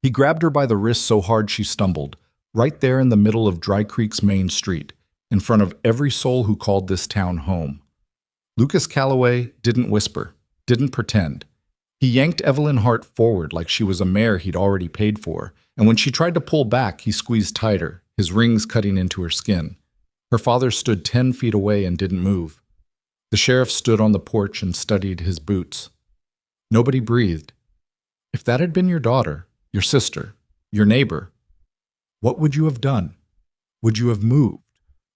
He grabbed her by the wrist so hard she stumbled, right there in the middle of Dry Creek's main street, in front of every soul who called this town home. Lucas Calloway didn't whisper, didn't pretend. He yanked Evelyn Hart forward like she was a mare he'd already paid for, and when she tried to pull back, he squeezed tighter, his rings cutting into her skin. Her father stood 10 feet away and didn't move. The sheriff stood on the porch and studied his boots. Nobody breathed. If that had been your daughter, your sister, your neighbor, what would you have done? Would you have moved?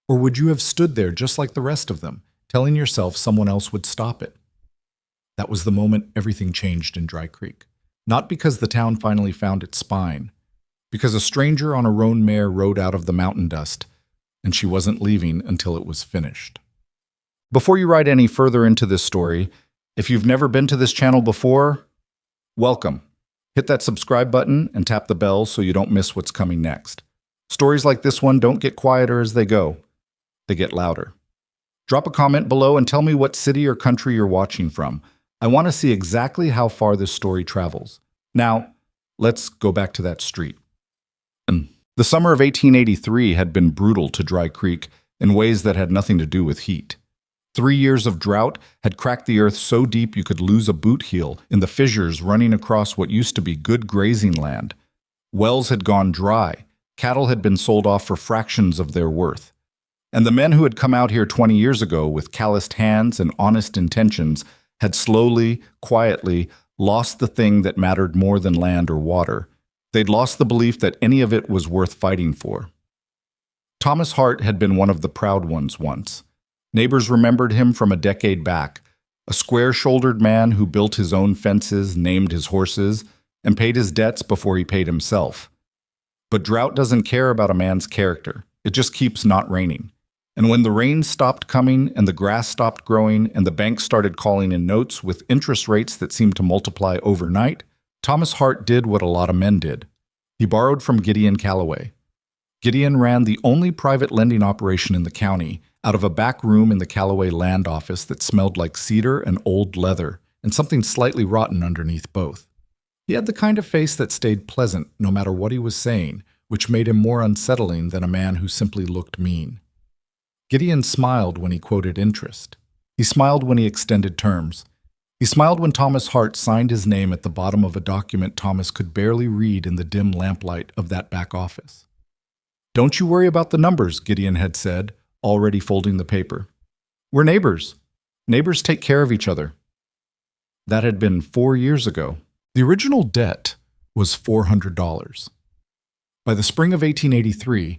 Or would you have stood there just like the rest of them, telling yourself someone else would stop it? That was the moment everything changed in Dry Creek. Not because the town finally found its spine, because a stranger on a roan mare rode out of the mountain dust, and she wasn't leaving until it was finished. Before you ride any further into this story, if you've never been to this channel before, welcome. Hit that subscribe button and tap the bell so you don't miss what's coming next. Stories like this one don't get quieter as they go. They get louder. Drop a comment below and tell me what city or country you're watching from. I want to see exactly how far this story travels. Now, let's go back to that street. The summer of 1883 had been brutal to Dry Creek in ways that had nothing to do with heat. 3 years of drought had cracked the earth so deep you could lose a boot heel in the fissures running across what used to be good grazing land. Wells had gone dry, cattle had been sold off for fractions of their worth. And the men who had come out here 20 years ago with calloused hands and honest intentions had slowly, quietly lost the thing that mattered more than land or water. They'd lost the belief that any of it was worth fighting for. Thomas Hart had been one of the proud ones once. Neighbors remembered him from a decade back, a square-shouldered man who built his own fences, named his horses, and paid his debts before he paid himself. But drought doesn't care about a man's character. It just keeps not raining. And when the rain stopped coming and the grass stopped growing and the banks started calling in notes with interest rates that seemed to multiply overnight, Thomas Hart did what a lot of men did. He borrowed from Gideon Calloway. Gideon ran the only private lending operation in the county out of a back room in the Calloway land office that smelled like cedar and old leather and something slightly rotten underneath both. He had the kind of face that stayed pleasant no matter what he was saying, which made him more unsettling than a man who simply looked mean. Gideon smiled when he quoted interest. He smiled when he extended terms. He smiled when Thomas Hart signed his name at the bottom of a document Thomas could barely read in the dim lamplight of that back office. "Don't you worry about the numbers," Gideon had said, already folding the paper. "We're neighbors. Neighbors take care of each other." That had been 4 years ago. The original debt was $400. By the spring of 1883,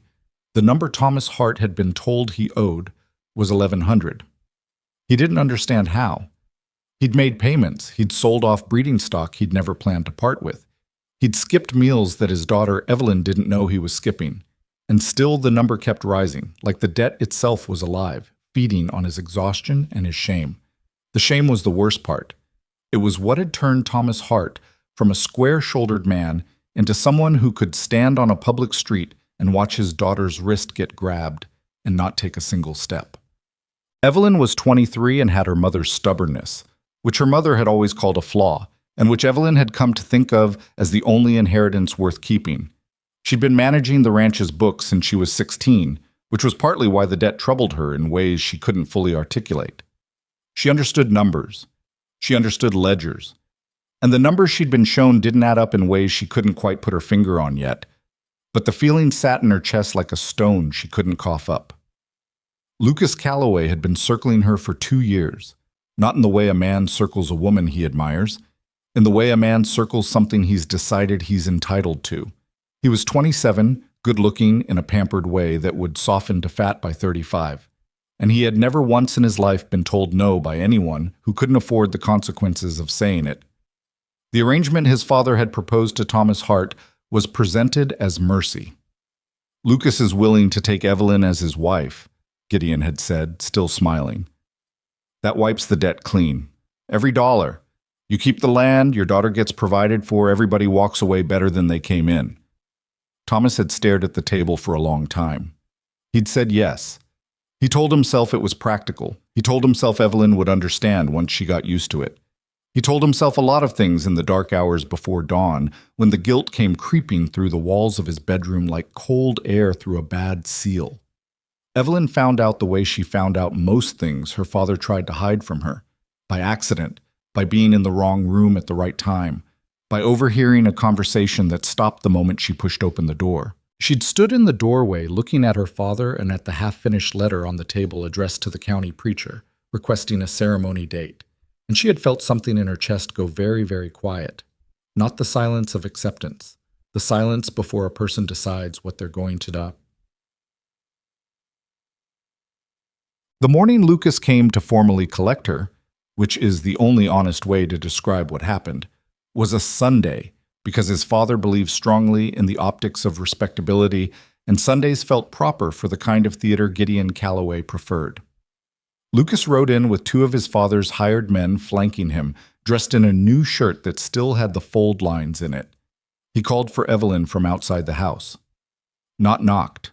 the number Thomas Hart had been told he owed was $1,100. He didn't understand how. He'd made payments, he'd sold off breeding stock he'd never planned to part with. He'd skipped meals that his daughter Evelyn didn't know he was skipping. And still the number kept rising, like the debt itself was alive, feeding on his exhaustion and his shame. The shame was the worst part. It was what had turned Thomas Hart from a square-shouldered man into someone who could stand on a public street and watch his daughter's wrist get grabbed and not take a single step. Evelyn was 23 and had her mother's stubbornness, which her mother had always called a flaw, and which Evelyn had come to think of as the only inheritance worth keeping. She'd been managing the ranch's books since she was 16, which was partly why the debt troubled her in ways she couldn't fully articulate. She understood numbers. She understood ledgers. And the numbers she'd been shown didn't add up in ways she couldn't quite put her finger on yet. But the feeling sat in her chest like a stone she couldn't cough up. Lucas Calloway had been circling her for 2 years. Not in the way a man circles a woman he admires, in the way a man circles something he's decided he's entitled to. He was 27, good-looking in a pampered way that would soften to fat by 35, and he had never once in his life been told no by anyone who couldn't afford the consequences of saying it. The arrangement his father had proposed to Thomas Hart was presented as mercy. "Lucas is willing to take Evelyn as his wife," Gideon had said, still smiling. "That wipes the debt clean. Every dollar. You keep the land, your daughter gets provided for, everybody walks away better than they came in." Thomas had stared at the table for a long time. He'd said yes. He told himself it was practical. He told himself Evelyn would understand once she got used to it. He told himself a lot of things in the dark hours before dawn, when the guilt came creeping through the walls of his bedroom like cold air through a bad seal. Evelyn found out the way she found out most things her father tried to hide from her, by accident, by being in the wrong room at the right time, by overhearing a conversation that stopped the moment she pushed open the door. She'd stood in the doorway looking at her father and at the half-finished letter on the table addressed to the county preacher, requesting a ceremony date, and she had felt something in her chest go very, very quiet. Not the silence of acceptance, the silence before a person decides what they're going to do. The morning Lucas came to formally collect her, which is the only honest way to describe what happened, was a Sunday, because his father believed strongly in the optics of respectability, and Sundays felt proper for the kind of theater Gideon Calloway preferred. Lucas rode in with two of his father's hired men flanking him, dressed in a new shirt that still had the fold lines in it. He called for Evelyn from outside the house. Not knocked.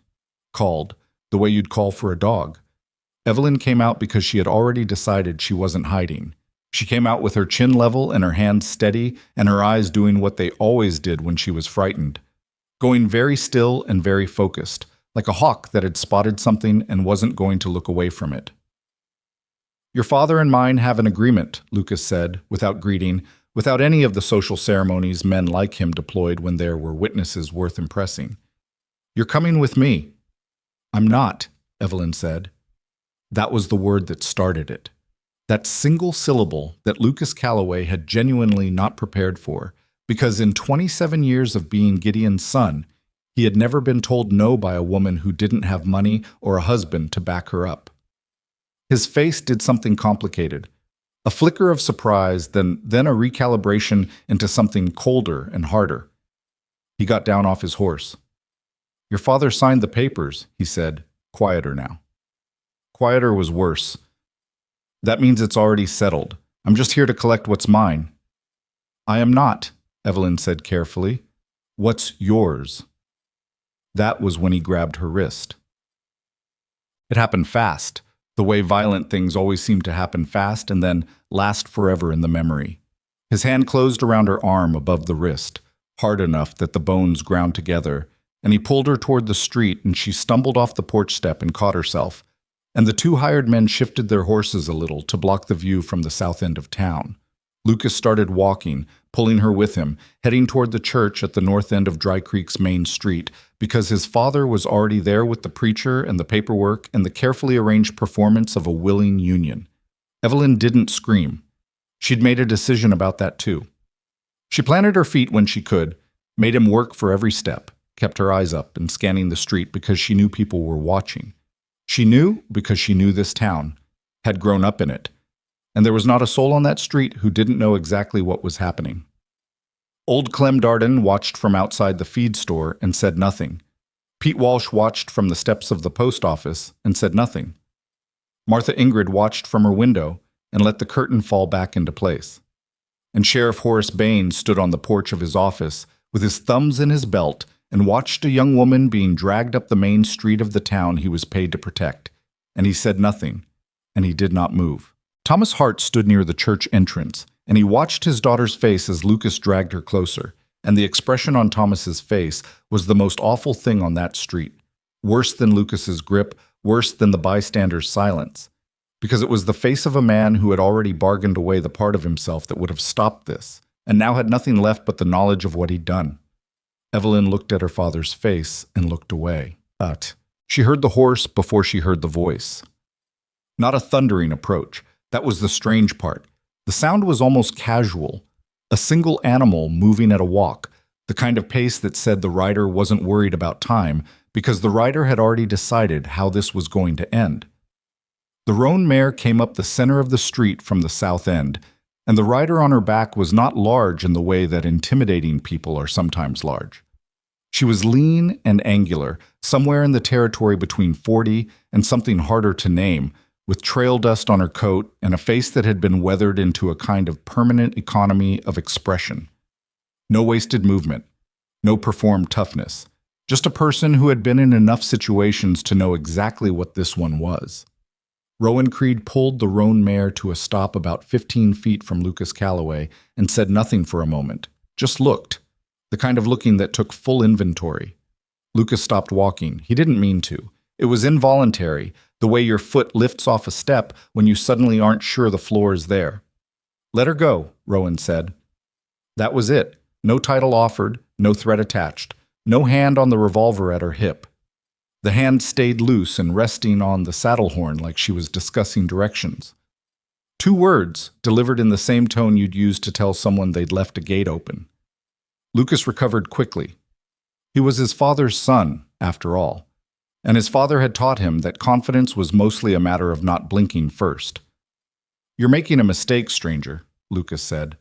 Called, the way you'd call for a dog. Evelyn came out because she had already decided she wasn't hiding. She came out with her chin level and her hands steady and her eyes doing what they always did when she was frightened, going very still and very focused, like a hawk that had spotted something and wasn't going to look away from it. "Your father and mine have an agreement," Lucas said, without greeting, without any of the social ceremonies men like him deployed when there were witnesses worth impressing. "You're coming with me." "I'm not," Evelyn said. That was the word that started it. That single syllable that Lucas Calloway had genuinely not prepared for, because in 27 years of being Gideon's son, he had never been told no by a woman who didn't have money or a husband to back her up. His face did something complicated, a flicker of surprise, then a recalibration into something colder and harder. He got down off his horse. "Your father signed the papers," he said, quieter now. Quieter was worse. "That means it's already settled. I'm just here to collect what's mine." "I am not," Evelyn said carefully. "What's yours?" That was when he grabbed her wrist. It happened fast, the way violent things always seem to happen fast and then last forever in the memory. His hand closed around her arm above the wrist, hard enough that the bones ground together, and he pulled her toward the street and she stumbled off the porch step and caught herself, and the two hired men shifted their horses a little to block the view from the south end of town. Lucas started walking, pulling her with him, heading toward the church at the north end of Dry Creek's main street, because his father was already there with the preacher and the paperwork and the carefully arranged performance of a willing union. Evelyn didn't scream. She'd made a decision about that too. She planted her feet when she could, made him work for every step, kept her eyes up and scanning the street because she knew people were watching. She knew because she knew this town, had grown up in it, and there was not a soul on that street who didn't know exactly what was happening. Old Clem Darden watched from outside the feed store and said nothing. Pete Walsh watched from the steps of the post office and said nothing. Martha Ingrid watched from her window and let the curtain fall back into place. And Sheriff Horace Bain stood on the porch of his office with his thumbs in his belt and watched a young woman being dragged up the main street of the town he was paid to protect, and he said nothing, and he did not move. Thomas Hart stood near the church entrance, and he watched his daughter's face as Lucas dragged her closer, and the expression on Thomas's face was the most awful thing on that street, worse than Lucas's grip, worse than the bystander's silence, because it was the face of a man who had already bargained away the part of himself that would have stopped this, and now had nothing left but the knowledge of what he'd done. Evelyn looked at her father's face and looked away. But she heard the horse before she heard the voice. Not a thundering approach. That was the strange part. The sound was almost casual. A single animal moving at a walk, the kind of pace that said the rider wasn't worried about time because the rider had already decided how this was going to end. The Roan Mare came up the center of the street from the south end, and the rider on her back was not large in the way that intimidating people are sometimes large. She was lean and angular, somewhere in the territory between 40 and something harder to name, with trail dust on her coat and a face that had been weathered into a kind of permanent economy of expression. No wasted movement, no performed toughness, just a person who had been in enough situations to know exactly what this one was. Rowan Creed pulled the Roan Mare to a stop about 15 feet from Lucas Calloway and said nothing for a moment, just looked, the kind of looking that took full inventory. Lucas stopped walking. He didn't mean to. It was involuntary, the way your foot lifts off a step when you suddenly aren't sure the floor is there. "Let her go," Rowan said. That was it. No title offered, no threat attached, no hand on the revolver at her hip. The hand stayed loose and resting on the saddle horn like she was discussing directions. 2 words, delivered in the same tone you'd use to tell someone they'd left a gate open. Lucas recovered quickly. He was his father's son, after all, and his father had taught him that confidence was mostly a matter of not blinking first. "You're making a mistake, stranger," Lucas said.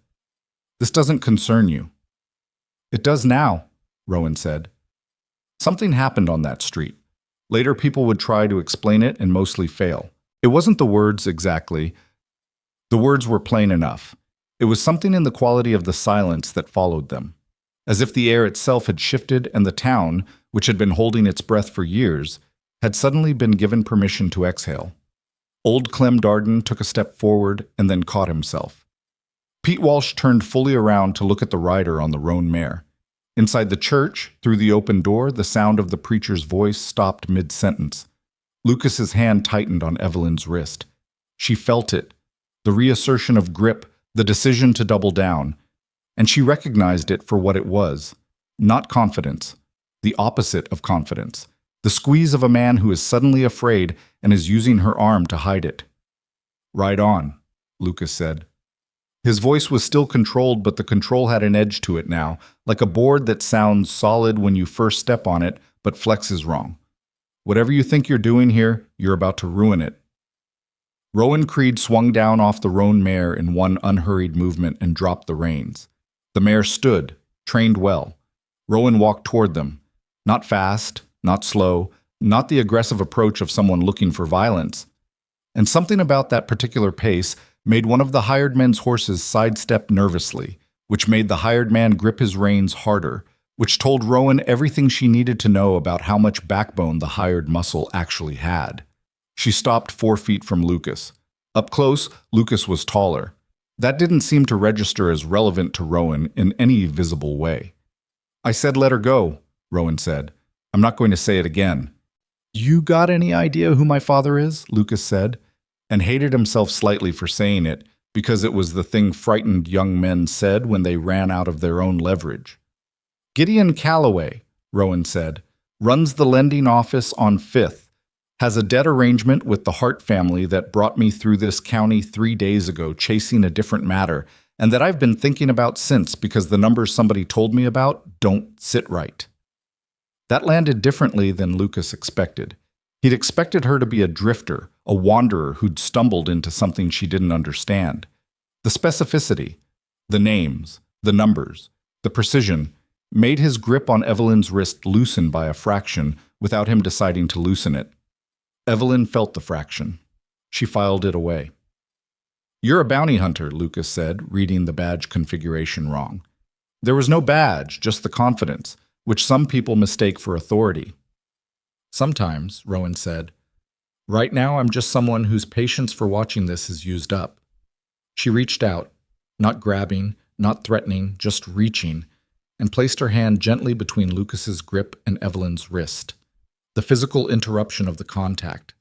"This doesn't concern you." "It does now," Rowan said. Something happened on that street. Later people would try to explain it and mostly fail. It wasn't the words exactly. The words were plain enough. It was something in the quality of the silence that followed them, as if the air itself had shifted and the town, which had been holding its breath for years, had suddenly been given permission to exhale. Old Clem Darden took a step forward and then caught himself. Pete Walsh turned fully around to look at the rider on the roan mare. Inside the church, through the open door, the sound of the preacher's voice stopped mid-sentence. Lucas's hand tightened on Evelyn's wrist. She felt it, the reassertion of grip, the decision to double down, and she recognized it for what it was. Not confidence, the opposite of confidence, the squeeze of a man who is suddenly afraid and is using her arm to hide it. "Ride on," Lucas said. His voice was still controlled, but the control had an edge to it now, like a board that sounds solid when you first step on it, but flexes wrong. "Whatever you think you're doing here, you're about to ruin it." Rowan Creed swung down off the roan mare in one unhurried movement and dropped the reins. The mare stood, trained well. Rowan walked toward them. Not fast, not slow, not the aggressive approach of someone looking for violence. And something about that particular pace made one of the hired men's horses sidestep nervously, which made the hired man grip his reins harder, which told Rowan everything she needed to know about how much backbone the hired muscle actually had. She stopped 4 feet from Lucas. Up close, Lucas was taller. That didn't seem to register as relevant to Rowan in any visible way. "I said let her go," Rowan said. "I'm not going to say it again." "You got any idea who my father is?" Lucas said, and hated himself slightly for saying it, because it was the thing frightened young men said when they ran out of their own leverage. "Gideon Calloway," Rowan said, "runs the lending office on 5th, has a debt arrangement with the Hart family that brought me through this county 3 days ago chasing a different matter, and that I've been thinking about since because the numbers somebody told me about don't sit right." That landed differently than Lucas expected. He'd expected her to be a drifter, a wanderer who'd stumbled into something she didn't understand. The specificity, the names, the numbers, the precision, made his grip on Evelyn's wrist loosen by a fraction without him deciding to loosen it. Evelyn felt the fraction. She filed it away. "You're a bounty hunter," Lucas said, reading the badge configuration wrong. There was no badge, just the confidence, which some people mistake for authority. "Sometimes," Rowan said. "Right now I'm just someone whose patience for watching this is used up." She reached out, not grabbing, not threatening, just reaching, and placed her hand gently between Lucas's grip and Evelyn's wrist. The physical interruption of the contact,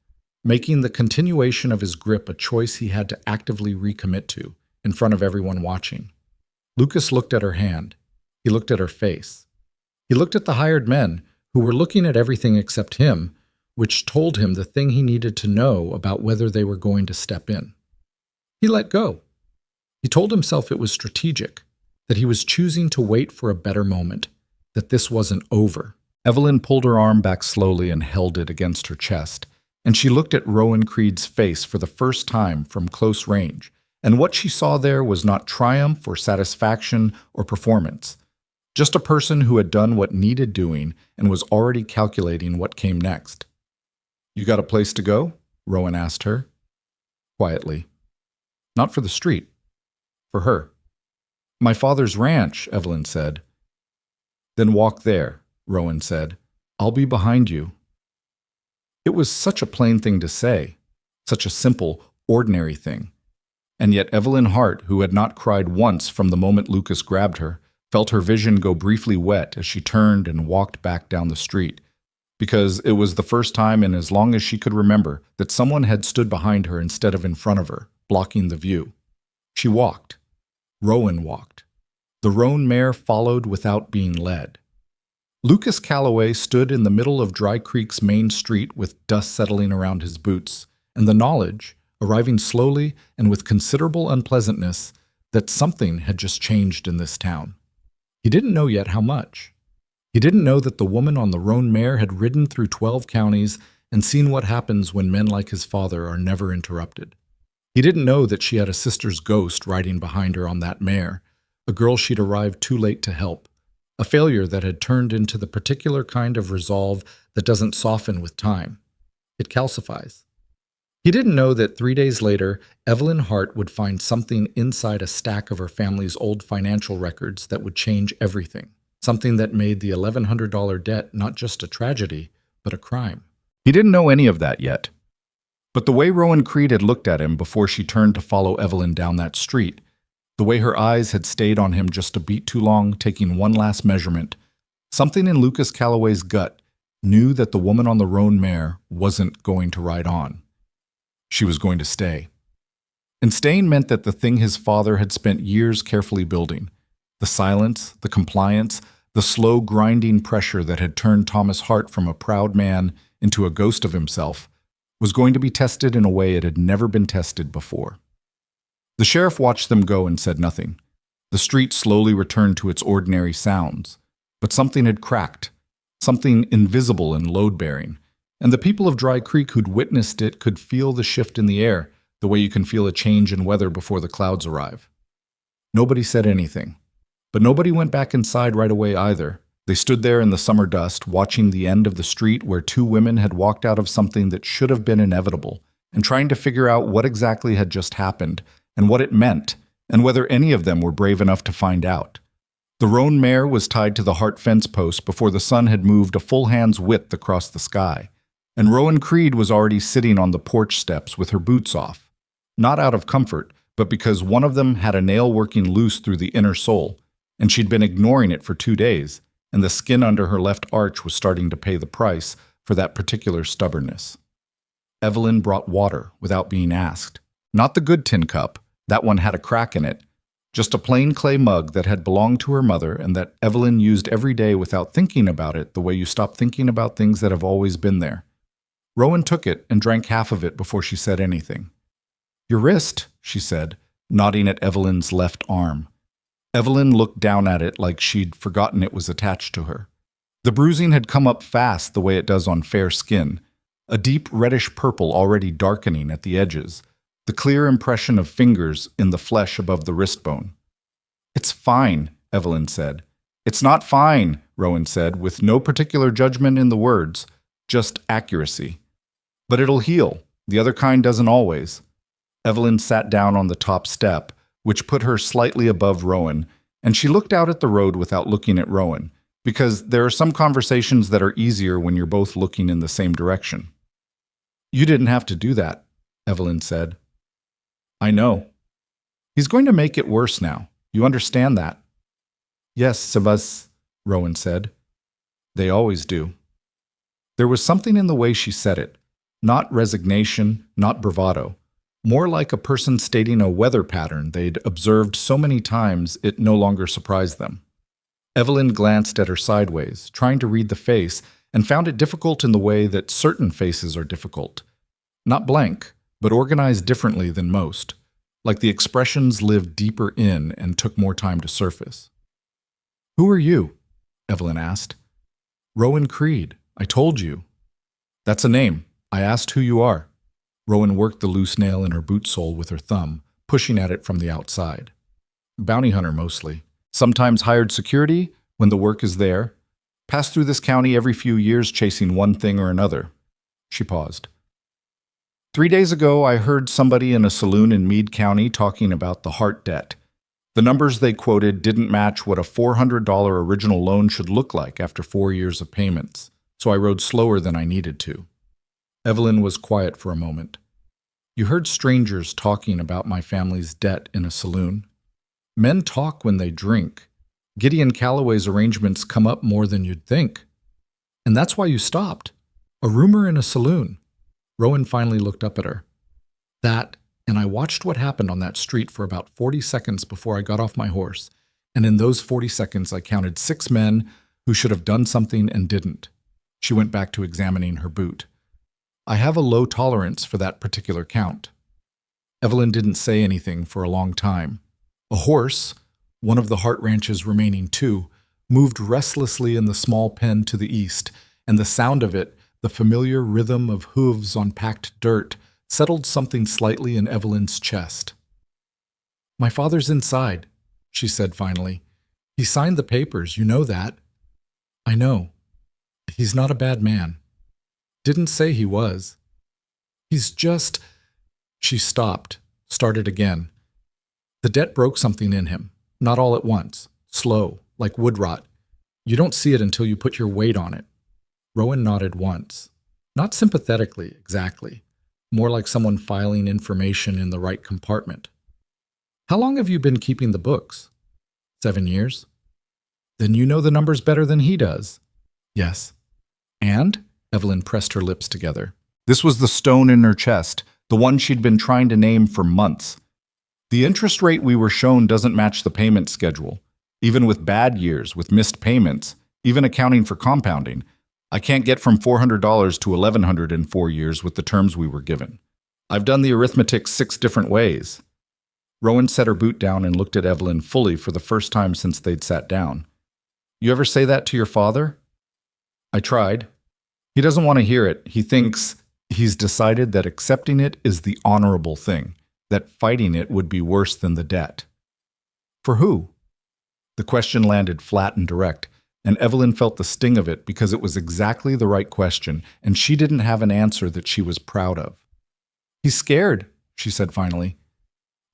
making the continuation of his grip a choice he had to actively recommit to, in front of everyone watching. Lucas looked at her hand. He looked at her face. He looked at the hired men, who were looking at everything except him, which told him the thing he needed to know about whether they were going to step in. He let go. He told himself it was strategic, that he was choosing to wait for a better moment, that this wasn't over. Evelyn pulled her arm back slowly and held it against her chest, and she looked at Rowan Creed's face for the first time from close range, and what she saw there was not triumph or satisfaction or performance. Just a person who had done what needed doing and was already calculating what came next. "You got a place to go?" Rowan asked her, quietly. "Not for the street. For her." "My father's ranch," Evelyn said. "Then walk there," Rowan said. "I'll be behind you." It was such a plain thing to say, Such a simple, ordinary thing. And yet Evelyn Hart, who had not cried once from the moment Lucas grabbed her, felt her vision go briefly wet as she turned and walked back down the street, because it was the first time in as long as she could remember that someone had stood behind her instead of in front of her, blocking the view. She walked. Roan walked. The Roan Mare followed without being led. Lucas Calloway stood in the middle of Dry Creek's main street with dust settling around his boots, and the knowledge, arriving slowly and with considerable unpleasantness, that something had just changed in this town. He didn't know yet how much. He didn't know that the woman on the Roan Mare had ridden through 12 counties and seen what happens when men like his father are never interrupted. He didn't know that she had a sister's ghost riding behind her on that mare, a girl she'd arrived too late to help, a failure that had turned into the particular kind of resolve that doesn't soften with time. It calcifies. He didn't know that 3 days later, Evelyn Hart would find something inside a stack of her family's old financial records that would change everything, something that made the $1,100 debt not just a tragedy, but a crime. He didn't know any of that yet. But the way Rowan Creed had looked at him before she turned to follow Evelyn down that street, the way her eyes had stayed on him just a beat too long, taking one last measurement, something in Lucas Calloway's gut knew that the woman on the Roan Mare wasn't going to ride on. She was going to stay. And staying meant that the thing his father had spent years carefully building, the silence, the compliance, the slow grinding pressure that had turned Thomas Hart from a proud man into a ghost of himself, was going to be tested in a way it had never been tested before. The sheriff watched them go and said nothing. The street slowly returned to its ordinary sounds, but something had cracked, something invisible and load-bearing, and the people of Dry Creek who'd witnessed it could feel the shift in the air, the way you can feel a change in weather before the clouds arrive. Nobody said anything, but nobody went back inside right away either. They stood there in the summer dust, watching the end of the street where two women had walked out of something that should have been inevitable, and trying to figure out what exactly had just happened, and what it meant, and whether any of them were brave enough to find out. The Roan Mare was tied to the Hart fence post before the sun had moved a full hand's width across the sky, and Rowan Creed was already sitting on the porch steps with her boots off, not out of comfort, but because one of them had a nail working loose through the inner sole, and she'd been ignoring it for 2 days, and the skin under her left arch was starting to pay the price for that particular stubbornness. Evelyn brought water without being asked. Not the good tin cup, that one had a crack in it, just a plain clay mug that had belonged to her mother and that Evelyn used every day without thinking about it the way you stop thinking about things that have always been there. Rowan took it and drank half of it before she said anything. "Your wrist," she said, nodding at Evelyn's left arm. Evelyn looked down at it like she'd forgotten it was attached to her. The bruising had come up fast the way it does on fair skin, a deep reddish purple already darkening at the edges, the clear impression of fingers in the flesh above the wrist bone. "It's fine," Evelyn said. "It's not fine," Rowan said, with no particular judgment in the words, just accuracy. "But it'll heal. The other kind doesn't always." Evelyn sat down on the top step, which put her slightly above Rowan, and she looked out at the road without looking at Rowan, because there are some conversations that are easier when you're both looking in the same direction. "You didn't have to do that," Evelyn said. "I know. He's going to make it worse now. You understand that?" "Yes, Sebas," Rowan said. "They always do." There was something in the way she said it, not resignation, not bravado, more like a person stating a weather pattern they'd observed so many times it no longer surprised them. Evelyn glanced at her sideways, trying to read the face, and found it difficult in the way that certain faces are difficult. Not blank, but organized differently than most, like the expressions lived deeper in and took more time to surface. "Who are you?" Evelyn asked. "Rowan Creed. I told you." "That's a name. I asked who you are." Rowan worked the loose nail in her boot sole with her thumb, pushing at it from the outside. "Bounty hunter mostly. Sometimes hired security when the work is there. Pass through this county every few years chasing one thing or another." She paused. 3 days ago, I heard somebody in a saloon in Meade County talking about the Hart debt. The numbers they quoted didn't match what a $400 original loan should look like after 4 years of payments, so I rode slower than I needed to. Evelyn was quiet for a moment. You heard strangers talking about my family's debt in a saloon. Men talk when they drink. Gideon Calloway's arrangements come up more than you'd think. And that's why you stopped. A rumor in a saloon. Rowan finally looked up at her. That, and I watched what happened on that street for about 40 seconds before I got off my horse. And in those 40 seconds, I counted 6 men who should have done something and didn't. She went back to examining her boot. I have a low tolerance for that particular count. Evelyn didn't say anything for a long time. A horse, one of the Hart Ranch's remaining 2, moved restlessly in the small pen to the east, and the sound of it, the familiar rhythm of hooves on packed dirt, settled something slightly in Evelyn's chest. "My father's inside," she said finally. "He signed the papers, you know that." "I know. He's not a bad man." "Didn't say he was. He's just—" She stopped, started again. "The debt broke something in him, not all at once, slow, like wood rot. You don't see it until you put your weight on it." Rowan nodded once. Not sympathetically, exactly. More like someone filing information in the right compartment. "How long have you been keeping the books?" 7 years. "Then you know the numbers better than he does." "Yes." "And?" Evelyn pressed her lips together. This was the stone in her chest, the one she'd been trying to name for months. "The interest rate we were shown doesn't match the payment schedule. Even with bad years, with missed payments, even accounting for compounding, I can't get from $400 to $1,100 in 4 years with the terms we were given. I've done the arithmetic 6 different ways." Rowan set her boot down and looked at Evelyn fully for the first time since they'd sat down. "You ever say that to your father?" "I tried. He doesn't want to hear it. He thinks he's decided that accepting it is the honorable thing, that fighting it would be worse than the debt." "For who?" The question landed flat and direct, and Evelyn felt the sting of it because it was exactly the right question, and she didn't have an answer that she was proud of. "He's scared," she said finally.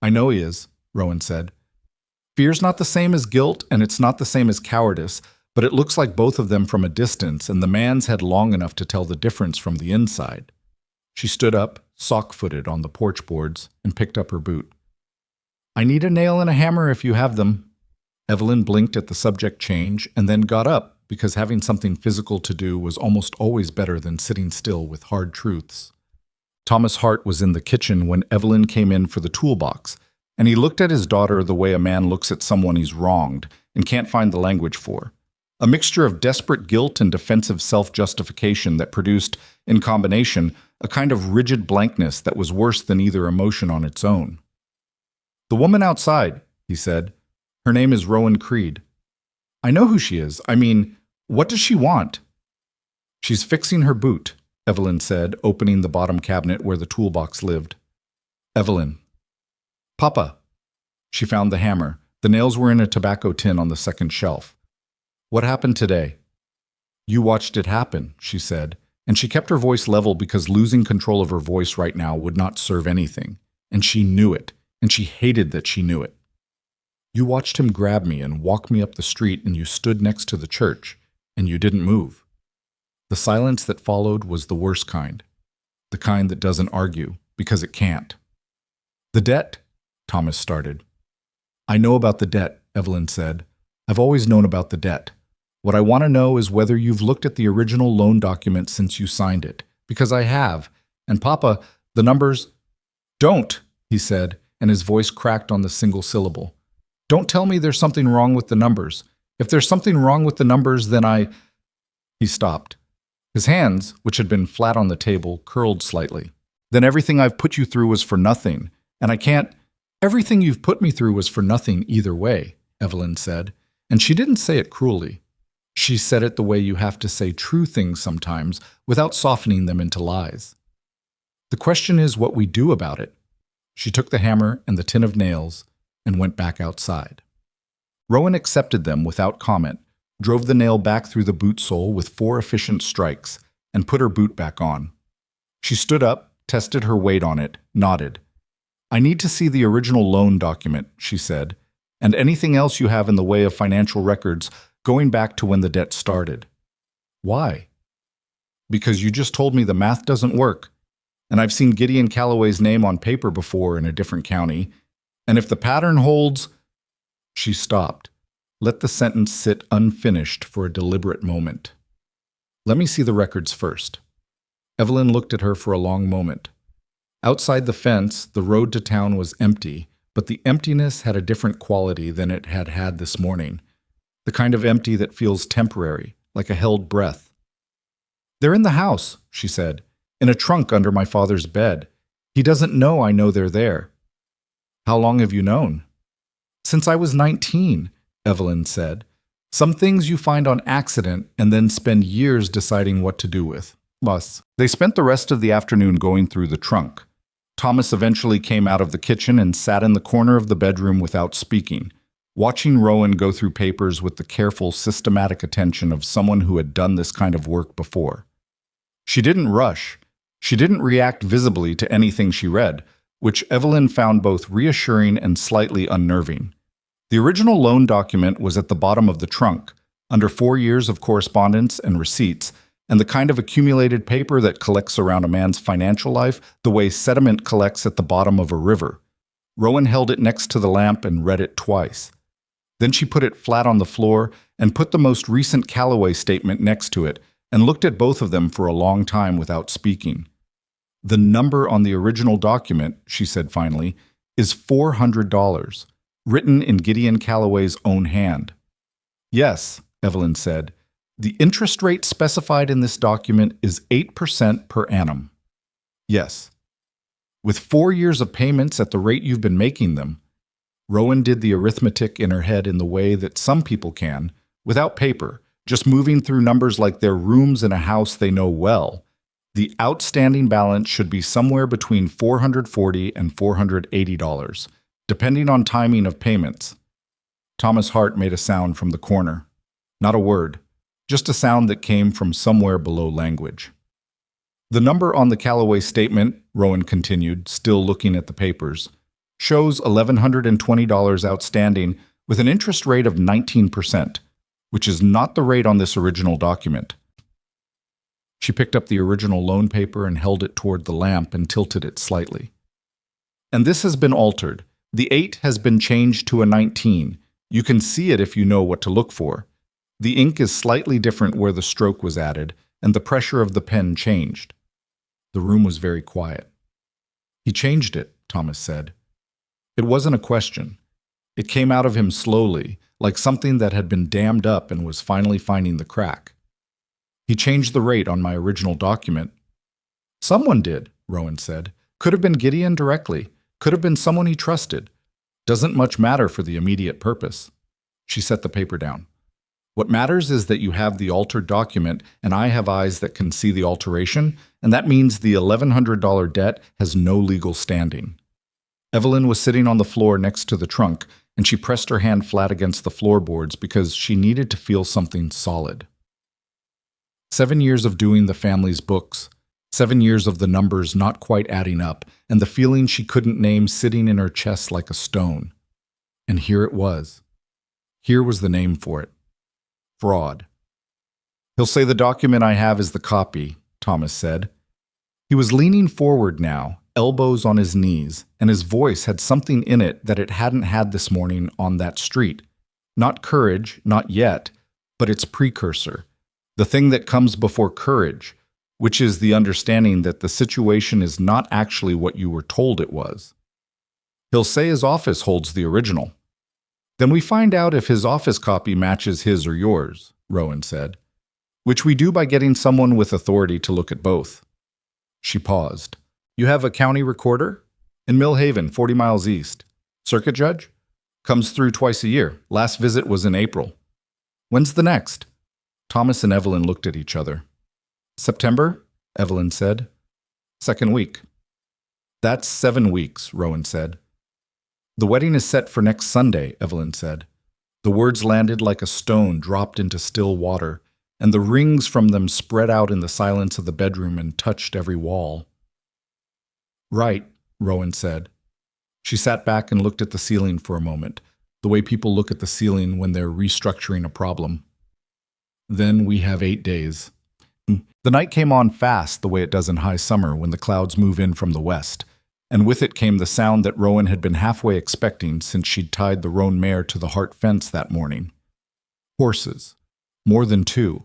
"I know he is," Rowan said. "Fear's not the same as guilt, and it's not the same as cowardice, but it looks like both of them from a distance, and the man's had long enough to tell the difference from the inside." She stood up, sock-footed on the porch boards, and picked up her boot. "I need a nail and a hammer if you have them." Evelyn blinked at the subject change and then got up because having something physical to do was almost always better than sitting still with hard truths. Thomas Hart was in the kitchen when Evelyn came in for the toolbox, and he looked at his daughter the way a man looks at someone he's wronged and can't find the language for. A mixture of desperate guilt and defensive self-justification that produced, in combination, a kind of rigid blankness that was worse than either emotion on its own. "The woman outside," he said. "Her name is Rowan Creed." "I know who she is. I mean, what does she want?" "She's fixing her boot," Evelyn said, opening the bottom cabinet where the toolbox lived. "Evelyn." "Papa." She found the hammer. The nails were in a tobacco tin on the second shelf. "What happened today?" "You watched it happen," she said, and she kept her voice level because losing control of her voice right now would not serve anything. And she knew it, and she hated that she knew it. "You watched him grab me and walk me up the street, and you stood next to the church, and you didn't move." The silence that followed was the worst kind, the kind that doesn't argue, because it can't. "The debt," Thomas started. "I know about the debt," Evelyn said. "I've always known about the debt. What I want to know is whether you've looked at the original loan document since you signed it, because I have. And Papa, the numbers—" "Don't," he said, and his voice cracked on the single syllable. "Don't tell me there's something wrong with the numbers. If there's something wrong with the numbers, then I—" He stopped. His hands, which had been flat on the table, curled slightly. "Then everything I've put you through was for nothing, and I can't—" "Everything you've put me through was for nothing either way," Evelyn said, and she didn't say it cruelly. She said it the way you have to say true things sometimes without softening them into lies. "The question is what we do about it." She took the hammer and the tin of nails and went back outside. Rowan accepted them without comment, drove the nail back through the boot sole with 4 efficient strikes, and put her boot back on. She stood up, tested her weight on it, nodded. "I need to see the original loan document," she said, "and anything else you have in the way of financial records going back to when the debt started." "Why?" "Because you just told me the math doesn't work, and I've seen Gideon Calloway's name on paper before in a different county. And if the pattern holds... She stopped. Let the sentence sit unfinished for a deliberate moment. Let me see the records first. Evelyn looked at her for a long moment. Outside the fence, the road to town was empty, but the emptiness had a different quality than it had had this morning. The kind of empty that feels temporary, like a held breath. "They're in the house," she said, "in a trunk under my father's bed. He doesn't know I know they're there." "How long have you known?" "Since I was 19, Evelyn said. "Some things you find on accident and then spend years deciding what to do with." They spent the rest of the afternoon going through the trunk. Thomas eventually came out of the kitchen and sat in the corner of the bedroom without speaking, watching Rowan go through papers with the careful, systematic attention of someone who had done this kind of work before. She didn't rush. She didn't react visibly to anything she read, which Evelyn found both reassuring and slightly unnerving. The original loan document was at the bottom of the trunk, under 4 years of correspondence and receipts, and the kind of accumulated paper that collects around a man's financial life the way sediment collects at the bottom of a river. Rowan held it next to the lamp and read it twice. Then she put it flat on the floor and put the most recent Calloway statement next to it and looked at both of them for a long time without speaking. "The number on the original document," she said finally, "is $400, written in Gideon Calloway's own hand." "Yes," Evelyn said. "The interest rate specified in this document is 8% per annum." "Yes." "With 4 years of payments at the rate you've been making them." Rowan did the arithmetic in her head in the way that some people can, without paper, just moving through numbers like they're rooms in a house they know well. The outstanding balance should be somewhere between $440 and $480, depending on timing of payments. Thomas Hart made a sound from the corner. Not a word, just a sound that came from somewhere below language. "The number on the Calloway statement," Rowan continued, still looking at the papers, "shows $1,120 outstanding with an interest rate of 19%, which is not the rate on this original document." She picked up the original loan paper and held it toward the lamp and tilted it slightly. "And this has been altered. The 8 has been changed to a 19. You can see it if you know what to look for. The ink is slightly different where the stroke was added, and the pressure of the pen changed." The room was very quiet. "He changed it," Thomas said. It wasn't a question. It came out of him slowly, like something that had been dammed up and was finally finding the crack. "He changed the rate on my original document." "Someone did," Rowan said. "Could have been Gideon directly. Could have been someone he trusted. Doesn't much matter for the immediate purpose." She set the paper down. "What matters is that you have the altered document, and I have eyes that can see the alteration, and that means the $1,100 debt has no legal standing." Evelyn was sitting on the floor next to the trunk, and she pressed her hand flat against the floorboards because she needed to feel something solid. 7 years of doing the family's books, 7 years of the numbers not quite adding up, and the feeling she couldn't name sitting in her chest like a stone. And here it was. Here was the name for it. Fraud. "He'll say the document I have is the copy," Thomas said. He was leaning forward now, elbows on his knees, and his voice had something in it that it hadn't had this morning on that street. Not courage, not yet, but its precursor. The thing that comes before courage, which is the understanding that the situation is not actually what you were told it was. "He'll say his office holds the original." "Then we find out if his office copy matches his or yours," Rowan said. "Which we do by getting someone with authority to look at both." She paused. "You have a county recorder?" "In Mill Haven, 40 miles east." "Circuit judge?" "Comes through twice a year. Last visit was in April." "When's the next?" Thomas and Evelyn looked at each other. "September," Evelyn said. "Second week." "That's 7 weeks," Rowan said. "The wedding is set for next Sunday," Evelyn said. The words landed like a stone dropped into still water, and the rings from them spread out in the silence of the bedroom and touched every wall. "Right," Rowan said. She sat back and looked at the ceiling for a moment, the way people look at the ceiling when they're restructuring a problem. "Then we have 8 days." The night came on fast, the way it does in high summer when the clouds move in from the west, and with it came the sound that Rowan had been halfway expecting since she'd tied the Roan Mare to the Hart fence that morning. Horses. More than two.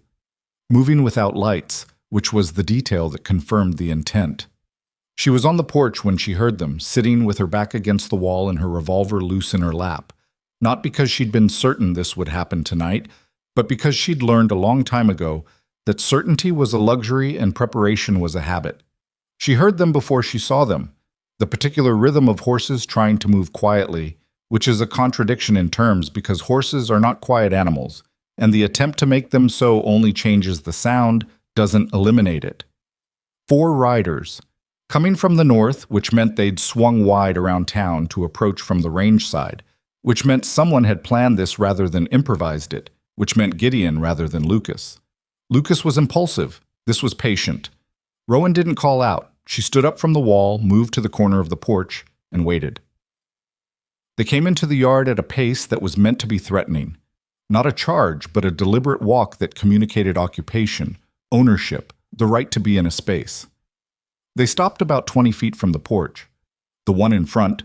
Moving without lights, which was the detail that confirmed the intent. She was on the porch when she heard them, sitting with her back against the wall and her revolver loose in her lap, not because she'd been certain this would happen tonight, but because she'd learned a long time ago that certainty was a luxury and preparation was a habit. She heard them before she saw them, the particular rhythm of horses trying to move quietly, which is a contradiction in terms because horses are not quiet animals, and the attempt to make them so only changes the sound, doesn't eliminate it. 4 riders. Coming from the north, which meant they'd swung wide around town to approach from the range side, which meant someone had planned this rather than improvised it, which meant Gideon rather than Lucas. Lucas was impulsive. This was patient. Rowan didn't call out. She stood up from the wall, moved to the corner of the porch, and waited. They came into the yard at a pace that was meant to be threatening. Not a charge, but a deliberate walk that communicated occupation, ownership, the right to be in a space. They stopped about 20 feet from the porch. The one in front,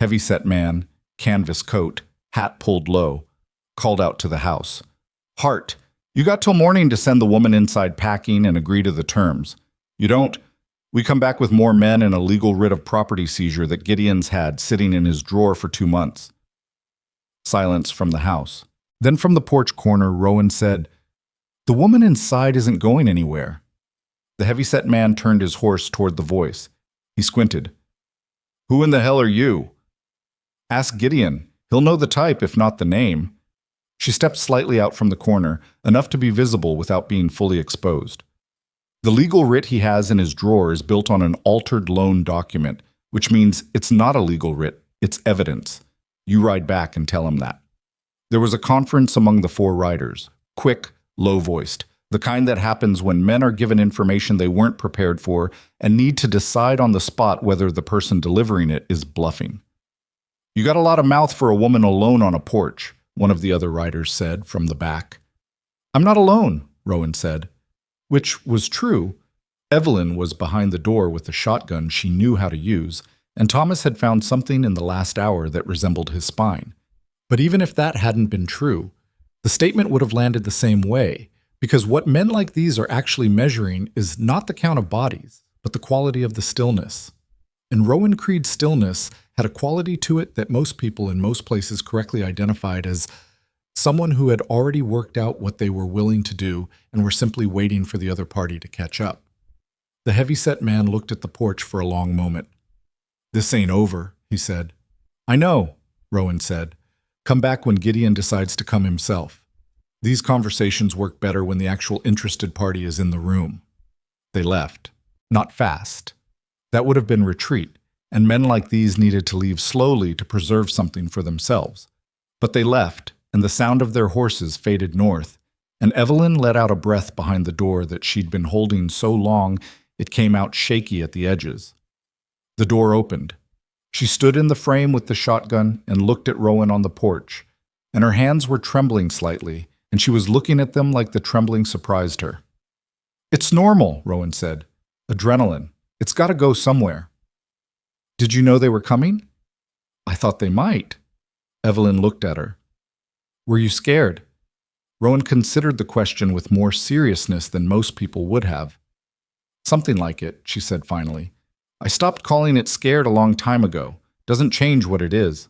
heavy-set man, canvas coat, hat pulled low, called out to the house. "Hart, you got till morning to send the woman inside packing and agree to the terms. You don't, we come back with more men and a legal writ of property seizure that Gideon's had sitting in his drawer for 2 months. Silence from the house. Then from the porch corner, Rowan said, "The woman inside isn't going anywhere." The heavy-set man turned his horse toward the voice. He squinted. "Who in the hell are you?" "Ask Gideon. He'll know the type, if not the name." She stepped slightly out from the corner, enough to be visible without being fully exposed. The legal writ he has in his drawer is built on an altered loan document, which means it's not a legal writ, it's evidence. You ride back and tell him that. There was a conference among the 4 riders, quick, low-voiced, the kind that happens when men are given information they weren't prepared for and need to decide on the spot whether the person delivering it is bluffing. "You got a lot of mouth for a woman alone on a porch," one of the other riders said from the back. "I'm not alone," Rowan said. Which was true. Evelyn was behind the door with the shotgun she knew how to use, and Thomas had found something in the last hour that resembled his spine. But even if that hadn't been true, the statement would have landed the same way, because what men like these are actually measuring is not the count of bodies, but the quality of the stillness. And Rowan Creed's stillness had a quality to it that most people in most places correctly identified as someone who had already worked out what they were willing to do and were simply waiting for the other party to catch up. The heavy-set man looked at the porch for a long moment. "This ain't over," he said. "I know," Rowan said. "Come back when Gideon decides to come himself. These conversations work better when the actual interested party is in the room." They left. Not fast. That would have been retreat, and men like these needed to leave slowly to preserve something for themselves. But they left, and the sound of their horses faded north, and Evelyn let out a breath behind the door that she'd been holding so long it came out shaky at the edges. The door opened. She stood in the frame with the shotgun and looked at Rowan on the porch, and her hands were trembling slightly, and she was looking at them like the trembling surprised her. "It's normal," Rowan said. "Adrenaline. It's got to go somewhere." "Did you know they were coming?" "I thought they might." Evelyn looked at her. "Were you scared?" Rowan considered the question with more seriousness than most people would have. "Something like it," she said finally. "I stopped calling it scared a long time ago. Doesn't change what it is."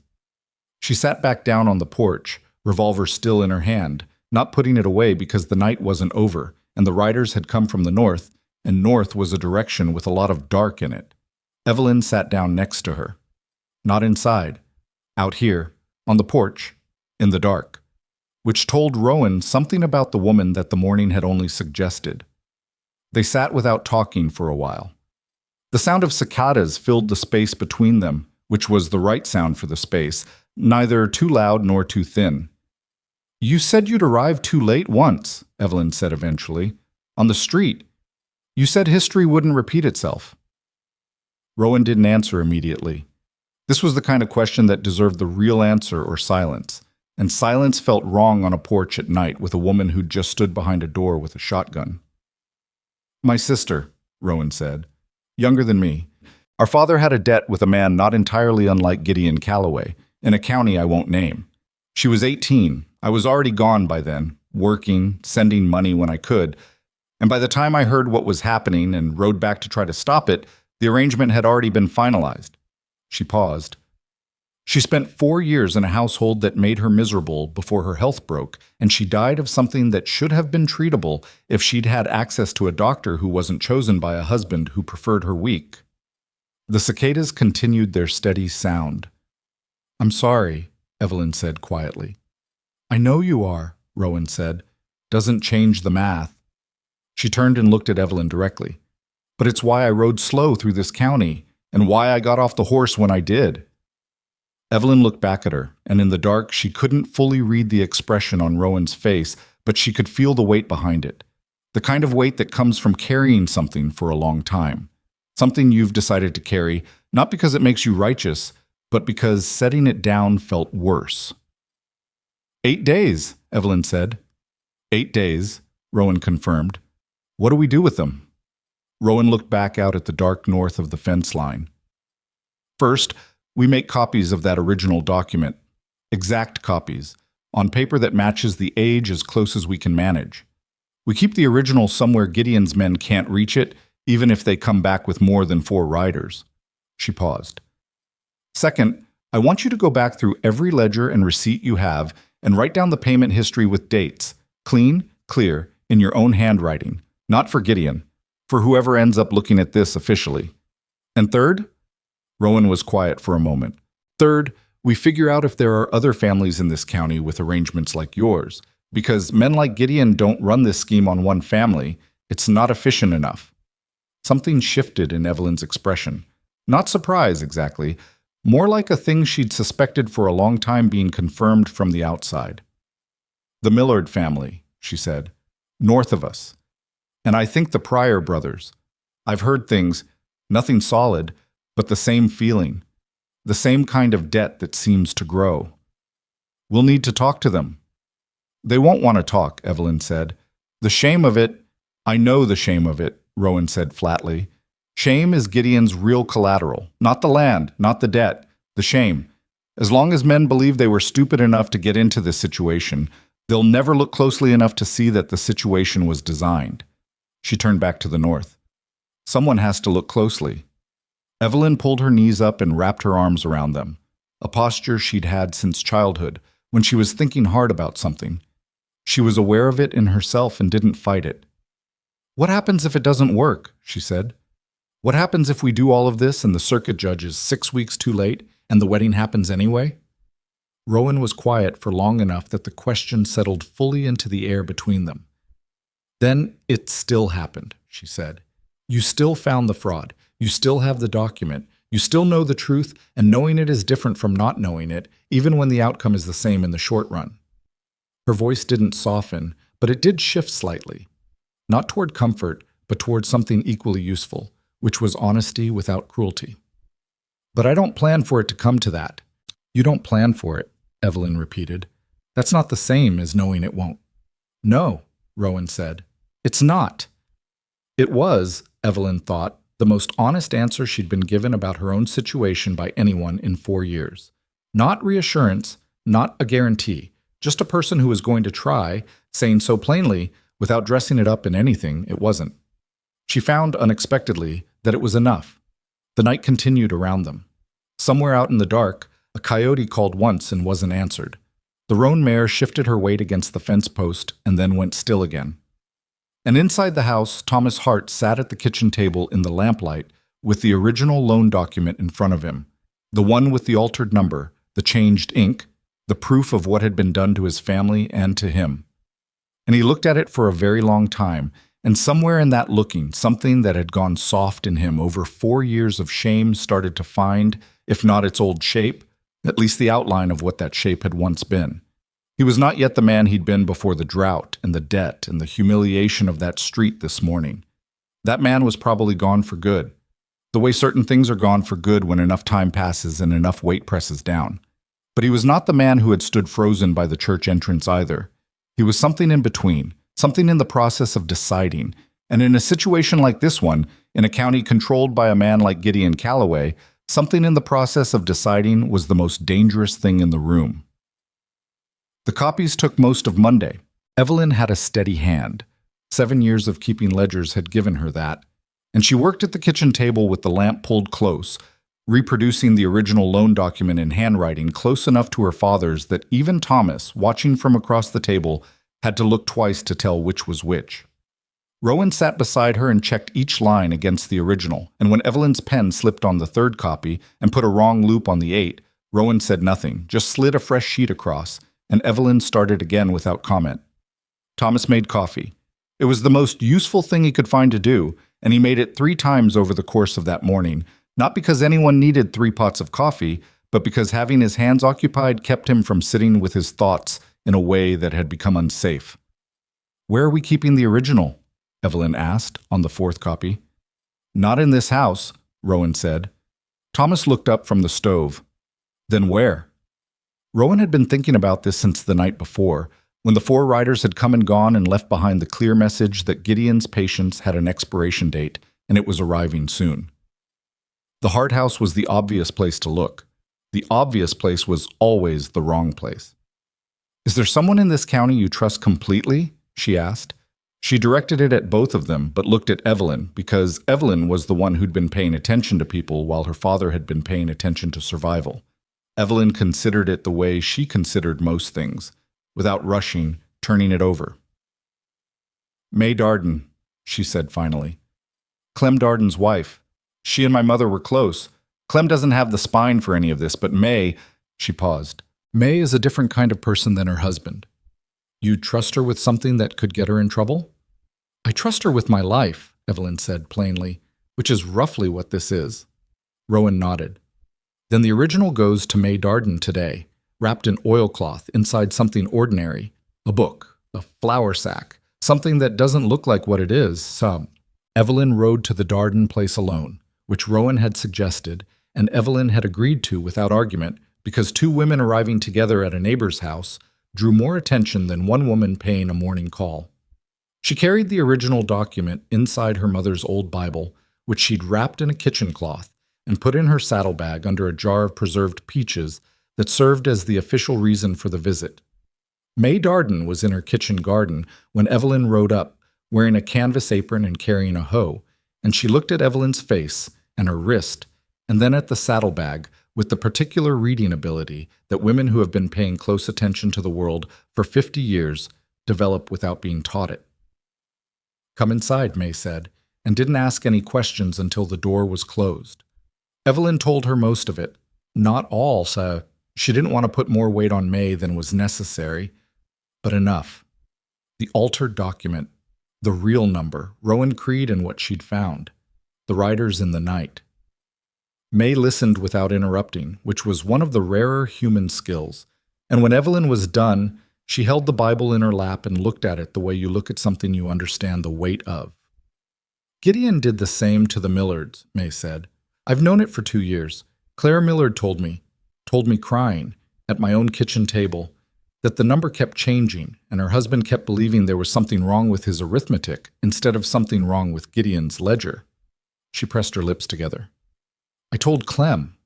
She sat back down on the porch, revolver still in her hand, not putting it away because the night wasn't over, and the riders had come from the north, and north was a direction with a lot of dark in it. Evelyn sat down next to her. Not inside. Out here, on the porch, in the dark. Which told Rowan something about the woman that the morning had only suggested. They sat without talking for a while. The sound of cicadas filled the space between them, which was the right sound for the space, neither too loud nor too thin. "You said you'd arrived too late once," Evelyn said eventually. "On the street. You said history wouldn't repeat itself." Rowan didn't answer immediately. This was the kind of question that deserved the real answer or silence, and silence felt wrong on a porch at night with a woman who'd just stood behind a door with a shotgun. My sister, Rowan said. Younger than me. Our father had a debt with a man not entirely unlike Gideon Calloway, in a county I won't name. She was 18. I was already gone by then, working, sending money when I could, and by the time I heard what was happening and rode back to try to stop it, the arrangement had already been finalized. She paused. She spent 4 years in a household that made her miserable before her health broke, and she died of something that should have been treatable if she'd had access to a doctor who wasn't chosen by a husband who preferred her weak. The cicadas continued their steady sound. I'm sorry, Evelyn said quietly. I know you are, Rowan said. Doesn't change the math. She turned and looked at Evelyn directly. But it's why I rode slow through this county, and why I got off the horse when I did. Evelyn looked back at her, and in the dark she couldn't fully read the expression on Rowan's face, but she could feel the weight behind it. The kind of weight that comes from carrying something for a long time. Something you've decided to carry, not because it makes you righteous, but because setting it down felt worse. 8 days, Evelyn said. 8 days, Rowan confirmed. What do we do with them? Rowan looked back out at the dark north of the fence line. First, we make copies of that original document. Exact copies, on paper that matches the age as close as we can manage. We keep the original somewhere Gideon's men can't reach it, even if they come back with more than 4 riders. She paused. Second, I want you to go back through every ledger and receipt you have and write down the payment history with dates, clean, clear, in your own handwriting, not for Gideon, for whoever ends up looking at this officially. And third, Rowan was quiet for a moment. Third, we figure out if there are other families in this county with arrangements like yours, because men like Gideon don't run this scheme on one family. It's not efficient enough. Something shifted in Evelyn's expression. Not surprise, exactly. More like a thing she'd suspected for a long time being confirmed from the outside. The Millard family, she said. North of us. And I think the Pryor brothers. I've heard things, nothing solid, but the same feeling. The same kind of debt that seems to grow. We'll need to talk to them. They won't want to talk, Evelyn said. The shame of it, I know the shame of it, Rowan said flatly. Shame is Gideon's real collateral. Not the land, not the debt. The shame. As long as men believe they were stupid enough to get into this situation, they'll never look closely enough to see that the situation was designed. She turned back to the north. Someone has to look closely. Evelyn pulled her knees up and wrapped her arms around them, a posture she'd had since childhood, when she was thinking hard about something. She was aware of it in herself and didn't fight it. What happens if it doesn't work? She said. What happens if we do all of this and the circuit judge is 6 weeks too late and the wedding happens anyway? Rowan was quiet for long enough that the question settled fully into the air between them. Then it still happened, she said. You still found the fraud. You still have the document. You still know the truth, and knowing it is different from not knowing it, even when the outcome is the same in the short run. Her voice didn't soften, but it did shift slightly. Not toward comfort, but toward something equally useful, which was honesty without cruelty. But I don't plan for it to come to that. You don't plan for it, Evelyn repeated. That's not the same as knowing it won't. No, Rowan said. It's not. It was, Evelyn thought, the most honest answer she'd been given about her own situation by anyone in 4 years. Not reassurance, not a guarantee, just a person who was going to try, saying so plainly, without dressing it up in anything, it wasn't. She found unexpectedly that it was enough. The night continued around them. Somewhere out in the dark, a coyote called once and wasn't answered. The Roan Mare shifted her weight against the fence post and then went still again. And inside the house, Thomas Hart sat at the kitchen table in the lamplight with the original loan document in front of him, the one with the altered number, the changed ink, the proof of what had been done to his family and to him. And he looked at it for a very long time, and somewhere in that looking, something that had gone soft in him over 4 years of shame started to find, if not its old shape, at least the outline of what that shape had once been. He was not yet the man he'd been before the drought and the debt and the humiliation of that street this morning. That man was probably gone for good, the way certain things are gone for good when enough time passes and enough weight presses down. But he was not the man who had stood frozen by the church entrance either. He was something in between, something in the process of deciding, And in a situation like this one, in a county controlled by a man like Gideon Calloway, something in the process of deciding was the most dangerous thing in the room. The copies took most of Monday. Evelyn had a steady hand. 7 years of keeping ledgers had given her that. And she worked at the kitchen table with the lamp pulled close, reproducing the original loan document in handwriting close enough to her father's that even Thomas, watching from across the table, had to look twice to tell which was which. Rowan sat beside her and checked each line against the original, and when Evelyn's pen slipped on the third copy and put a wrong loop on the 8, Rowan said nothing, just slid a fresh sheet across, and Evelyn started again without comment. Thomas made coffee. It was the most useful thing he could find to do, and he made it 3 times over the course of that morning, not because anyone needed 3 pots of coffee, but because having his hands occupied kept him from sitting with his thoughts in a way that had become unsafe. "Where are we keeping the original?" Evelyn asked, on the 4th copy. "Not in this house," Rowan said. Thomas looked up from the stove. "Then where?" Rowan had been thinking about this since the night before, when the 4 riders had come and gone and left behind the clear message that Gideon's patience had an expiration date and it was arriving soon. The Hart House was the obvious place to look. The obvious place was always the wrong place. "Is there someone in this county you trust completely?" she asked. She directed it at both of them, but looked at Evelyn, because Evelyn was the one who'd been paying attention to people while her father had been paying attention to survival. Evelyn considered it the way she considered most things, without rushing, turning it over. "May Darden," she said finally. "Clem Darden's wife. She and my mother were close. Clem doesn't have the spine for any of this, but May—" She paused. "May is a different kind of person than her husband. You trust her with something that could get her in trouble?" "I trust her with my life," Evelyn said plainly, which is roughly what this is. Rowan nodded. "Then the original goes to May Darden today, wrapped in oilcloth inside something ordinary, a book, a flour sack, something that doesn't look like what it is, some." Evelyn rode to the Darden place alone, which Rowan had suggested, and Evelyn had agreed to without argument, because 2 women arriving together at a neighbor's house drew more attention than 1 woman paying a morning call. She carried the original document inside her mother's old Bible, which she'd wrapped in a kitchen cloth and put in her saddlebag under a jar of preserved peaches that served as the official reason for the visit. May Darden was in her kitchen garden when Evelyn rode up, wearing a canvas apron and carrying a hoe, and she looked at Evelyn's face and her wrist, and then at the saddlebag, with the particular reading ability that women who have been paying close attention to the world for 50 years develop without being taught it. "Come inside," May said, and didn't ask any questions until the door was closed. Evelyn told her most of it. Not all, so she didn't want to put more weight on May than was necessary, but enough. The altered document, the real number, Rowan Creed and what she'd found, the riders in the night. May listened without interrupting, which was one of the rarer human skills, and when Evelyn was done, she held the Bible in her lap and looked at it the way you look at something you understand the weight of. "Gideon did the same to the Millards," May said. "I've known it for 2 years. Claire Millard told me crying, at my own kitchen table, that the number kept changing, and her husband kept believing there was something wrong with his arithmetic instead of something wrong with Gideon's ledger." She pressed her lips together. "I told Clem.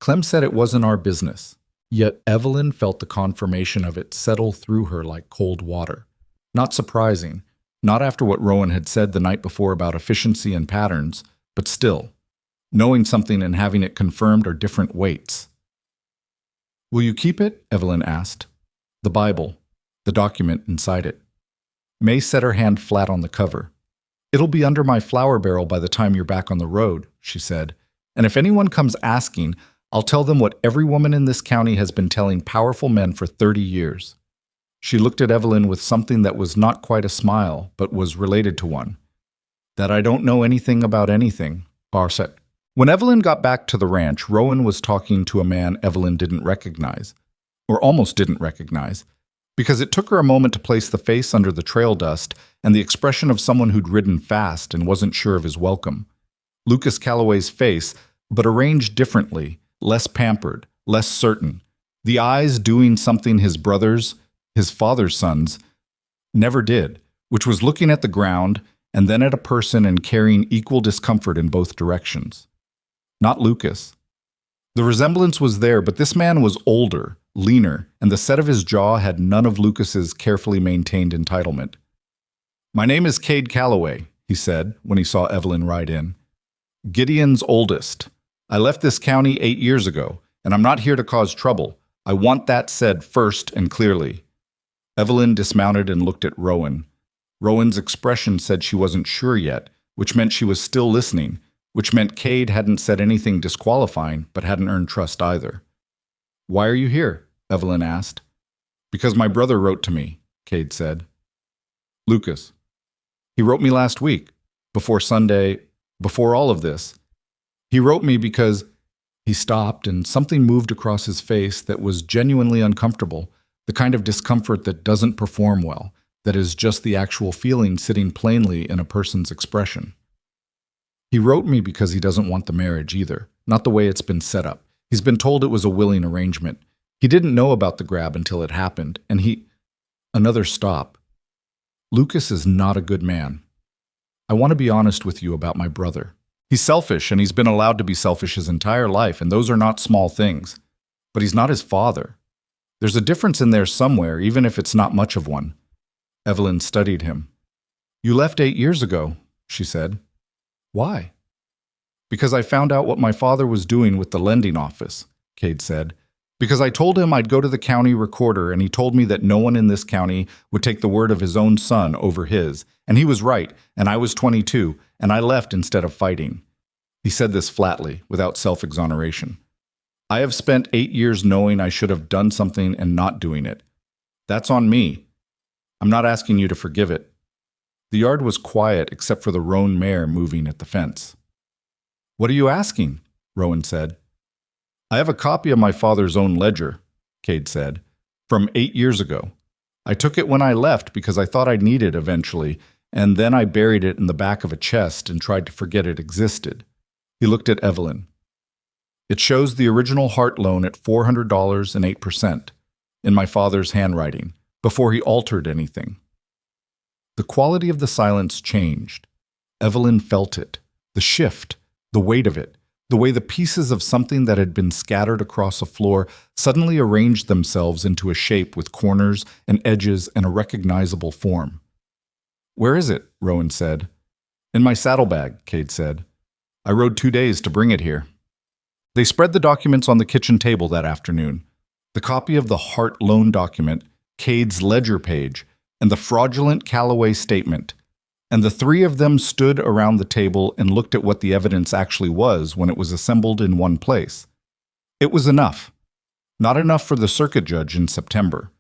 Clem said it wasn't our business." Yet Evelyn felt the confirmation of it settle through her like cold water. Not surprising, not after what Rowan had said the night before about efficiency and patterns, but still, knowing something and having it confirmed are different weights. "Will you keep it?" Evelyn asked. "The Bible, the document inside it." May set her hand flat on the cover. "It'll be under my flour barrel by the time you're back on the road," she said. "And if anyone comes asking, I'll tell them what every woman in this county has been telling powerful men for 30 years. She looked at Evelyn with something that was not quite a smile, but was related to one. "That I don't know anything about anything," Barr said. When Evelyn got back to the ranch, Rowan was talking to a man Evelyn didn't recognize, or almost didn't recognize, because it took her a moment to place the face under the trail dust and the expression of someone who'd ridden fast and wasn't sure of his welcome. Lucas Calloway's face, but arranged differently, less pampered, less certain. The eyes doing something his brothers, his father's sons, never did, which was looking at the ground and then at a person and carrying equal discomfort in both directions. Not Lucas. The resemblance was there, but this man was older, leaner, and the set of his jaw had none of Lucas's carefully maintained entitlement. "My name is Cade Calloway," he said when he saw Evelyn ride in. "Gideon's oldest. I left this county 8 years ago, and I'm not here to cause trouble. I want that said first and clearly." Evelyn dismounted and looked at Rowan. Rowan's expression said she wasn't sure yet, which meant she was still listening, which meant Cade hadn't said anything disqualifying, but hadn't earned trust either. "Why are you here?" Evelyn asked. "Because my brother wrote to me," Cade said. "Lucas. He wrote me last week, before Sunday, before all of this. He wrote me because—" He stopped, and something moved across his face that was genuinely uncomfortable, the kind of discomfort that doesn't perform well, that is just the actual feeling sitting plainly in a person's expression. "He wrote me because he doesn't want the marriage either, not the way it's been set up. He's been told it was a willing arrangement. He didn't know about the grab until it happened, and he—" Another stop. "Lucas is not a good man. I want to be honest with you about my brother. He's selfish, and he's been allowed to be selfish his entire life, and those are not small things. But he's not his father. There's a difference in there somewhere, even if it's not much of one." Evelyn studied him. "You left 8 years ago," she said. "Why?" "Because I found out what my father was doing with the lending office," Cade said. "Because I told him I'd go to the county recorder, and he told me that no one in this county would take the word of his own son over his. And he was right, and I was 22, and I left instead of fighting." He said this flatly, without self-exoneration. "I have spent 8 years knowing I should have done something and not doing it. That's on me. I'm not asking you to forgive it." The yard was quiet except for the Roan Mare moving at the fence. "What are you asking?" Rowan said. "I have a copy of my father's own ledger," Cade said, "from 8 years ago. I took it when I left because I thought I'd need it eventually, and then I buried it in the back of a chest and tried to forget it existed." He looked at Evelyn. "It shows the original Hart loan at $400 and 8%, in my father's handwriting, before he altered anything." The quality of the silence changed. Evelyn felt it, the shift, the weight of it, the way the pieces of something that had been scattered across a floor suddenly arranged themselves into a shape with corners and edges and a recognizable form. "Where is it?" Rowan said. "In my saddlebag," Cade said. "I rode 2 days to bring it here." They spread the documents on the kitchen table that afternoon. The copy of the Hart loan document, Cade's ledger page, and the fraudulent Calloway statement. And the three of them stood around the table and looked at what the evidence actually was when it was assembled in one place. It was enough. Not enough for the circuit judge in September.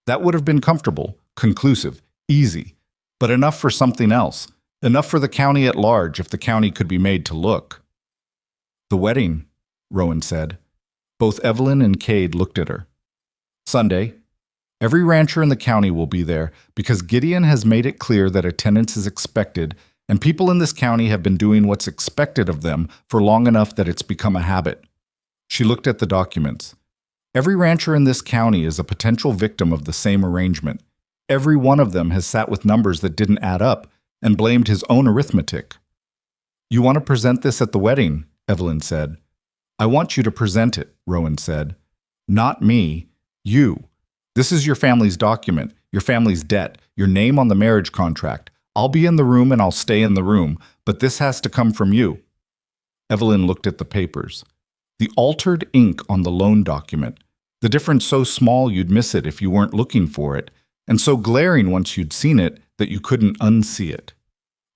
That would have been comfortable, conclusive, easy, but enough for something else. Enough for the county at large if the county could be made to look. "The wedding," Rowan said. Both Evelyn and Cade looked at her. "Sunday. Every rancher in the county will be there because Gideon has made it clear that attendance is expected, and people in this county have been doing what's expected of them for long enough that it's become a habit." She looked at the documents. "Every rancher in this county is a potential victim of the same arrangement. Every one of them has sat with numbers that didn't add up and blamed his own arithmetic." "You want to present this at the wedding," Evelyn said. "I want you to present it," Rowan said. "Not me. You. This is your family's document, your family's debt, your name on the marriage contract. I'll be in the room and I'll stay in the room, but this has to come from you." Evelyn looked at the papers. The altered ink on the loan document. The difference so small you'd miss it if you weren't looking for it, and so glaring once you'd seen it that you couldn't unsee it.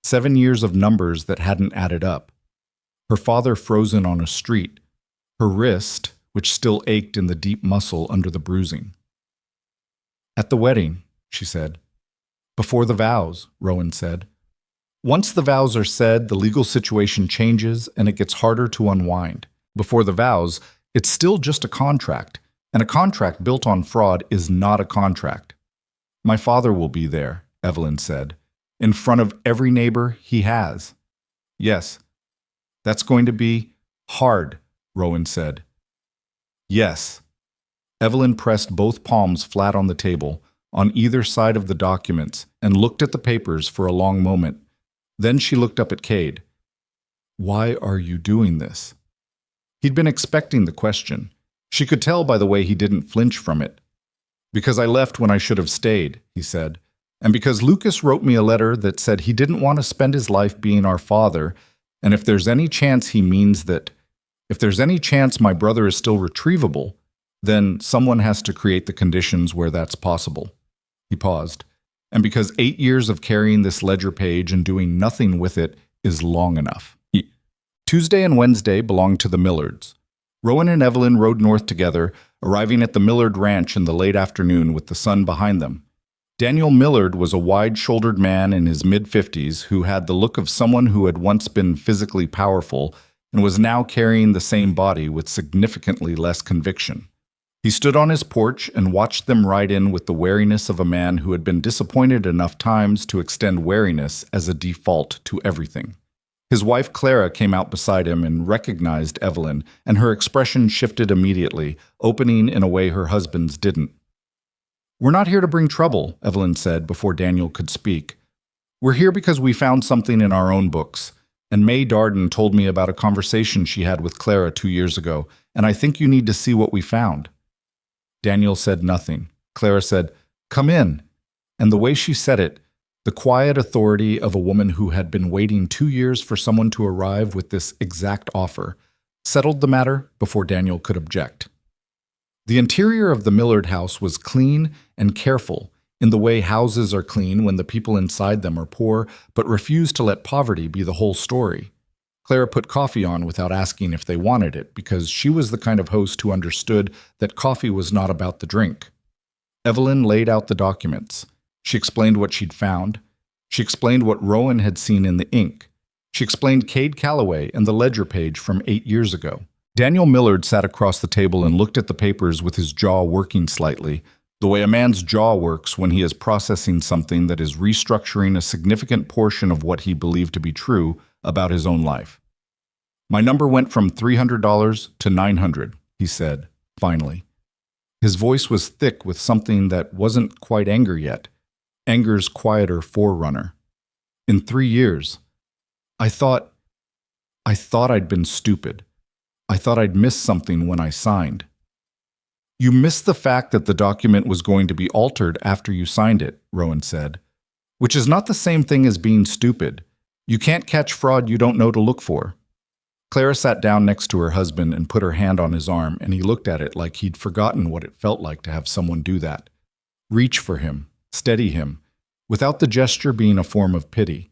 7 years of numbers that hadn't added up. Her father frozen on a street. Her wrist, which still ached in the deep muscle under the bruising. "At the wedding," she said. "Before the vows," Rowan said. "Once the vows are said, the legal situation changes and it gets harder to unwind. Before the vows, it's still just a contract, and a contract built on fraud is not a contract." "My father will be there," Evelyn said, "in front of every neighbor he has." "Yes." "That's going to be hard," Rowan said. "Yes." Evelyn pressed both palms flat on the table, on either side of the documents, and looked at the papers for a long moment. Then she looked up at Cade. "Why are you doing this?" He'd been expecting the question. She could tell by the way he didn't flinch from it. "Because I left when I should have stayed," he said. "And because Lucas wrote me a letter that said he didn't want to spend his life being our father, and if there's any chance he means that, if there's any chance my brother is still retrievable, then someone has to create the conditions where that's possible." He paused. "And because 8 years of carrying this ledger page and doing nothing with it is long enough." Tuesday and Wednesday belonged to the Millards. Rowan and Evelyn rode north together, arriving at the Millard Ranch in the late afternoon with the sun behind them. Daniel Millard was a wide-shouldered man in his mid-50s who had the look of someone who had once been physically powerful and was now carrying the same body with significantly less conviction. He stood on his porch and watched them ride in with the wariness of a man who had been disappointed enough times to extend wariness as a default to everything. His wife Clara came out beside him and recognized Evelyn, and her expression shifted immediately, opening in a way her husband's didn't. "We're not here to bring trouble," Evelyn said before Daniel could speak. "We're here because we found something in our own books, and May Darden told me about a conversation she had with Clara 2 years ago, and I think you need to see what we found." Daniel said nothing. Clara said, "Come in," and the way she said it, the quiet authority of a woman who had been waiting 2 years for someone to arrive with this exact offer, settled the matter before Daniel could object. The interior of the Millard house was clean and careful, in the way houses are clean when the people inside them are poor, but refuse to let poverty be the whole story. Clara put coffee on without asking if they wanted it, because she was the kind of host who understood that coffee was not about the drink. Evelyn laid out the documents. She explained what she'd found. She explained what Rowan had seen in the ink. She explained Cade Calloway and the ledger page from 8 years ago. Daniel Millard sat across the table and looked at the papers with his jaw working slightly, the way a man's jaw works when he is processing something that is restructuring a significant portion of what he believed to be true about his own life. "My number went from $300 to $900, he said, finally. His voice was thick with something that wasn't quite anger yet. Anger's quieter forerunner. "In 3 years. I thought I'd been stupid. I thought I'd missed something when I signed." "You missed the fact that the document was going to be altered after you signed it," Rowan said, "which is not the same thing as being stupid. You can't catch fraud you don't know to look for." Clara sat down next to her husband and put her hand on his arm, and he looked at it like he'd forgotten what it felt like to have someone do that. Reach for him. Steady him, without the gesture being a form of pity.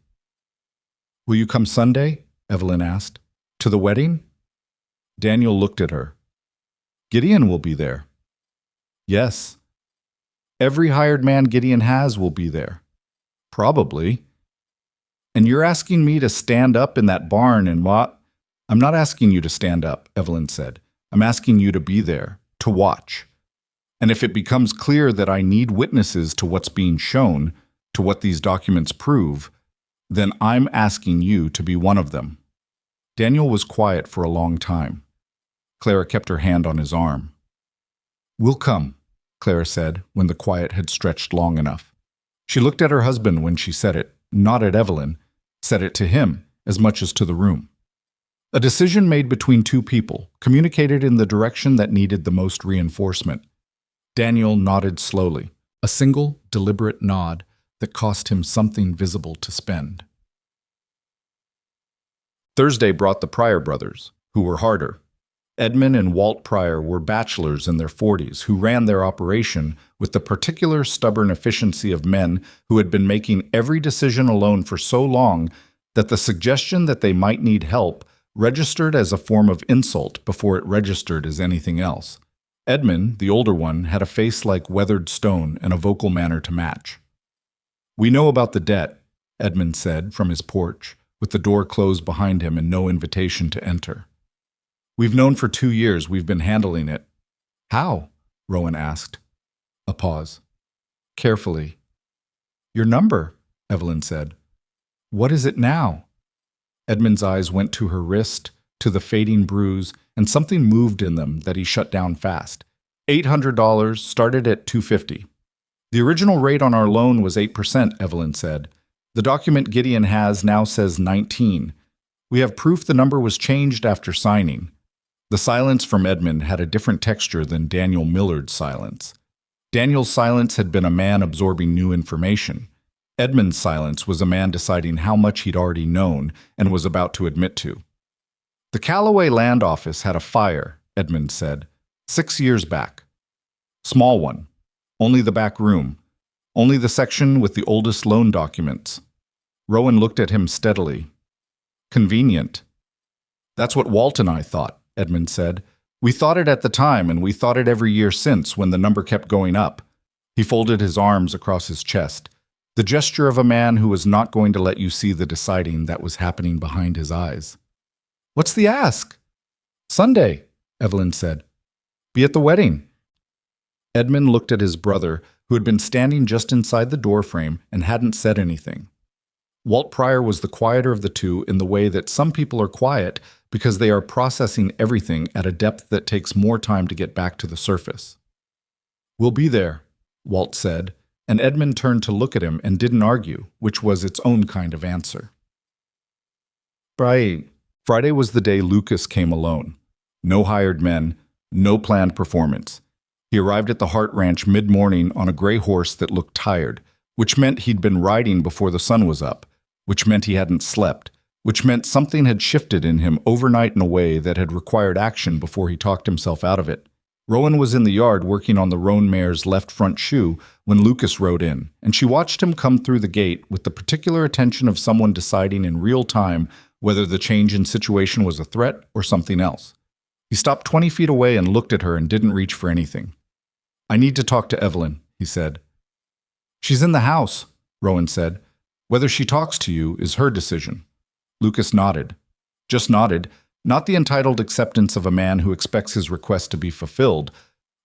"Will you come Sunday?" Evelyn asked. "To the wedding?" Daniel looked at her. "Gideon will be there." "Yes." "Every hired man Gideon has will be there." "Probably." "And you're asking me to stand up in that barn and what?" "I'm not asking you to stand up," Evelyn said. "I'm asking you to be there, to watch. And if it becomes clear that I need witnesses to what's being shown, to what these documents prove, then I'm asking you to be one of them." Daniel was quiet for a long time. Clara kept her hand on his arm. "We'll come," Clara said when the quiet had stretched long enough. She looked at her husband when she said it, not at Evelyn, said it to him as much as to the room. A decision made between two people, communicated in the direction that needed the most reinforcement. Daniel nodded slowly, a single, deliberate nod that cost him something visible to spend. Thursday brought the Pryor brothers, who were harder. Edmund and Walt Pryor were bachelors in their 40s who ran their operation with the particular stubborn efficiency of men who had been making every decision alone for so long that the suggestion that they might need help registered as a form of insult before it registered as anything else. Edmund, the older one, had a face like weathered stone and a vocal manner to match. "We know about the debt," Edmund said from his porch, with the door closed behind him and no invitation to enter. "We've known for 2 years. We've been handling it." "How?" Rowan asked. A pause. "Carefully." "Your number," Evelyn said. "What is it now?" Edmund's eyes went to her wrist, to the fading bruise, and something moved in them that he shut down fast. $800, started at $250. "The original rate on our loan was 8%, Evelyn said. The document Gideon has now says 19. We have proof the number was changed after signing. The silence from Edmund had a different texture than Daniel Millard's silence. Daniel's silence had been a man absorbing new information. Edmund's silence was a man deciding how much he'd already known and was about to admit to. The Callaway Land Office had a fire, Edmund said, 6 years back. Small one. Only the back room. Only the section with the oldest loan documents. Rowan looked at him steadily. Convenient. That's what Walt and I thought, Edmund said. We thought it at the time, and we thought it every year since when the number kept going up. He folded his arms across his chest, the gesture of a man who was not going to let you see the deciding that was happening behind his eyes. What's the ask? Sunday, Evelyn said. Be at the wedding. Edmund looked at his brother, who had been standing just inside the doorframe and hadn't said anything. Walt Pryor was the quieter of the two in the way that some people are quiet because they are processing everything at a depth that takes more time to get back to the surface. We'll be there, Walt said, and Edmund turned to look at him and didn't argue, which was its own kind of answer. Friday was the day Lucas came alone. No hired men, no planned performance. He arrived at the Hart Ranch mid-morning on a gray horse that looked tired, which meant he'd been riding before the sun was up, which meant he hadn't slept, which meant something had shifted in him overnight in a way that had required action before he talked himself out of it. Rowan was in the yard working on the Roan Mare's left front shoe when Lucas rode in, and she watched him come through the gate with the particular attention of someone deciding in real time whether the change in situation was a threat or something else. He stopped 20 feet away and looked at her and didn't reach for anything. I need to talk to Evelyn, he said. She's in the house, Rowan said. Whether she talks to you is her decision. Lucas nodded. Just nodded, not the entitled acceptance of a man who expects his request to be fulfilled,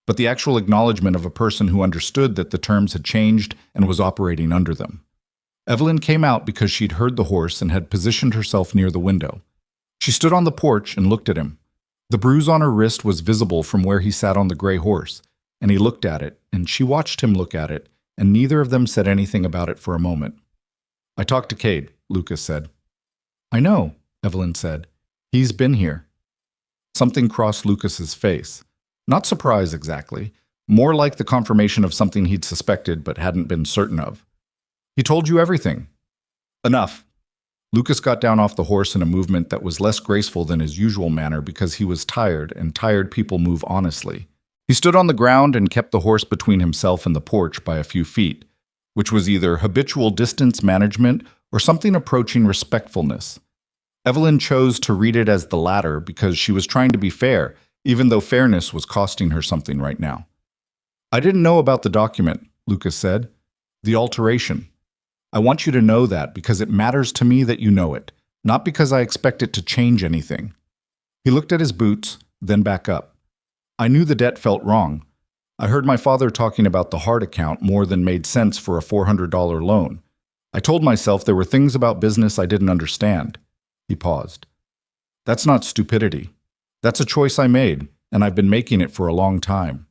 but the actual acknowledgement of a person who understood that the terms had changed and was operating under them. Evelyn came out because she'd heard the horse and had positioned herself near the window. She stood on the porch and looked at him. The bruise on her wrist was visible from where he sat on the gray horse, and he looked at it, and she watched him look at it, and neither of them said anything about it for a moment. I talked to Cade, Lucas said. I know, Evelyn said. He's been here. Something crossed Lucas's face. Not surprise exactly, more like the confirmation of something he'd suspected but hadn't been certain of. He told you everything. Enough. Lucas got down off the horse in a movement that was less graceful than his usual manner because he was tired, and tired people move honestly. He stood on the ground and kept the horse between himself and the porch by a few feet, which was either habitual distance management or something approaching respectfulness. Evelyn chose to read it as the latter because she was trying to be fair, even though fairness was costing her something right now. I didn't know about the document, Lucas said. The alteration. I want you to know that because it matters to me that you know it, not because I expect it to change anything. He looked at his boots, then back up. I knew the debt felt wrong. I heard my father talking about the Hart account more than made sense for a $400 loan. I told myself there were things about business I didn't understand. He paused. That's not stupidity. That's a choice I made, and I've been making it for a long time.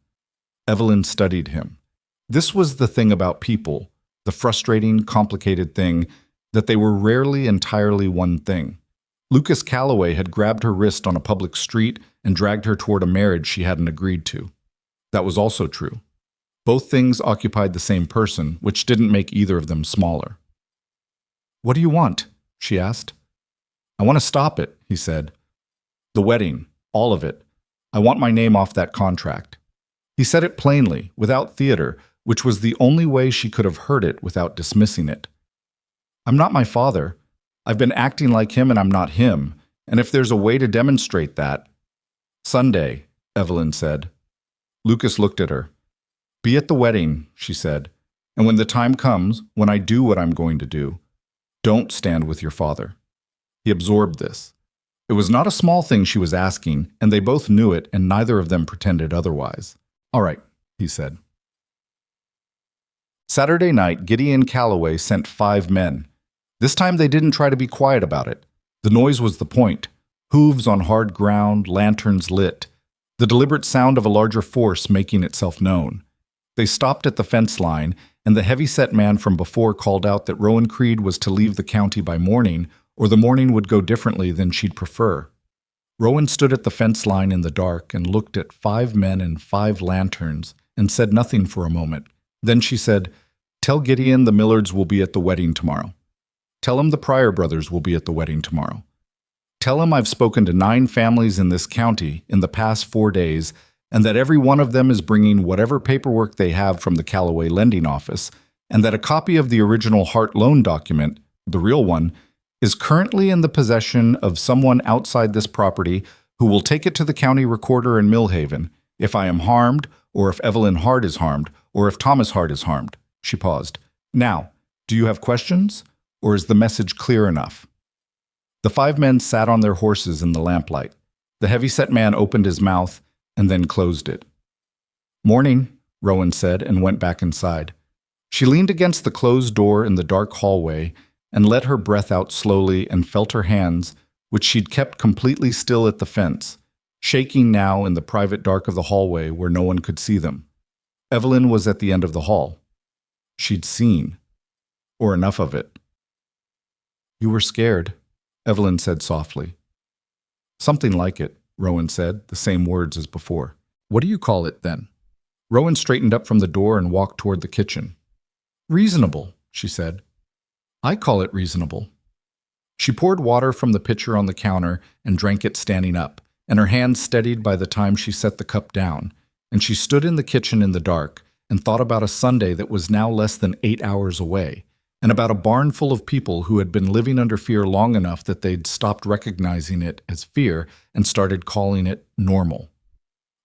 Evelyn studied him. This was the thing about people, the frustrating, complicated thing, that they were rarely entirely one thing. Lucas Callaway had grabbed her wrist on a public street and dragged her toward a marriage she hadn't agreed to. That was also true. Both things occupied the same person, which didn't make either of them smaller. What do you want? She asked. I want to stop it, he said. The wedding, all of it. I want my name off that contract. He said it plainly, without theater, which was the only way she could have heard it without dismissing it. I'm not my father. I've been acting like him and I'm not him, and if there's a way to demonstrate that— Sunday, Evelyn said. Lucas looked at her. Be at the wedding, she said, and when the time comes, when I do what I'm going to do, don't stand with your father. He absorbed this. It was not a small thing she was asking, and they both knew it, and neither of them pretended otherwise. All right, he said. Saturday night, Gideon Callaway sent 5 men. This time they didn't try to be quiet about it. The noise was the point. Hooves on hard ground, lanterns lit. The deliberate sound of a larger force making itself known. They stopped at the fence line, and the heavy-set man from before called out that Rowan Creed was to leave the county by morning, or the morning would go differently than she'd prefer. Rowan stood at the fence line in the dark and looked at 5 men and 5 lanterns and said nothing for a moment. Then she said, "Tell Gideon the Millards will be at the wedding tomorrow. Tell him the Pryor brothers will be at the wedding tomorrow. Tell him I've spoken to 9 families in this county in the past 4 days, and that every one of them is bringing whatever paperwork they have from the Callaway lending office, and that a copy of the original Hart loan document, the real one, is currently in the possession of someone outside this property who will take it to the county recorder in Millhaven if I am harmed, or if Evelyn Hart is harmed, or if Thomas Hart is harmed." She paused. "Now, do you have questions, or is the message clear enough?" The 5 men sat on their horses in the lamplight. The heavy-set man opened his mouth and then closed it. "Morning," Rowan said, and went back inside. She leaned against the closed door in the dark hallway and let her breath out slowly and felt her hands, which she'd kept completely still at the fence, shaking now in the private dark of the hallway where no one could see them. Evelyn was at the end of the hall. She'd seen, or enough of it. "You were scared," Evelyn said softly. "Something like it," Rowan said, the same words as before. "What do you call it, then?" Rowan straightened up from the door and walked toward the kitchen. "Reasonable," she said. "I call it reasonable." She poured water from the pitcher on the counter and drank it standing up, and her hands steadied by the time she set the cup down, and she stood in the kitchen in the dark and thought about a Sunday that was now less than 8 hours away, and about a barn full of people who had been living under fear long enough that they'd stopped recognizing it as fear and started calling it normal.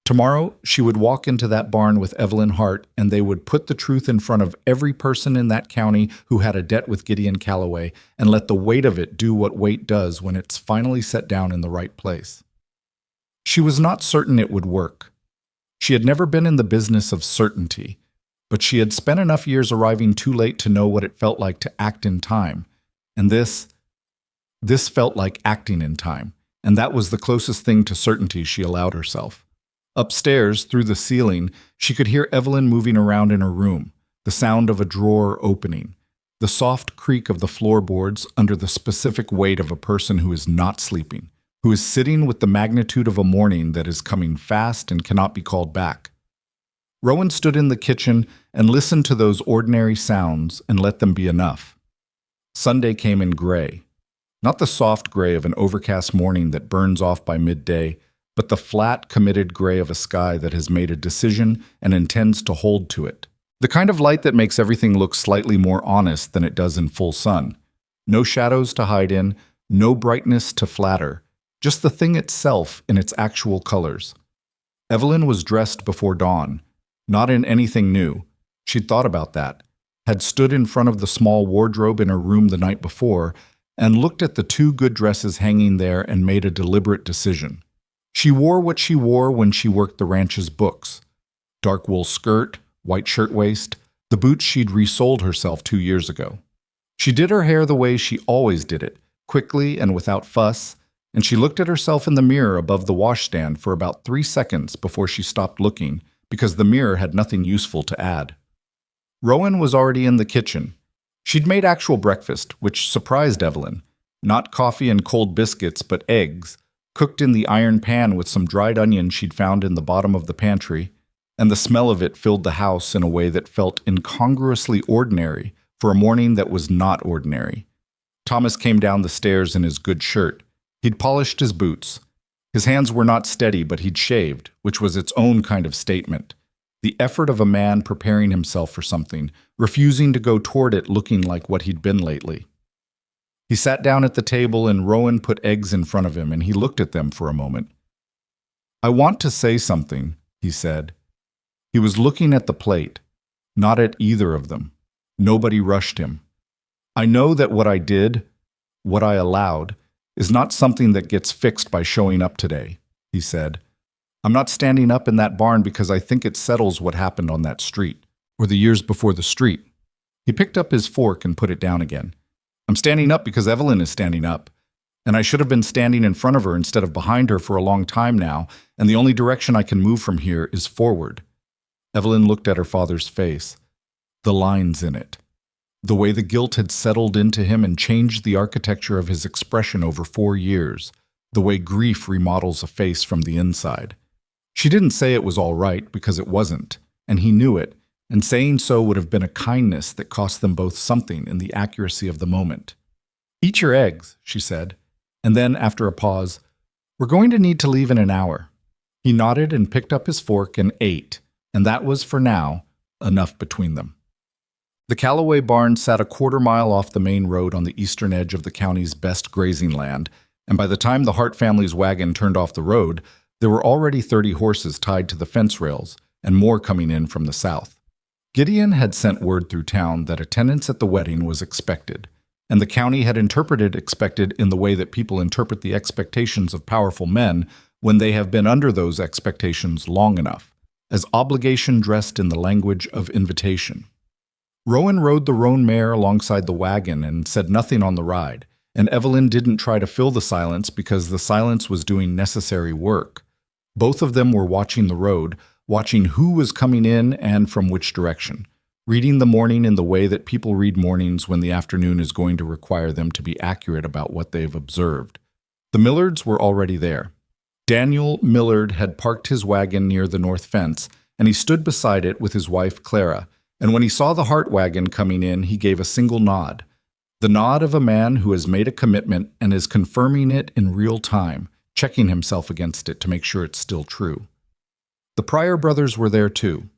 Tomorrow, she would walk into that barn with Evelyn Hart, and they would put the truth in front of every person in that county who had a debt with Gideon Callaway, and let the weight of it do what weight does when it's finally set down in the right place. She was not certain it would work. She had never been in the business of certainty, but she had spent enough years arriving too late to know what it felt like to act in time. And this felt like acting in time, and that was the closest thing to certainty she allowed herself. Upstairs, through the ceiling, she could hear Evelyn moving around in her room, the sound of a drawer opening, the soft creak of the floorboards under the specific weight of a person who is not sleeping, who is sitting with the magnitude of a morning that is coming fast and cannot be called back. Rowan stood in the kitchen and listened to those ordinary sounds and let them be enough. Sunday came in gray, not the soft gray of an overcast morning that burns off by midday, but the flat, committed gray of a sky that has made a decision and intends to hold to it. The kind of light that makes everything look slightly more honest than it does in full sun. No shadows to hide in, no brightness to flatter, just the thing itself in its actual colors. Evelyn was dressed before dawn, not in anything new. She'd thought about that, had stood in front of the small wardrobe in her room the night before, and looked at the 2 good dresses hanging there and made a deliberate decision. She wore what she wore when she worked the ranch's books. Dark wool skirt, white shirtwaist, the boots she'd resold herself 2 years ago. She did her hair the way she always did it, quickly and without fuss, and she looked at herself in the mirror above the washstand for about 3 seconds before she stopped looking, because the mirror had nothing useful to add. Rowan was already in the kitchen. She'd made actual breakfast, which surprised Evelyn. Not coffee and cold biscuits, but eggs, cooked in the iron pan with some dried onion she'd found in the bottom of the pantry, and the smell of it filled the house in a way that felt incongruously ordinary for a morning that was not ordinary. Thomas came down the stairs in his good shirt. He'd polished his boots. His hands were not steady, but he'd shaved, which was its own kind of statement. The effort of a man preparing himself for something, refusing to go toward it looking like what he'd been lately. He sat down at the table and Rowan put eggs in front of him and he looked at them for a moment. "I want to say something," he said. He was looking at the plate, not at either of them. Nobody rushed him. "I know that what I did, what I allowed, is not something that gets fixed by showing up today," he said. "I'm not standing up in that barn because I think it settles what happened on that street, or the years before the street." He picked up his fork and put it down again. "I'm standing up because Evelyn is standing up, and I should have been standing in front of her instead of behind her for a long time now, and the only direction I can move from here is forward." Evelyn looked at her father's face. the lines in it. The way the guilt had settled into him and changed the architecture of his expression over 4 years. The way grief remodels a face from the inside. She didn't say it was all right because it wasn't, and he knew it, and saying so would have been a kindness that cost them both something in the accuracy of the moment. "Eat your eggs," she said, and then, after a pause, "We're going to need to leave in an hour." He nodded and picked up his fork and ate, and that was, for now, enough between them. The Callaway barn sat a quarter-mile off the main road on the eastern edge of the county's best grazing land, and by the time the Hart family's wagon turned off the road, there were already 30 horses tied to the fence rails, and more coming in from the south. Gideon had sent word through town that attendance at the wedding was expected, and the county had interpreted expected in the way that people interpret the expectations of powerful men when they have been under those expectations long enough, as obligation dressed in the language of invitation. Rowan rode the Roan Mare alongside the wagon and said nothing on the ride, and Evelyn didn't try to fill the silence because the silence was doing necessary work. Both of them were watching the road, watching who was coming in and from which direction, reading the morning in the way that people read mornings when the afternoon is going to require them to be accurate about what they've observed. The Millards were already there. Daniel Millard had parked his wagon near the north fence, and he stood beside it with his wife Clara, and when he saw the Hart wagon coming in, he gave a single nod. The nod of a man who has made a commitment and is confirming it in real time, checking himself against it to make sure it's still true. The Pryor brothers were there too.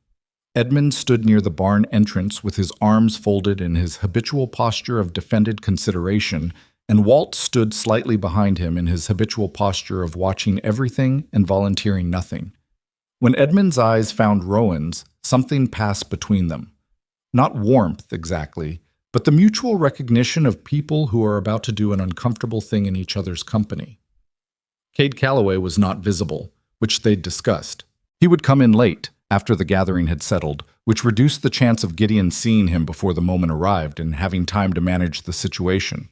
Edmund stood near the barn entrance with his arms folded in his habitual posture of defended consideration, and Walt stood slightly behind him in his habitual posture of watching everything and volunteering nothing. When Edmund's eyes found Rowan's, something passed between them. Not warmth, exactly, but the mutual recognition of people who are about to do an uncomfortable thing in each other's company. Cade Calloway was not visible, which they'd discussed. He would come in late, after the gathering had settled, which reduced the chance of Gideon seeing him before the moment arrived and having time to manage the situation.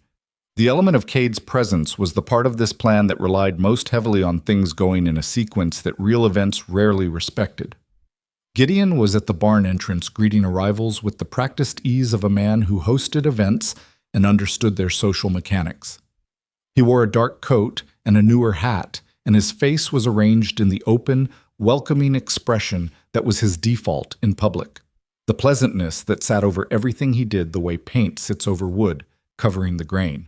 The element of Cade's presence was the part of this plan that relied most heavily on things going in a sequence that real events rarely respected. Gideon was at the barn entrance greeting arrivals with the practiced ease of a man who hosted events and understood their social mechanics. He wore a dark coat and a newer hat, and his face was arranged in the open, welcoming expression that was his default in public. The pleasantness that sat over everything he did the way paint sits over wood, covering the grain.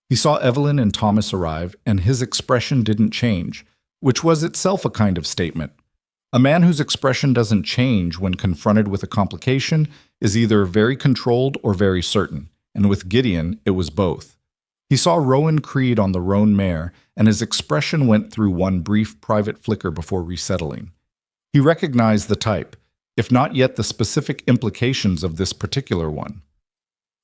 He saw Evelyn and Thomas arrive, and his expression didn't change, which was itself a kind of statement. A man whose expression doesn't change when confronted with a complication is either very controlled or very certain, and with Gideon, it was both. He saw Rowan Creed on the Roan Mare, and his expression went through one brief private flicker before resettling. He recognized the type, if not yet the specific implications of this particular one.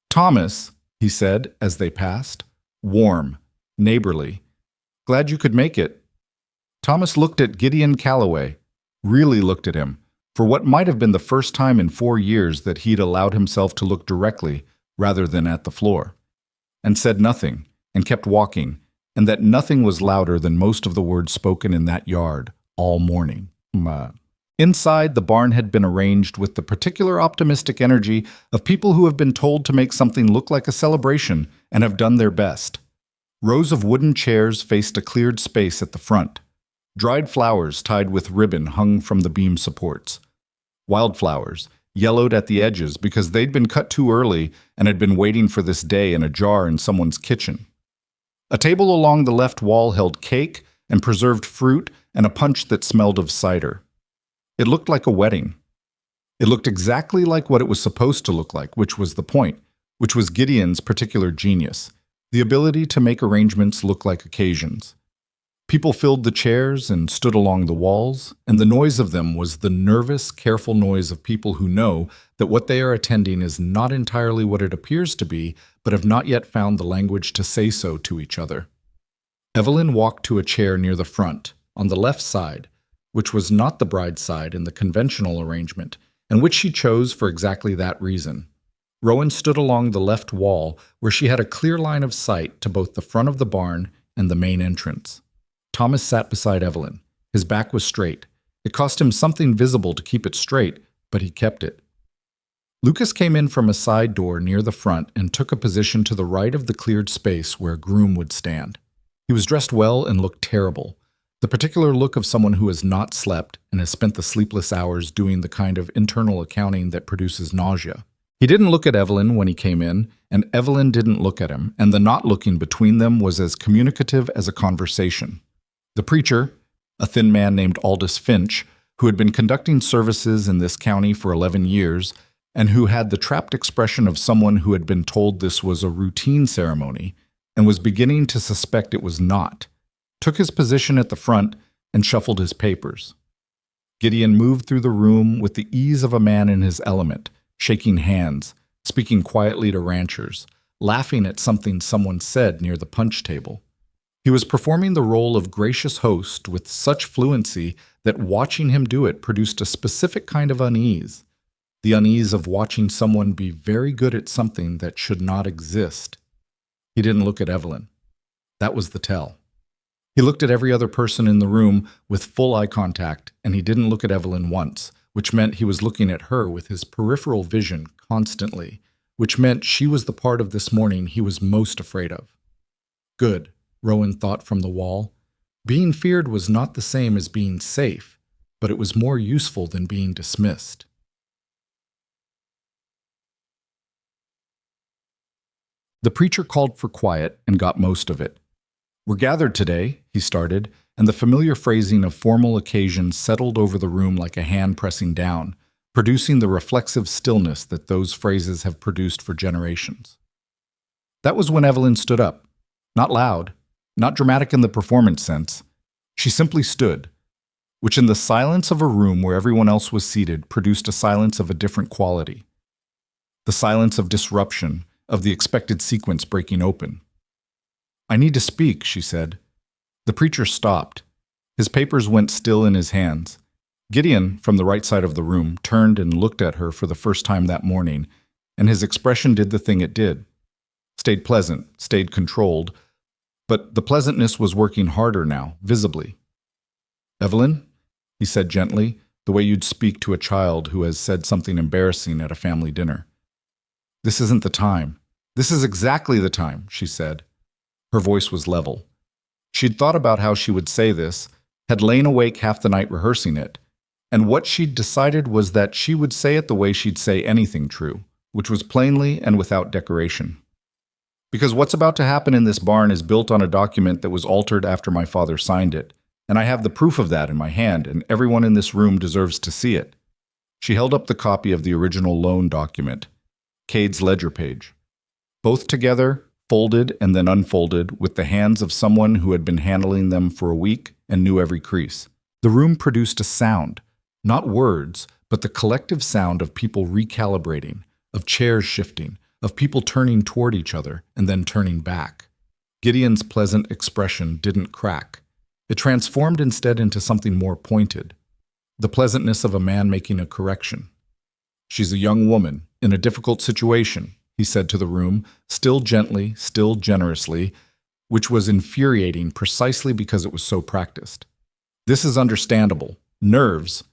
"Thomas," he said as they passed, warm, neighborly. "Glad you could make it." Thomas looked at Gideon Calloway, really looked at him, for what might have been the first time in 4 years that he'd allowed himself to look directly rather than at the floor, and said nothing, and kept walking, and that nothing was louder than most of the words spoken in that yard all morning. Inside, the barn had been arranged with the particular optimistic energy of people who have been told to make something look like a celebration and have done their best. Rows of wooden chairs faced a cleared space at the front. Dried flowers tied with ribbon hung from the beam supports. Wildflowers, yellowed at the edges because they'd been cut too early and had been waiting for this day in a jar in someone's kitchen. A table along the left wall held cake and preserved fruit and a punch that smelled of cider. It looked like a wedding. It looked exactly like what it was supposed to look like, which was the point, which was Gideon's particular genius, the ability to make arrangements look like occasions. People filled the chairs and stood along the walls, and the noise of them was the nervous, careful noise of people who know that what they are attending is not entirely what it appears to be, but have not yet found the language to say so to each other. Evelyn walked to a chair near the front, on the left side, which was not the bride's side in the conventional arrangement, and which she chose for exactly that reason. Rowan stood along the left wall, where she had a clear line of sight to both the front of the barn and the main entrance. Thomas sat beside Evelyn. His back was straight. It cost him something visible to keep it straight, but he kept it. Lucas came in from a side door near the front and took a position to the right of the cleared space where a groom would stand. He was dressed well and looked terrible, the particular look of someone who has not slept and has spent the sleepless hours doing the kind of internal accounting that produces nausea. He didn't look at Evelyn when he came in, and Evelyn didn't look at him, and the not looking between them was as communicative as a conversation. The preacher, a thin man named Aldous Finch, who had been conducting services in this county for 11 years, and who had the trapped expression of someone who had been told this was a routine ceremony and was beginning to suspect it was not, took his position at the front and shuffled his papers. Gideon moved through the room with the ease of a man in his element, shaking hands, speaking quietly to ranchers, laughing at something someone said near the punch table. He was performing the role of gracious host with such fluency that watching him do it produced a specific kind of unease, the unease of watching someone be very good at something that should not exist. He didn't look at Evelyn. That was the tell. He looked at every other person in the room with full eye contact, and he didn't look at Evelyn once, which meant he was looking at her with his peripheral vision constantly, which meant she was the part of this morning he was most afraid of. Good, Rowan thought from the wall. Being feared was not the same as being safe, but it was more useful than being dismissed. The preacher called for quiet and got most of it. "We're gathered today," he started, and the familiar phrasing of formal occasions settled over the room like a hand pressing down, producing the reflexive stillness that those phrases have produced for generations. That was when Evelyn stood up. Not loud, not dramatic in the performance sense. She simply stood, which in the silence of a room where everyone else was seated produced a silence of a different quality. The silence of disruption, of the expected sequence breaking open. "I need to speak," she said. The preacher stopped. His papers went still in his hands. Gideon, from the right side of the room, turned and looked at her for the first time that morning, and his expression did the thing it did. Stayed pleasant, stayed controlled, but the pleasantness was working harder now, visibly. "Evelyn," he said gently, the way you'd speak to a child who has said something embarrassing at a family dinner. "This isn't the time. This is exactly the time," she said. Her voice was level. She'd thought about how she would say this, had lain awake half the night rehearsing it, and what she'd decided was that she would say it the way she'd say anything true, which was plainly and without decoration. "Because what's about to happen in this barn is built on a document that was altered after my father signed it, and I have the proof of that in my hand, and everyone in this room deserves to see it." She held up the copy of the original loan document, Cade's ledger page. Both together, folded and then unfolded, with the hands of someone who had been handling them for a week and knew every crease. The room produced a sound, not words, but the collective sound of people recalibrating, of chairs shifting, of people turning toward each other and then turning back. Gideon's pleasant expression didn't crack. It transformed instead into something more pointed, the pleasantness of a man making a correction. "She's a young woman, in a difficult situation," he said to the room, still gently, still generously, which was infuriating precisely because it was so practiced. "This is understandable. Nerves."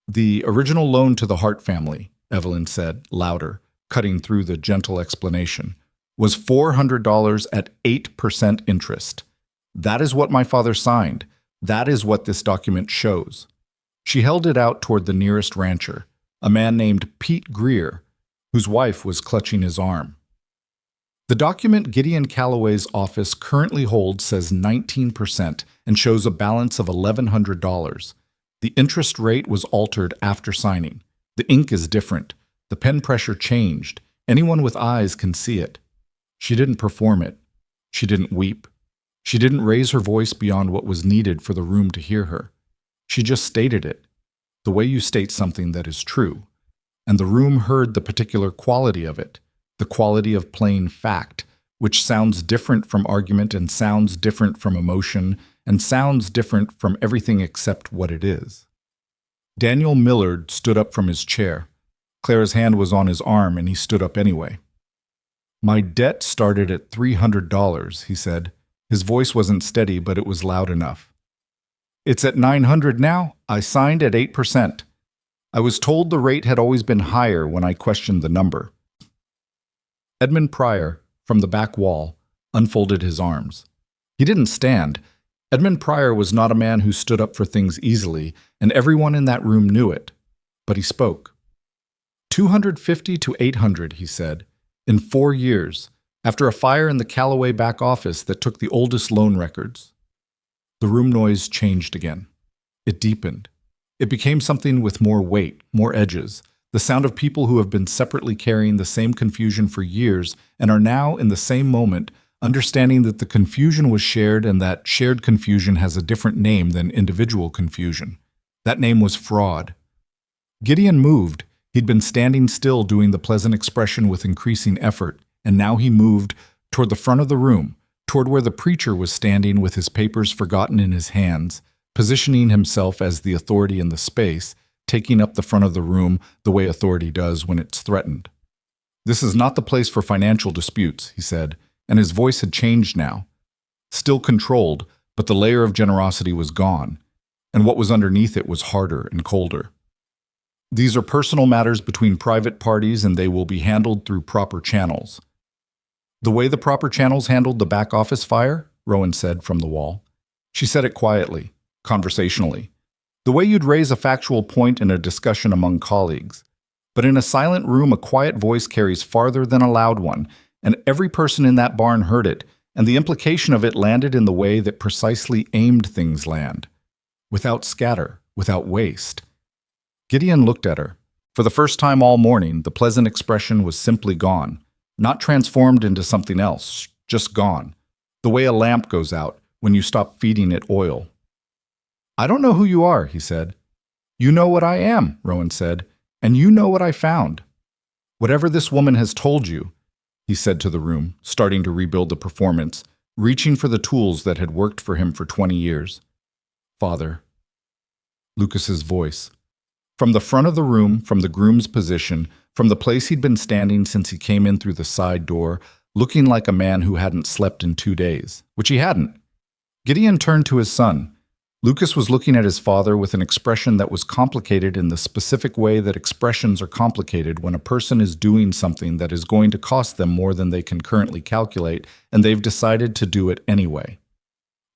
"The original loan to the Hart family," Evelyn said, louder, cutting through the gentle explanation, "was $400 at 8% interest. That is what my father signed. That is what this document shows." She held it out toward the nearest rancher, a man named Pete Greer, whose wife was clutching his arm. "The document Gideon Calloway's office currently holds says 19% and shows a balance of $1,100. The interest rate was altered after signing. The ink is different. The pen pressure changed. Anyone with eyes can see it." She didn't perform it. She didn't weep. She didn't raise her voice beyond what was needed for the room to hear her. She just stated it, the way you state something that is true. And the room heard the particular quality of it, the quality of plain fact, which sounds different from argument and sounds different from emotion and sounds different from everything except what it is. Daniel Millard stood up from his chair. Clara's hand was on his arm, and he stood up anyway. "My debt started at $300, he said. His voice wasn't steady, but it was loud enough. "It's at $900 now. I signed at 8%. I was told the rate had always been higher when I questioned the number. Edmund Pryor, from the back wall, unfolded his arms. He didn't stand. Edmund Pryor was not a man who stood up for things easily, and everyone in that room knew it. But he spoke. 250 to 800, he said, in 4 years, after a fire in the Callaway back office that took the oldest loan records. The room noise changed again. It deepened. It became something with more weight, more edges, the sound of people who have been separately carrying the same confusion for years and are now, in the same moment, understanding that the confusion was shared and that shared confusion has a different name than individual confusion. That name was fraud. Gideon moved. He'd been standing still doing the pleasant expression with increasing effort, and now he moved toward the front of the room, toward where the preacher was standing with his papers forgotten in his hands, positioning himself as the authority in the space, taking up the front of the room the way authority does when it's threatened. "This is not the place for financial disputes," he said, and his voice had changed now. Still controlled, but the layer of generosity was gone, and what was underneath it was harder and colder. "These are personal matters between private parties, and they will be handled through proper channels." "The way the proper channels handled the back office fire?" Rowan said from the wall. She said it quietly, conversationally. "The way you'd raise a factual point in a discussion among colleagues. But in a silent room, a quiet voice carries farther than a loud one, and every person in that barn heard it, and the implication of it landed in the way that precisely aimed things land. Without scatter, without waste." Gideon looked at her. For the first time all morning, the pleasant expression was simply gone, not transformed into something else, just gone, the way a lamp goes out when you stop feeding it oil. "I don't know who you are," he said. "You know what I am," Rowan said, "and you know what I found. Whatever this woman has told you," he said to the room, starting to rebuild the performance, reaching for the tools that had worked for him for 20 years. "Father." Lucas's voice. From the front of the room, from the groom's position, from the place he'd been standing since he came in through the side door, looking like a man who hadn't slept in 2 days, which he hadn't. Gideon turned to his son. Lucas was looking at his father with an expression that was complicated in the specific way that expressions are complicated when a person is doing something that is going to cost them more than they can currently calculate, and they've decided to do it anyway.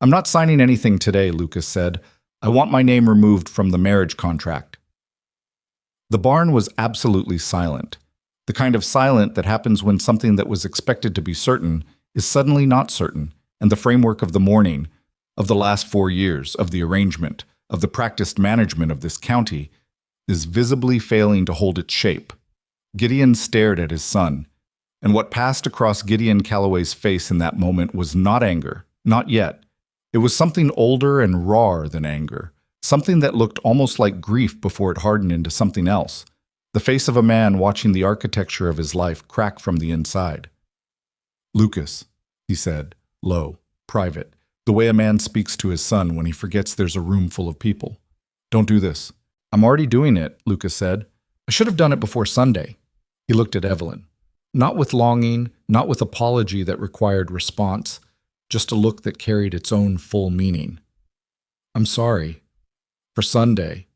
"I'm not signing anything today," Lucas said. "I want my name removed from the marriage contract." The barn was absolutely silent. The kind of silent that happens when something that was expected to be certain is suddenly not certain, and the framework of the morning, of the last 4 years, of the arrangement, of the practiced management of this county, is visibly failing to hold its shape. Gideon stared at his son, and what passed across Gideon Calloway's face in that moment was not anger, not yet. It was something older and rawer than anger, something that looked almost like grief before it hardened into something else, the face of a man watching the architecture of his life crack from the inside. "Lucas," he said, low, private, the way a man speaks to his son when he forgets there's a room full of people. "Don't do this." "I'm already doing it," Lucas said. "I should have done it before Sunday." He looked at Evelyn. Not with longing, not with apology that required response, just a look that carried its own full meaning. "I'm sorry. For Sunday.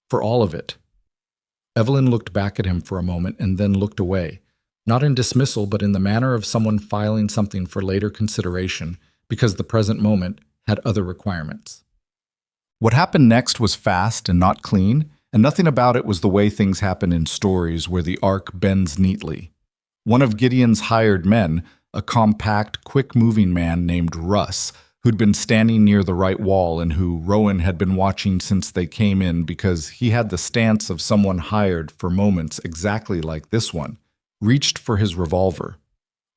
For all of it." Evelyn looked back at him for a moment and then looked away, not in dismissal but in the manner of someone filing something for later consideration, because the present moment had other requirements. What happened next was fast and not clean, and nothing about it was the way things happen in stories where the arc bends neatly. One of Gideon's hired men, a compact, quick-moving man named Russ, who'd been standing near the right wall and who Rowan had been watching since they came in because he had the stance of someone hired for moments exactly like this one, reached for his revolver.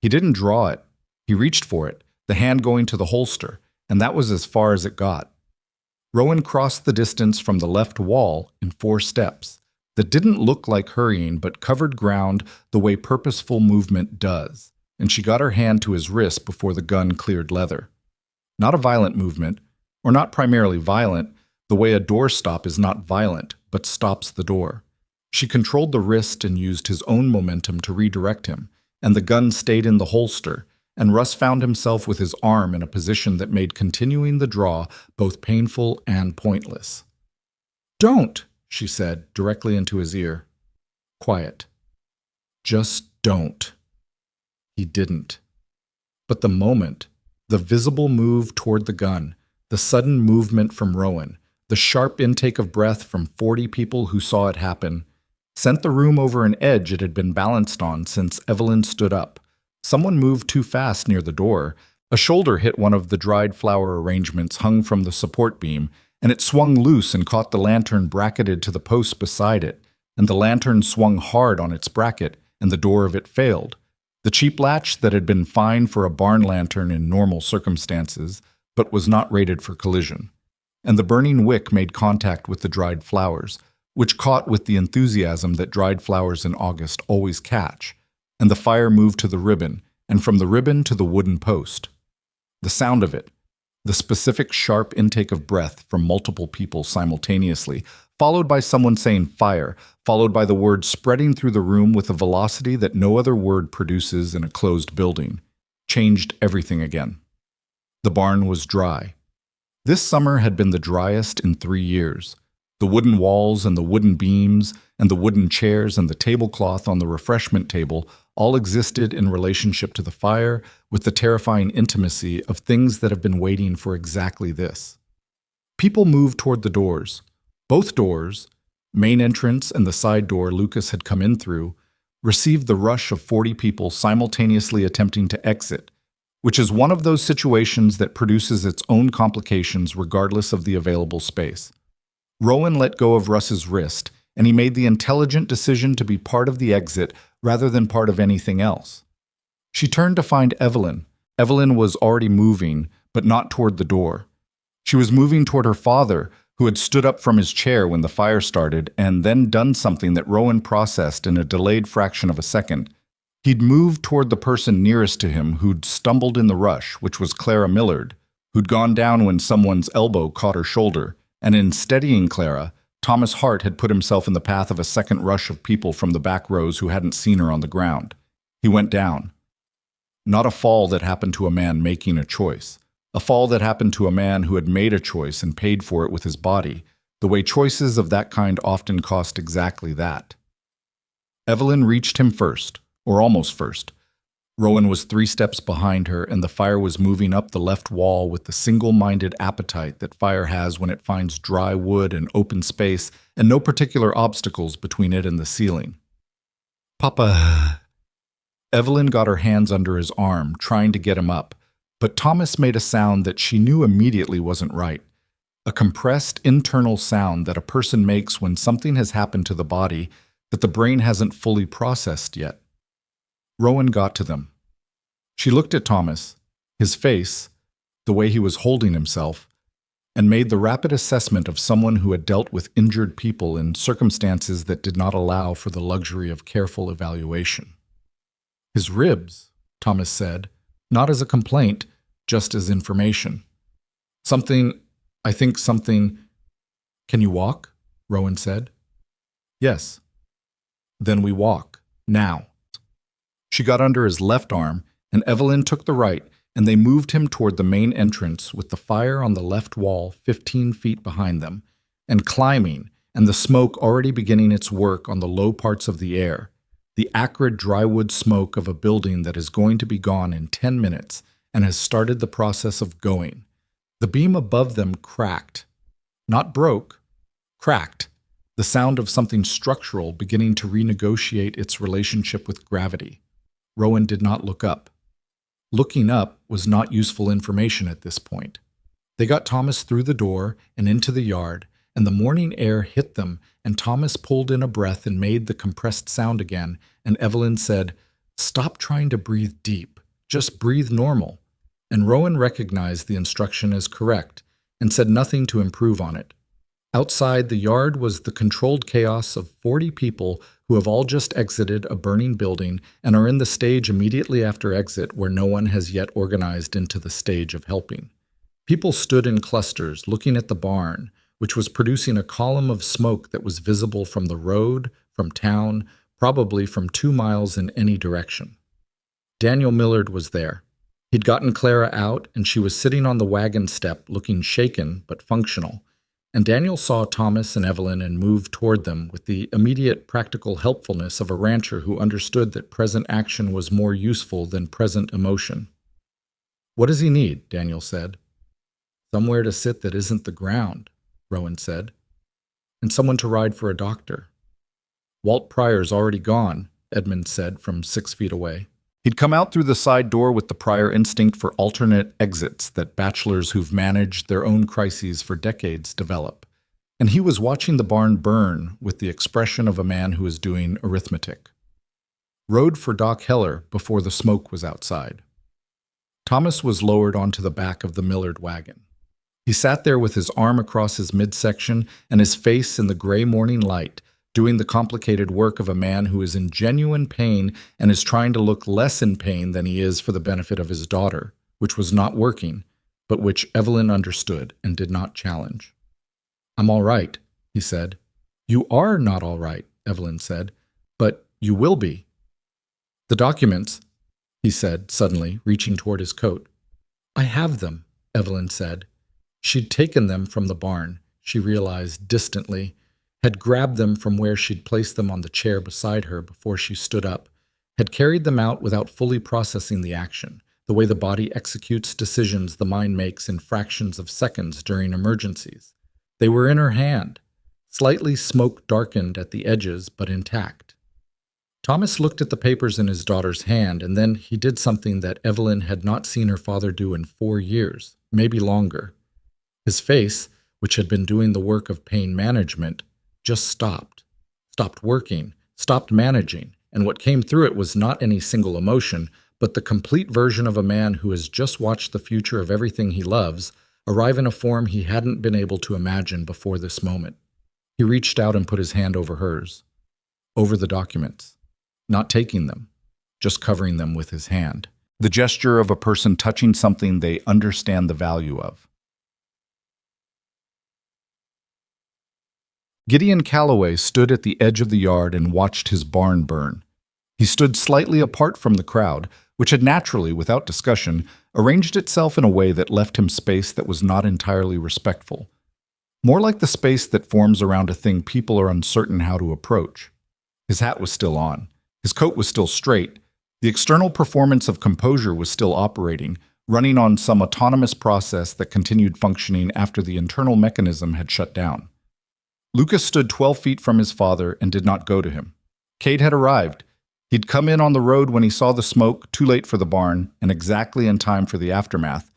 He didn't draw it. He reached for it, the hand going to the holster, and that was as far as it got. Rowan crossed the distance from the left wall in 4 steps that didn't look like hurrying but covered ground the way purposeful movement does, and she got her hand to his wrist before the gun cleared leather. Not a violent movement, or not primarily violent, the way a doorstop is not violent, but stops the door. She controlled the wrist and used his own momentum to redirect him, and the gun stayed in the holster, and Russ found himself with his arm in a position that made continuing the draw both painful and pointless. "Don't!" she said, directly into his ear. Quiet. Just don't. He didn't. But the moment, the visible move toward the gun, the sudden movement from Roan, the sharp intake of breath from 40 people who saw it happen, sent the room over an edge it had been balanced on since Evelyn stood up. Someone moved too fast near the door. A shoulder hit one of the dried flower arrangements hung from the support beam, and it swung loose and caught the lantern bracketed to the post beside it, and the lantern swung hard on its bracket, and the door of it failed. The cheap latch that had been fine for a barn lantern in normal circumstances, but was not rated for collision. And the burning wick made contact with the dried flowers, which caught with the enthusiasm that dried flowers in August always catch, and the fire moved to the ribbon, and from the ribbon to the wooden post. The sound of it, the specific sharp intake of breath from multiple people simultaneously, followed by someone saying fire, followed by the word spreading through the room with a velocity that no other word produces in a closed building, changed everything again. The barn was dry. This summer had been the driest in 3 years. The wooden walls and the wooden beams and the wooden chairs and the tablecloth on the refreshment table all existed in relationship to the fire with the terrifying intimacy of things that have been waiting for exactly this. People moved toward the doors. Both doors, main entrance and the side door Lucas had come in through, received the rush of 40 people simultaneously attempting to exit, which is one of those situations that produces its own complications regardless of the available space. Rowan let go of Russ's wrist, and he made the intelligent decision to be part of the exit rather than part of anything else. She turned to find Evelyn. Evelyn was already moving, but not toward the door. She was moving toward her father, who had stood up from his chair when the fire started and then done something that Rowan processed in a delayed fraction of a second. He'd moved toward the person nearest to him who'd stumbled in the rush, which was Clara Millard, who'd gone down when someone's elbow caught her shoulder, and in steadying Clara, Thomas Hart had put himself in the path of a second rush of people from the back rows who hadn't seen her on the ground. He went down. Not a fall that happened to a man making a choice. A fall that happened to a man who had made a choice and paid for it with his body, the way choices of that kind often cost exactly that. Evelyn reached him first, or almost first. Rowan was 3 steps behind her, and the fire was moving up the left wall with the single-minded appetite that fire has when it finds dry wood and open space and no particular obstacles between it and the ceiling. Papa. Evelyn got her hands under his arm, trying to get him up, but Thomas made a sound that she knew immediately wasn't right. A compressed internal sound that a person makes when something has happened to the body that the brain hasn't fully processed yet. Rowan got to them. She looked at Thomas, his face, the way he was holding himself, and made the rapid assessment of someone who had dealt with injured people in circumstances that did not allow for the luxury of careful evaluation. His ribs, Thomas said, not as a complaint, just as information. I think something. Can you walk? Rowan said. Yes. Then we walk, now. She got under his left arm, and Evelyn took the right, and they moved him toward the main entrance with the fire on the left wall 15 feet behind them, and climbing, and the smoke already beginning its work on the low parts of the air, the acrid drywood smoke of a building that is going to be gone in 10 minutes and has started the process of going. The beam above them cracked. Not broke, cracked. The sound of something structural beginning to renegotiate its relationship with gravity. Rowan did not look up. Looking up was not useful information at this point. They got Thomas through the door and into the yard, and the morning air hit them, and Thomas pulled in a breath and made the compressed sound again, and Evelyn said, "Stop trying to breathe deep. Just breathe normal." And Rowan recognized the instruction as correct and said nothing to improve on it. Outside the yard was the controlled chaos of 40 people who have all just exited a burning building and are in the stage immediately after exit where no one has yet organized into the stage of helping. People stood in clusters looking at the barn, which was producing a column of smoke that was visible from the road, from town, probably from 2 miles in any direction. Daniel Millard was there. He'd gotten Clara out, and she was sitting on the wagon step looking shaken but functional. and Daniel saw Thomas and Evelyn and moved toward them with the immediate practical helpfulness of a rancher who understood that present action was more useful than present emotion. "What does he need?" Daniel said. "Somewhere to sit that isn't the ground," Rowan said. "And someone to ride for a doctor." "Walt Pryor's already gone," Edmund said from 6 feet away. He'd come out through the side door with the prior instinct for alternate exits that bachelors who've managed their own crises for decades develop. And he was watching the barn burn with the expression of a man who is doing arithmetic. Rode for Doc Heller before the smoke was outside. Thomas was lowered onto the back of the Millard wagon. He sat there with his arm across his midsection and his face in the gray morning light, doing the complicated work of a man who is in genuine pain and is trying to look less in pain than he is for the benefit of his daughter, which was not working, but which Evelyn understood and did not challenge. "I'm all right," he said. "You are not all right," Evelyn said, "but you will be." "The documents," he said suddenly, reaching toward his coat. "I have them," Evelyn said. She'd taken them from the barn, she realized distantly, had grabbed them from where she'd placed them on the chair beside her before she stood up, had carried them out without fully processing the action, the way the body executes decisions the mind makes in fractions of seconds during emergencies. They were in her hand, slightly smoke-darkened at the edges, but intact. Thomas looked at the papers in his daughter's hand, and then he did something that Evelyn had not seen her father do in 4 years, maybe longer. His face, which had been doing the work of pain management, just stopped working, stopped managing, and what came through it was not any single emotion, but the complete version of a man who has just watched the future of everything he loves arrive in a form he hadn't been able to imagine before this moment. He reached out and put his hand over hers, over the documents, not taking them, just covering them with his hand. The gesture of a person touching something they understand the value of. Gideon Calloway stood at the edge of the yard and watched his barn burn. He stood slightly apart from the crowd, which had naturally, without discussion, arranged itself in a way that left him space that was not entirely respectful. More like the space that forms around a thing people are uncertain how to approach. His hat was still on. His coat was still straight. The external performance of composure was still operating, running on some autonomous process that continued functioning after the internal mechanism had shut down. Lucas stood 12 feet from his father and did not go to him. Cade had arrived. He'd come in on the road when he saw the smoke, too late for the barn, and exactly in time for the aftermath.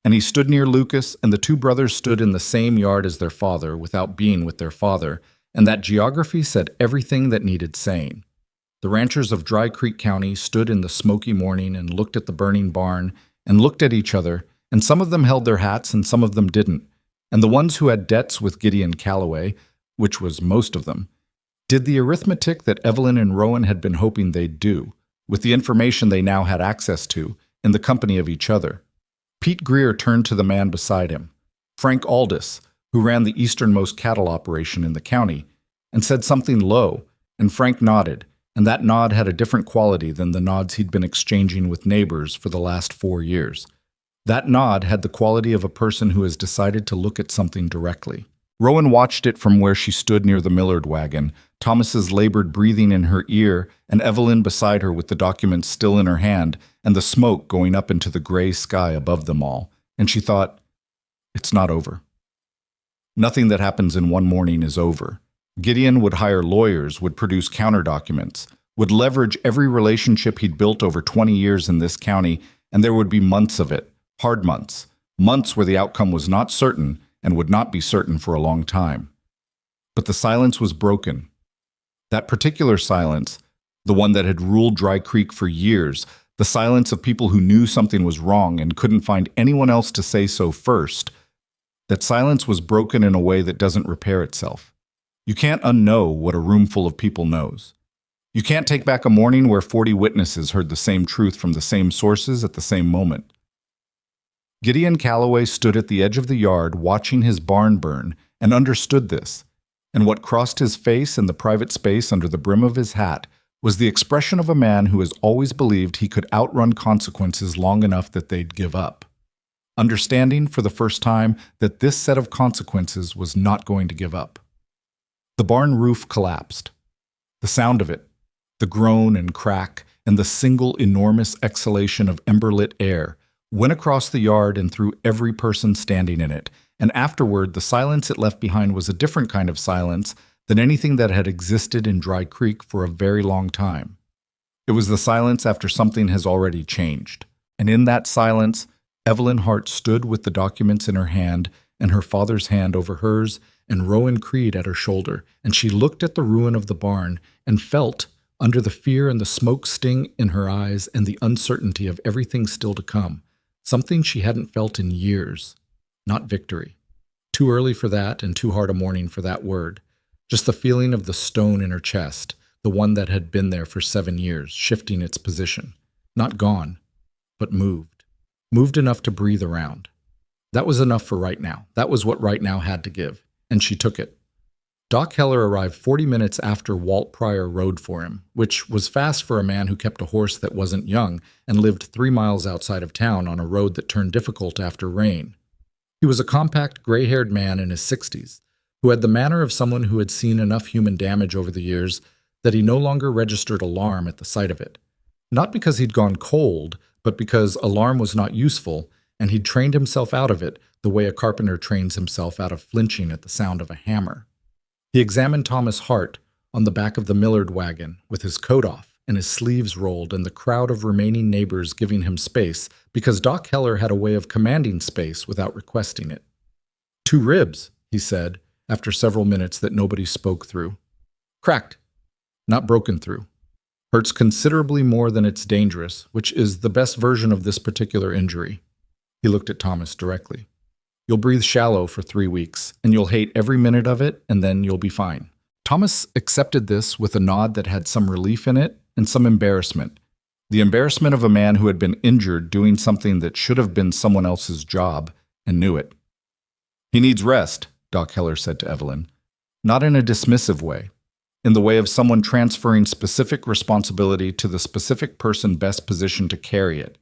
And he stood near Lucas, and the two brothers stood in the same yard as their father without being with their father, and that geography said everything that needed saying. The ranchers of Dry Creek County stood in the smoky morning and looked at the burning barn and looked at each other, and some of them held their hats and some of them didn't. And the ones who had debts with Gideon Calloway, which was most of them, did the arithmetic that Evelyn and Rowan had been hoping they'd do, with the information they now had access to, in the company of each other. Pete Greer turned to the man beside him, Frank Aldis, who ran the easternmost cattle operation in the county, and said something low, and Frank nodded, and that nod had a different quality than the nods he'd been exchanging with neighbors for the last 4 years. That nod had the quality of a person who has decided to look at something directly. Rowan watched it from where she stood near the Millard wagon, Thomas's labored breathing in her ear, and Evelyn beside her with the documents still in her hand, and the smoke going up into the gray sky above them all. And she thought, it's not over. Nothing that happens in one morning is over. Gideon would hire lawyers, would produce counter-documents, would leverage every relationship he'd built over 20 years in this county, and there would be months of it, hard months, months where the outcome was not certain, and would not be certain for a long time. But the silence was broken. That particular silence, the one that had ruled Dry Creek for years, the silence of people who knew something was wrong and couldn't find anyone else to say so first, that silence was broken in a way that doesn't repair itself. You can't unknow what a room full of people knows. You can't take back a morning where 40 witnesses heard the same truth from the same sources at the same moment. Gideon Calloway stood at the edge of the yard watching his barn burn and understood this, and what crossed his face in the private space under the brim of his hat was the expression of a man who has always believed he could outrun consequences long enough that they'd give up. understanding for the first time that this set of consequences was not going to give up. The barn roof collapsed. The sound of it, the groan and crack, and the single enormous exhalation of ember-lit air went across the yard and through every person standing in it, and afterward the silence it left behind was a different kind of silence than anything that had existed in Dry Creek for a very long time. It was the silence after something has already changed, and in that silence, Evelyn Hart stood with the documents in her hand and her father's hand over hers and Rowan Creed at her shoulder, and she looked at the ruin of the barn and felt, under the fear and the smoke sting in her eyes and the uncertainty of everything still to come, something she hadn't felt in years. Not victory. Too early for that and too hard a morning for that word. Just the feeling of the stone in her chest, the one that had been there for 7 years, shifting its position. Not gone, but moved. Moved enough to breathe around. That was enough for right now. That was what right now had to give. And she took it. Doc Heller arrived 40 minutes after Walt Pryor rode for him, which was fast for a man who kept a horse that wasn't young and lived 3 miles outside of town on a road that turned difficult after rain. He was a compact, gray-haired man in his 60s, who had the manner of someone who had seen enough human damage over the years that he no longer registered alarm at the sight of it. Not because he'd gone cold, but because alarm was not useful, and he'd trained himself out of it the way a carpenter trains himself out of flinching at the sound of a hammer. He examined Thomas Hart on the back of the Millard wagon with his coat off and his sleeves rolled and the crowd of remaining neighbors giving him space because Doc Heller had a way of commanding space without requesting it. 2 ribs, he said, after several minutes that nobody spoke through. Cracked, not broken through. Hurts considerably more than it's dangerous, which is the best version of this particular injury. He looked at Thomas directly. You'll breathe shallow for 3 weeks, and you'll hate every minute of it, and then you'll be fine. Thomas accepted this with a nod that had some relief in it and some embarrassment. The embarrassment of a man who had been injured doing something that should have been someone else's job and knew it. He needs rest, Doc Heller said to Evelyn. Not in a dismissive way. In the way of someone transferring specific responsibility to the specific person best positioned to carry it.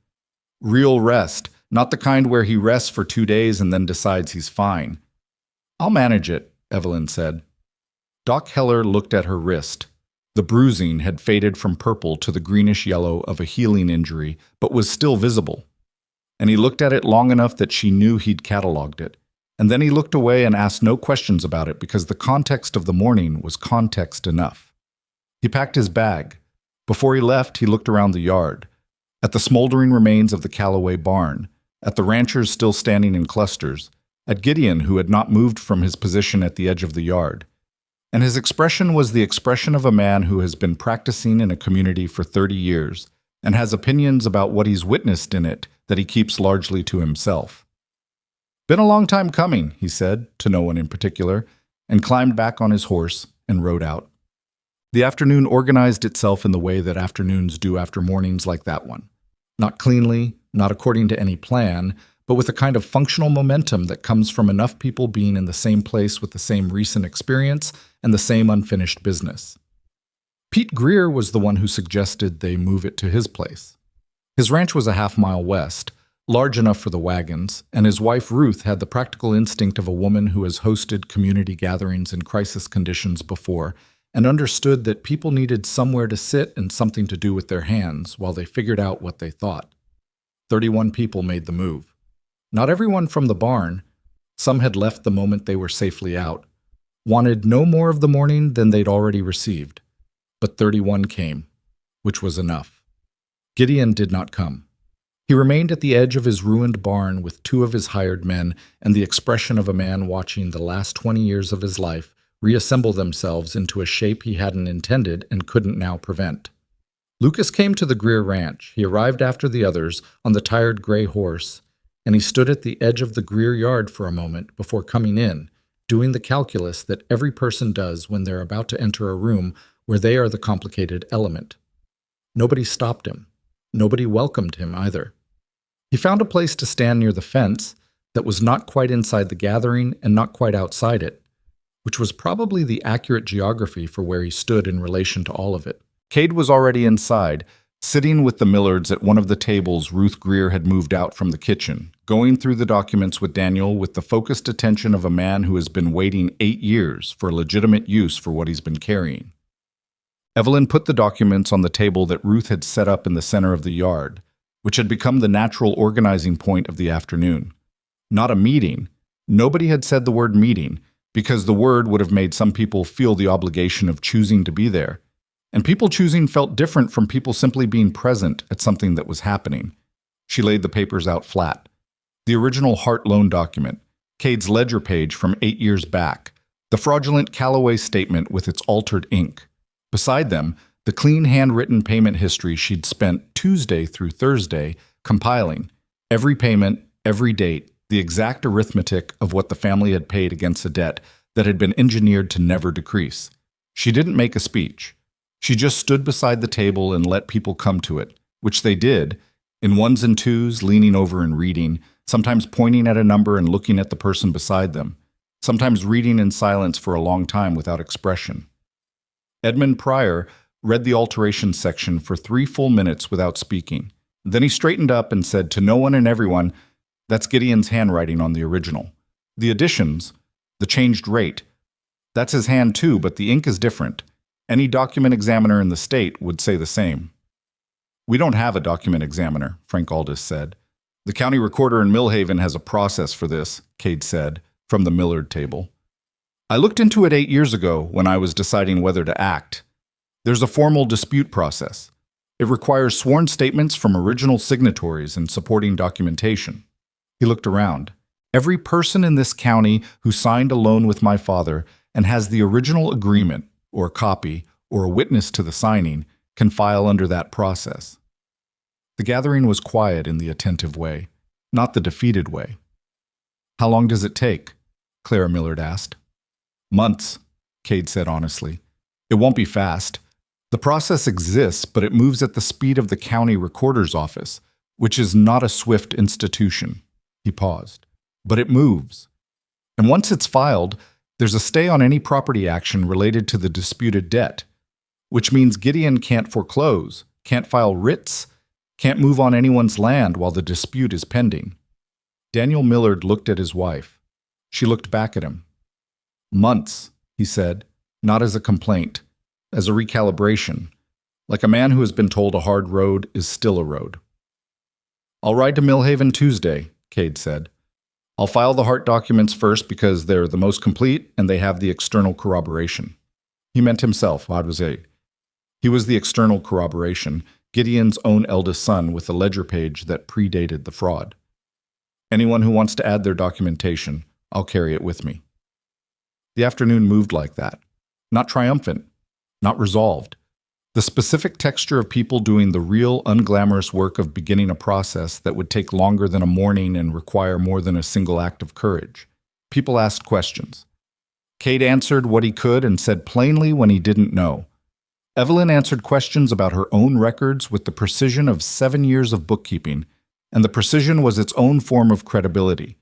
Real rest, not the kind where he rests for 2 days and then decides he's fine. I'll manage it, Evelyn said. Doc Heller looked at her wrist. The bruising had faded from purple to the greenish yellow of a healing injury, but was still visible. And he looked at it long enough that she knew he'd cataloged it. And then he looked away and asked no questions about it because the context of the morning was context enough. He packed his bag. Before he left, he looked around the yard, at the smoldering remains of the Callaway barn, at the ranchers still standing in clusters, at Gideon, who had not moved from his position at the edge of the yard. And his expression was the expression of a man who has been practicing in a community for 30 years and has opinions about what he's witnessed in it that he keeps largely to himself. Been a long time coming, he said, to no one in particular, and climbed back on his horse and rode out. The afternoon organized itself in the way that afternoons do after mornings like that one. Not cleanly, not according to any plan, but with a kind of functional momentum that comes from enough people being in the same place with the same recent experience and the same unfinished business. Pete Greer was the one who suggested they move it to his place. His ranch was a half-mile west, large enough for the wagons, and his wife Ruth had the practical instinct of a woman who has hosted community gatherings in crisis conditions before and understood that people needed somewhere to sit and something to do with their hands while they figured out what they thought. 31 people made the move. Not everyone from the barn. Some had left the moment they were safely out, wanted no more of the morning than they'd already received. But 31 came, which was enough. Gideon did not come. He remained at the edge of his ruined barn with 2 of his hired men and the expression of a man watching the last 20 years of his life reassemble themselves into a shape he hadn't intended and couldn't now prevent. Lucas came to the Greer ranch. He arrived after the others on the tired gray horse, and he stood at the edge of the Greer yard for a moment before coming in, doing the calculus that every person does when they're about to enter a room where they are the complicated element. Nobody stopped him. Nobody welcomed him either. He found a place to stand near the fence that was not quite inside the gathering and not quite outside it, which was probably the accurate geography for where he stood in relation to all of it. Cade was already inside, Sitting with the Millards at one of the tables, Ruth Greer had moved out from the kitchen, going through the documents with Daniel with the focused attention of a man who has been waiting 8 years for legitimate use for what he's been carrying. Evelyn put the documents on the table that Ruth had set up in the center of the yard, which had become the natural organizing point of the afternoon. Not a meeting. Nobody had said the word meeting, because the word would have made some people feel the obligation of choosing to be there. And people choosing felt different from people simply being present at something that was happening. She laid the papers out flat. The original Hart loan document, Cade's ledger page from 8 years back, the fraudulent Callaway statement with its altered ink. Beside them, the clean handwritten payment history she'd spent Tuesday through Thursday compiling. Every payment, every date, the exact arithmetic of what the family had paid against a debt that had been engineered to never decrease. She didn't make a speech. She just stood beside the table and let people come to it, which they did, in ones and twos, leaning over and reading, sometimes pointing at a number and looking at the person beside them, sometimes reading in silence for a long time without expression. Edmund Pryor read the alteration section for 3 full minutes without speaking. Then he straightened up and said to no one and everyone, "That's Gideon's handwriting on the original. The additions, the changed rate, that's his hand too, but the ink is different. Any document examiner in the state would say the same." "We don't have a document examiner," Frank Aldis said. "The county recorder in Millhaven has a process for this," Cade said, from the Millard table. "I looked into it 8 years ago when I was deciding whether to act. There's a formal dispute process. It requires sworn statements from original signatories and supporting documentation." He looked around. "Every person in this county who signed a loan with my father and has the original agreement, or a copy, or a witness to the signing, can file under that process." The gathering was quiet in the attentive way, not the defeated way. "How long does it take?" Clara Millard asked. "Months," Cade said honestly. "It won't be fast. The process exists, but it moves at the speed of the county recorder's office, which is not a swift institution." He paused. "But it moves. And once it's filed, there's a stay on any property action related to the disputed debt, which means Gideon can't foreclose, can't file writs, can't move on anyone's land while the dispute is pending." Daniel Millard looked at his wife. She looked back at him. "Months," he said, not as a complaint, as a recalibration, like a man who has been told a hard road is still a road. "I'll ride to Millhaven Tuesday," Cade said. "I'll file the Hart documents first because they're the most complete and they have the external corroboration." He meant himself, Advocate. He was the external corroboration, Gideon's own eldest son with a ledger page that predated the fraud. "Anyone who wants to add their documentation, I'll carry it with me." The afternoon moved like that. Not triumphant, not resolved. The specific texture of people doing the real, unglamorous work of beginning a process that would take longer than a morning and require more than a single act of courage. People asked questions. Cade answered what he could and said plainly when he didn't know. Evelyn answered questions about her own records with the precision of 7 years of bookkeeping, and the precision was its own form of credibility.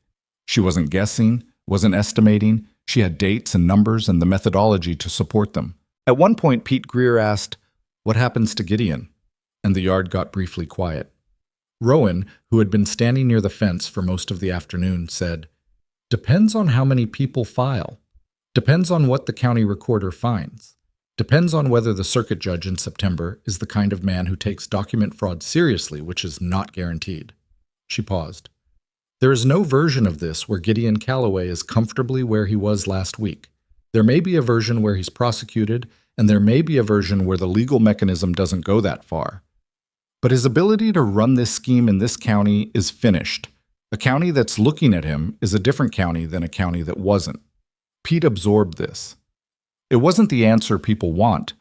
She wasn't guessing, wasn't estimating. She had dates and numbers and the methodology to support them. At one point, Pete Greer asked, "What happens to Gideon?" And the yard got briefly quiet. Rowan, who had been standing near the fence for most of the afternoon, said, "Depends on how many people file. Depends on what the county recorder finds. Depends on whether the circuit judge in September is the kind of man who takes document fraud seriously, which is not guaranteed." She paused. "There is no version of this where Gideon Callaway is comfortably where he was last week. There may be a version where he's prosecuted, and there may be a version where the legal mechanism doesn't go that far. But his ability to run this scheme in this county is finished. A county that's looking at him is a different county than a county that wasn't." Pete absorbed this. It wasn't the answer people want,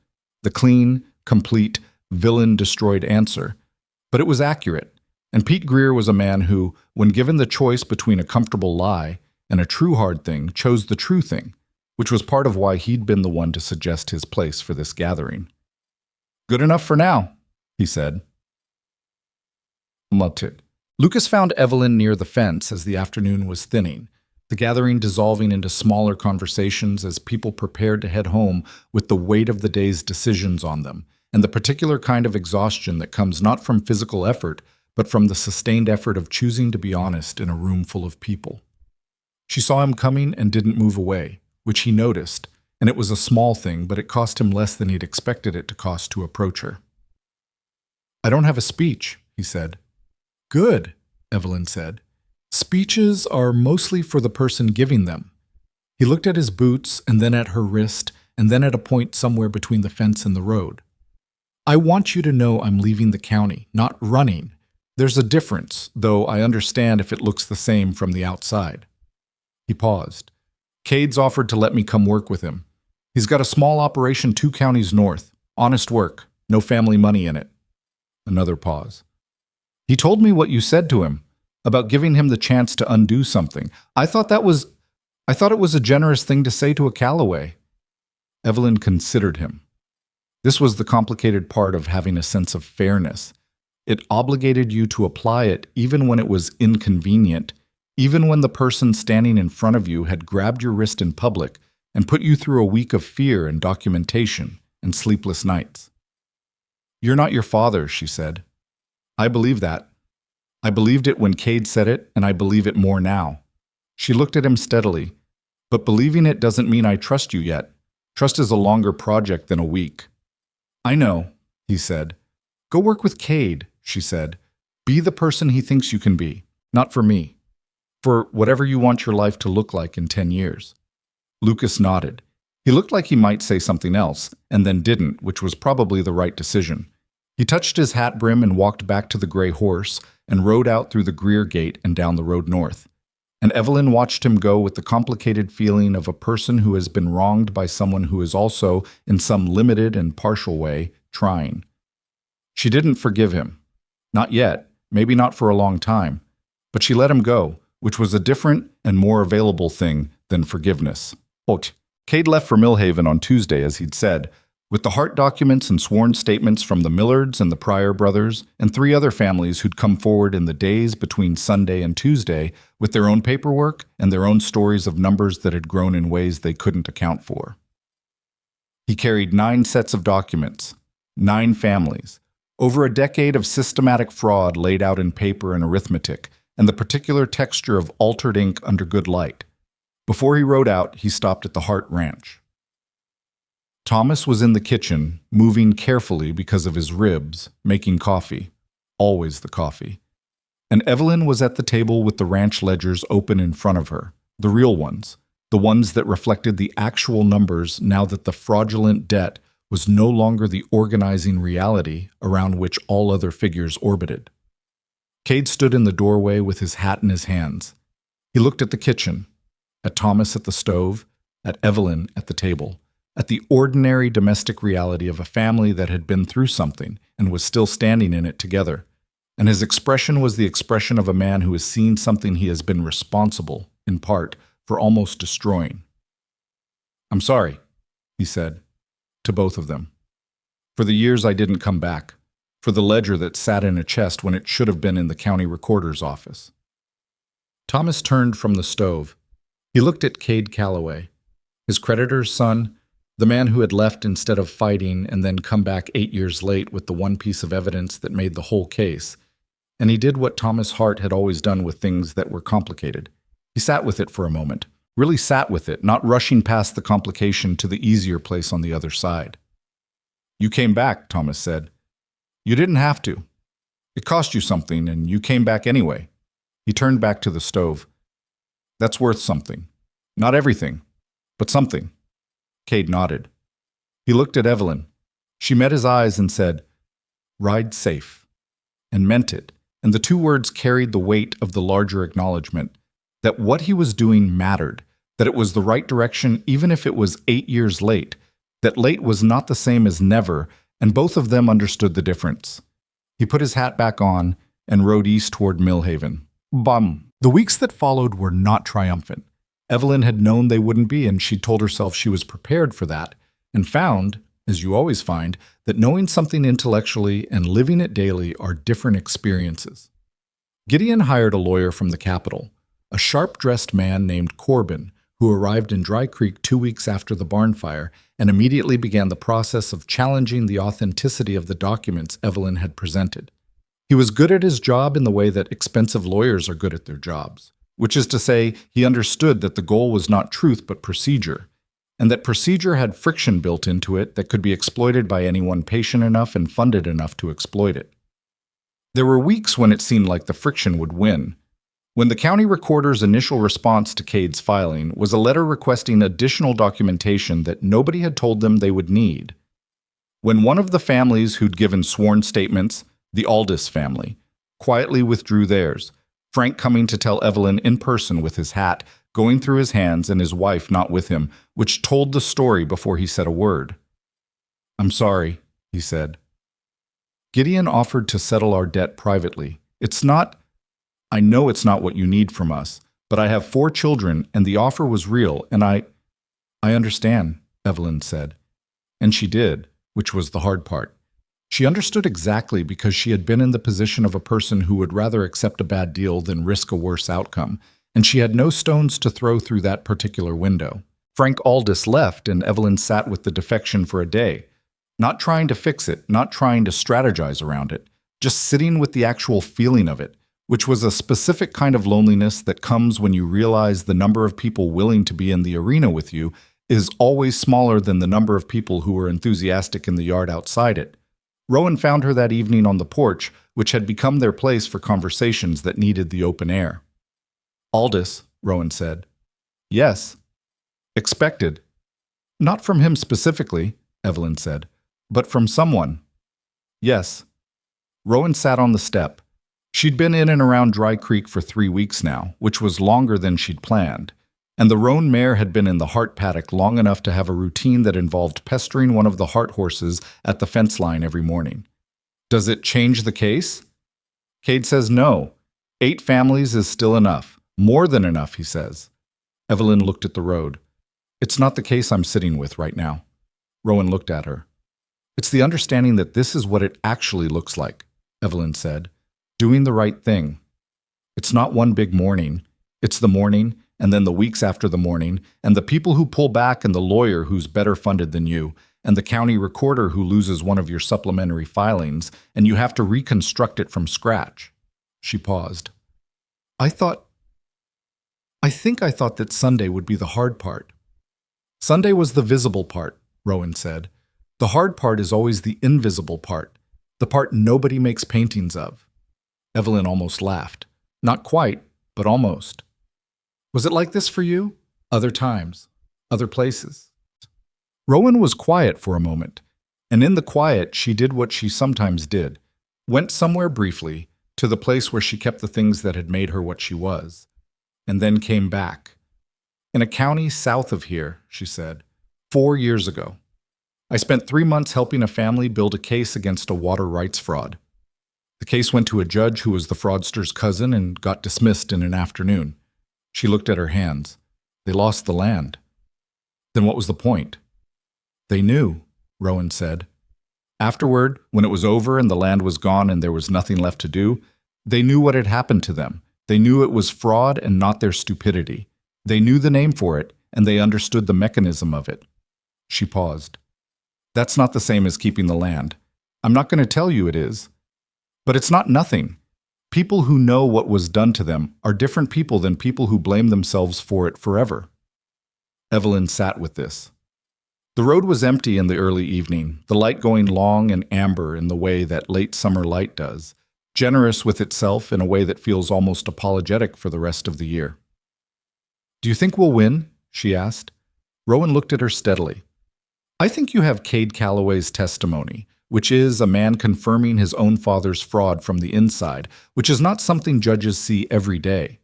the clean, complete, villain-destroyed answer, but it was accurate. And Pete Greer was a man who, when given the choice between a comfortable lie and a true hard thing, chose the true thing, which was part of why he'd been the one to suggest his place for this gathering. "Good enough for now," he said. Lucas found Evelyn near the fence as the afternoon was thinning, the gathering dissolving into smaller conversations as people prepared to head home with the weight of the day's decisions on them, and the particular kind of exhaustion that comes not from physical effort, but from the sustained effort of choosing to be honest in a room full of people. She saw him coming and didn't move away, which he noticed, and it was a small thing, but it cost him less than he'd expected it to cost to approach her. "I don't have a speech," he said. "Good," Evelyn said. "Speeches are mostly for the person giving them." He looked at his boots and then at her wrist and then at a point somewhere between the fence and the road. "I want you to know I'm leaving the county, not running. There's a difference, though I understand if it looks the same from the outside." He paused. "Cade's offered to let me come work with him. He's got a small operation 2 counties north. Honest work. No family money in it." Another pause. "He told me what you said to him, about giving him the chance to undo something. I thought it was a generous thing to say to a Calloway." Evelyn considered him. This was the complicated part of having a sense of fairness. It obligated you to apply it even when it was inconvenient, even when the person standing in front of you had grabbed your wrist in public and put you through a week of fear and documentation and sleepless nights. "You're not your father," she said. "I believe that. I believed it when Cade said it, and I believe it more now." She looked at him steadily. "But believing it doesn't mean I trust you yet. Trust is a longer project than a week." "I know," he said. "Go work with Cade," she said. "Be the person he thinks you can be, not for me. For whatever you want your life to look like in 10 years. Lucas nodded. He looked like he might say something else, and then didn't, which was probably the right decision. He touched his hat brim and walked back to the gray horse and rode out through the Greer Gate and down the road north. And Evelyn watched him go with the complicated feeling of a person who has been wronged by someone who is also, in some limited and partial way, trying. She didn't forgive him. Not yet, maybe not for a long time. But she let him go, which was a different and more available thing than forgiveness. Cade left for Millhaven on Tuesday, as he'd said, with the Hart documents and sworn statements from the Millards and the Pryor brothers and 3 other families who'd come forward in the days between Sunday and Tuesday with their own paperwork and their own stories of numbers that had grown in ways they couldn't account for. He carried 9 sets of documents, 9 families, over a decade of systematic fraud laid out in paper and arithmetic, and the particular texture of altered ink under good light. Before he rode out, he stopped at the Hart Ranch. Thomas was in the kitchen, moving carefully because of his ribs, making coffee. Always the coffee. And Evelyn was at the table with the ranch ledgers open in front of her, the real ones, the ones that reflected the actual numbers now that the fraudulent debt was no longer the organizing reality around which all other figures orbited. Cade stood in the doorway with his hat in his hands. He looked at the kitchen, at Thomas at the stove, at Evelyn at the table, at the ordinary domestic reality of a family that had been through something and was still standing in it together. And his expression was the expression of a man who has seen something he has been responsible, in part, for almost destroying. "I'm sorry," he said, to both of them. "For the years I didn't come back, for the ledger that sat in a chest when it should have been in the county recorder's office." Thomas turned from the stove. He looked at Cade Calloway, his creditor's son, the man who had left instead of fighting and then come back 8 years late with the one piece of evidence that made the whole case. And he did what Thomas Hart had always done with things that were complicated. He sat with it for a moment, really sat with it, not rushing past the complication to the easier place on the other side. "You came back," Thomas said. "You didn't have to. It cost you something, and you came back anyway." He turned back to the stove. "That's worth something. Not everything, but something." Cade nodded. He looked at Evelyn. She met his eyes and said, "Ride safe," and meant it, and the 2 words carried the weight of the larger acknowledgement that what he was doing mattered, that it was the right direction even if it was 8 years late, that late was not the same as never, and both of them understood the difference. He put his hat back on and rode east toward Millhaven. Bum. The weeks that followed were not triumphant. Evelyn had known they wouldn't be, and she'd told herself she was prepared for that, and found, as you always find, that knowing something intellectually and living it daily are different experiences. Gideon hired a lawyer from the capital, a sharp-dressed man named Corbin, who arrived in Dry Creek 2 weeks after the barn fire and immediately began the process of challenging the authenticity of the documents Evelyn had presented. He was good at his job in the way that expensive lawyers are good at their jobs, which is to say, he understood that the goal was not truth but procedure, and that procedure had friction built into it that could be exploited by anyone patient enough and funded enough to exploit it. There were weeks when it seemed like the friction would win. When the county recorder's initial response to Cade's filing was a letter requesting additional documentation that nobody had told them they would need. When one of the families who'd given sworn statements, the Aldis family, quietly withdrew theirs, Frank coming to tell Evelyn in person with his hat going through his hands and his wife not with him, which told the story before he said a word. "I'm sorry," he said. "Gideon offered to settle our debt privately. I know it's not what you need from us, but I have 4 children and the offer was real and I understand," Evelyn said. And she did, which was the hard part. She understood exactly because she had been in the position of a person who would rather accept a bad deal than risk a worse outcome, and she had no stones to throw through that particular window. Frank Aldis left and Evelyn sat with the defection for a day, not trying to fix it, not trying to strategize around it, just sitting with the actual feeling of it, which was a specific kind of loneliness that comes when you realize the number of people willing to be in the arena with you is always smaller than the number of people who were enthusiastic in the yard outside it. Roan found her that evening on the porch, which had become their place for conversations that needed the open air. "Aldis," Roan said. "Yes." "Expected." "Not from him specifically," Evelyn said, "but from someone." "Yes." Roan sat on the step. She'd been in and around Dry Creek for 3 weeks now, which was longer than she'd planned, and the Roan Mare had been in the Hart paddock long enough to have a routine that involved pestering one of the Hart horses at the fence line every morning. "Does it change the case?" Cade says no. 8 families is still enough. More than enough, he says. Evelyn looked at the road. "It's not the case I'm sitting with right now." Roan looked at her. "It's the understanding that this is what it actually looks like," Evelyn said. "Doing the right thing. It's not one big morning. It's the morning, and then the weeks after the morning, and the people who pull back and the lawyer who's better funded than you, and the county recorder who loses one of your supplementary filings, and you have to reconstruct it from scratch." She paused. I think I thought that Sunday would be the hard part." "Sunday was the visible part," Roan said. "The hard part is always the invisible part, the part nobody makes paintings of." Evelyn almost laughed. Not quite, but almost. "Was it like this for you? Other times? Other places?" Roan was quiet for a moment, and in the quiet she did what she sometimes did, went somewhere briefly, to the place where she kept the things that had made her what she was, and then came back. "In a county south of here," she said, 4 years ago. "I spent 3 months helping a family build a case against a water rights fraud. The case went to a judge who was the fraudster's cousin and got dismissed in an afternoon." She looked at her hands. "They lost the land." "Then what was the point?" "They knew," Roan said. "Afterward, when it was over and the land was gone and there was nothing left to do, they knew what had happened to them. They knew it was fraud and not their stupidity. They knew the name for it, and they understood the mechanism of it." She paused. "That's not the same as keeping the land. I'm not going to tell you it is. But it's not nothing. People who know what was done to them are different people than people who blame themselves for it forever." Evelyn sat with this. The road was empty in the early evening, the light going long and amber in the way that late summer light does, generous with itself in a way that feels almost apologetic for the rest of the year. "Do you think we'll win?" she asked. Roan looked at her steadily. "I think you have Cade Calloway's testimony, which is a man confirming his own father's fraud from the inside, which is not something judges see every day.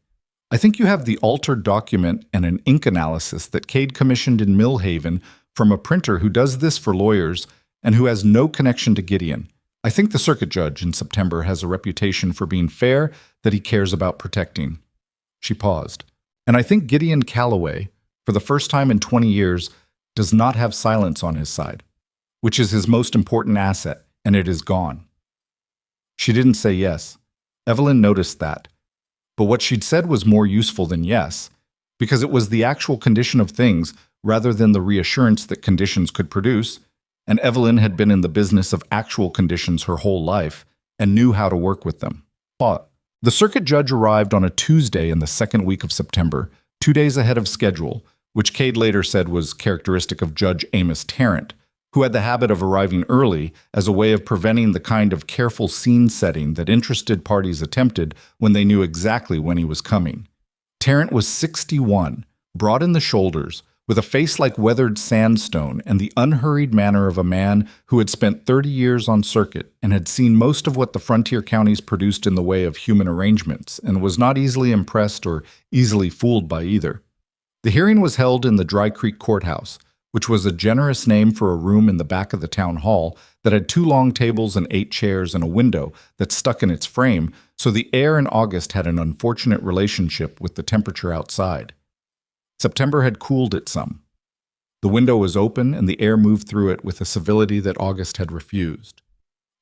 I think you have the altered document and an ink analysis that Cade commissioned in Millhaven from a printer who does this for lawyers and who has no connection to Gideon. I think the circuit judge in September has a reputation for being fair that he cares about protecting." She paused. "And I think Gideon Calloway, for the first time in 20 years, does not have silence on his side, which is his most important asset, and it is gone." She didn't say yes. Evelyn noticed that. But what she'd said was more useful than yes, because it was the actual condition of things rather than the reassurance that conditions could produce, and Evelyn had been in the business of actual conditions her whole life and knew how to work with them. But the circuit judge arrived on a Tuesday in the second week of September, 2 days ahead of schedule, which Cade later said was characteristic of Judge Amos Tarrant, who had the habit of arriving early as a way of preventing the kind of careful scene setting that interested parties attempted when they knew exactly when he was coming. Tarrant was 61, broad in the shoulders, with a face like weathered sandstone and the unhurried manner of a man who had spent 30 years on circuit and had seen most of what the frontier counties produced in the way of human arrangements and was not easily impressed or easily fooled by either. The hearing was held in the Dry Creek Courthouse, which was a generous name for a room in the back of the town hall that had 2 long tables and 8 chairs and a window that stuck in its frame, so the air in August had an unfortunate relationship with the temperature outside. September had cooled it some. The window was open and the air moved through it with a civility that August had refused.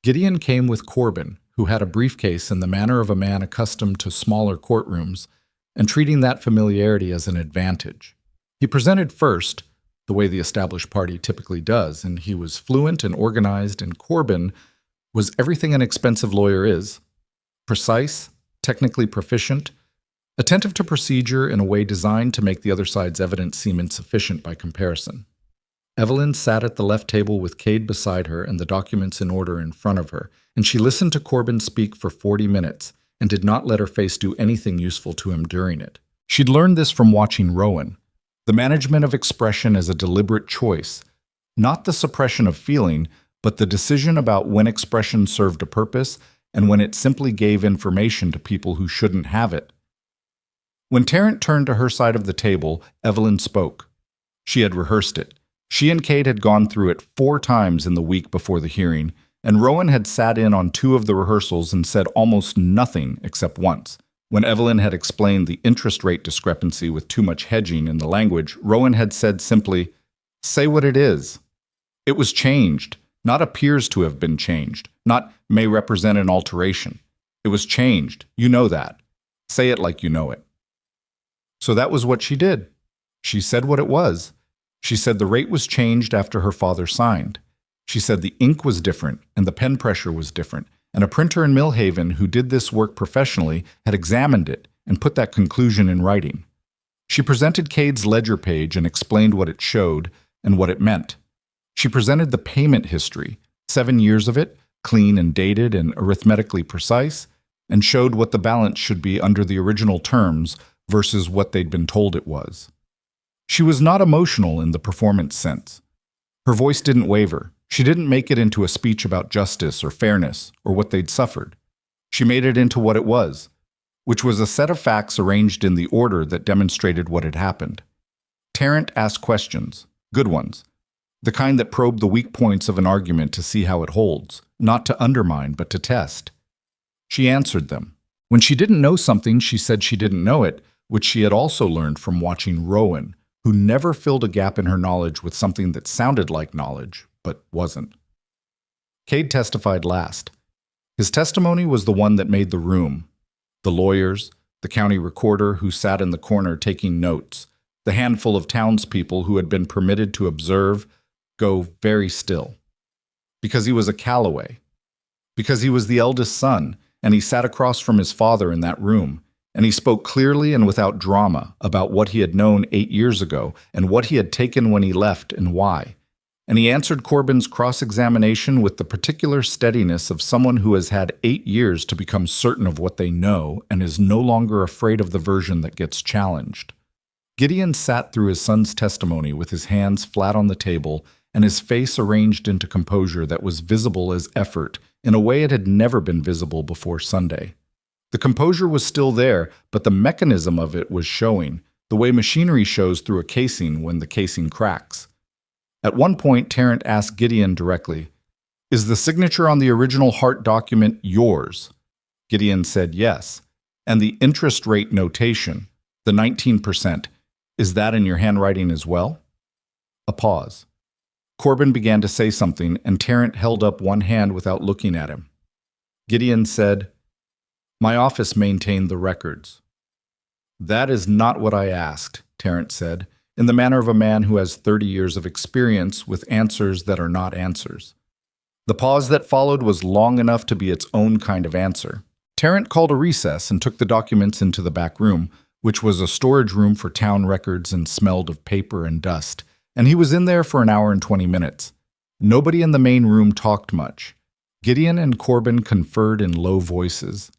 Gideon came with Corbin, who had a briefcase in the manner of a man accustomed to smaller courtrooms and treating that familiarity as an advantage. He presented first, the way the established party typically does, and he was fluent and organized, and Corbin was everything an expensive lawyer is: precise, technically proficient, attentive to procedure in a way designed to make the other side's evidence seem insufficient by comparison. Evelyn sat at the left table with Cade beside her and the documents in order in front of her, and she listened to Corbin speak for 40 minutes and did not let her face do anything useful to him during it. She'd learned this from watching Roan. The management of expression is a deliberate choice, not the suppression of feeling, but the decision about when expression served a purpose and when it simply gave information to people who shouldn't have it. When Tarrant turned to her side of the table, Evelyn spoke. She had rehearsed it. She and Cade had gone through it 4 times in the week before the hearing, and Rowan had sat in on 2 of the rehearsals and said almost nothing except once. When Evelyn had explained the interest rate discrepancy with too much hedging in the language, Rowan had said simply, "Say what it is." It was changed, not appears to have been changed, not may represent an alteration. It was changed. You know that. Say it like you know it. So that was what she did. She said what it was. She said the rate was changed after her father signed. She said the ink was different and the pen pressure was different, and a printer in Millhaven who did this work professionally had examined it and put that conclusion in writing. She presented Cade's ledger page and explained what it showed and what it meant. She presented the payment history, 7 years of it, clean and dated and arithmetically precise, and showed what the balance should be under the original terms versus what they'd been told it was. She was not emotional in the performance sense. Her voice didn't waver. She didn't make it into a speech about justice or fairness or what they'd suffered. She made it into what it was, which was a set of facts arranged in the order that demonstrated what had happened. Tarrant asked questions, good ones, the kind that probe the weak points of an argument to see how it holds, not to undermine but to test. She answered them. When she didn't know something, she said she didn't know it, which she had also learned from watching Rowan, who never filled a gap in her knowledge with something that sounded like knowledge, but wasn't. Cade testified last. His testimony was the one that made the room. The lawyers, the county recorder who sat in the corner taking notes, the handful of townspeople who had been permitted to observe, go very still. Because he was a Calloway. Because he was the eldest son, and he sat across from his father in that room, and he spoke clearly and without drama about what he had known 8 years ago and what he had taken when he left and why. And he answered Corbin's cross-examination with the particular steadiness of someone who has had 8 years to become certain of what they know and is no longer afraid of the version that gets challenged. Gideon sat through his son's testimony with his hands flat on the table and his face arranged into composure that was visible as effort in a way it had never been visible before Sunday. The composure was still there, but the mechanism of it was showing, the way machinery shows through a casing when the casing cracks. At one point, Tarrant asked Gideon directly, "Is the signature on the original Hart document yours?" Gideon said yes. "And the interest rate notation, the 19%, is that in your handwriting as well?" A pause. Corbin began to say something, and Tarrant held up one hand without looking at him. Gideon said, "My office maintained the records." "That is not what I asked," Terrence said, in the manner of a man who has 30 years of experience with answers that are not answers. The pause that followed was long enough to be its own kind of answer. Terrence called a recess and took the documents into the back room, which was a storage room for town records and smelled of paper and dust, and he was in there for an hour and 20 minutes. Nobody in the main room talked much. Gideon and Corbin conferred in low voices.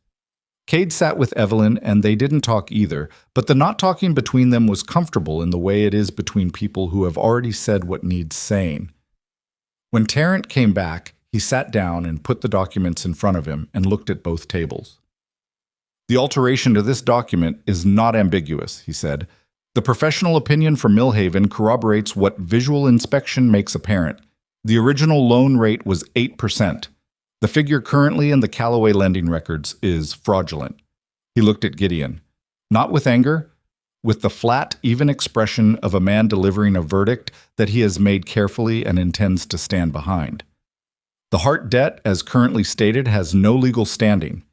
Cade sat with Evelyn, and they didn't talk either, but the not talking between them was comfortable in the way it is between people who have already said what needs saying. When Terrence came back, he sat down and put the documents in front of him and looked at both tables. The alteration to this document is not ambiguous, he said. The professional opinion from Millhaven corroborates what visual inspection makes apparent. The original loan rate was 8%. The figure currently in the Callaway lending records is fraudulent. He looked at Gideon, not with anger, with the flat, even expression of a man delivering a verdict that he has made carefully and intends to stand behind. The Hart debt, as currently stated, has no legal standing.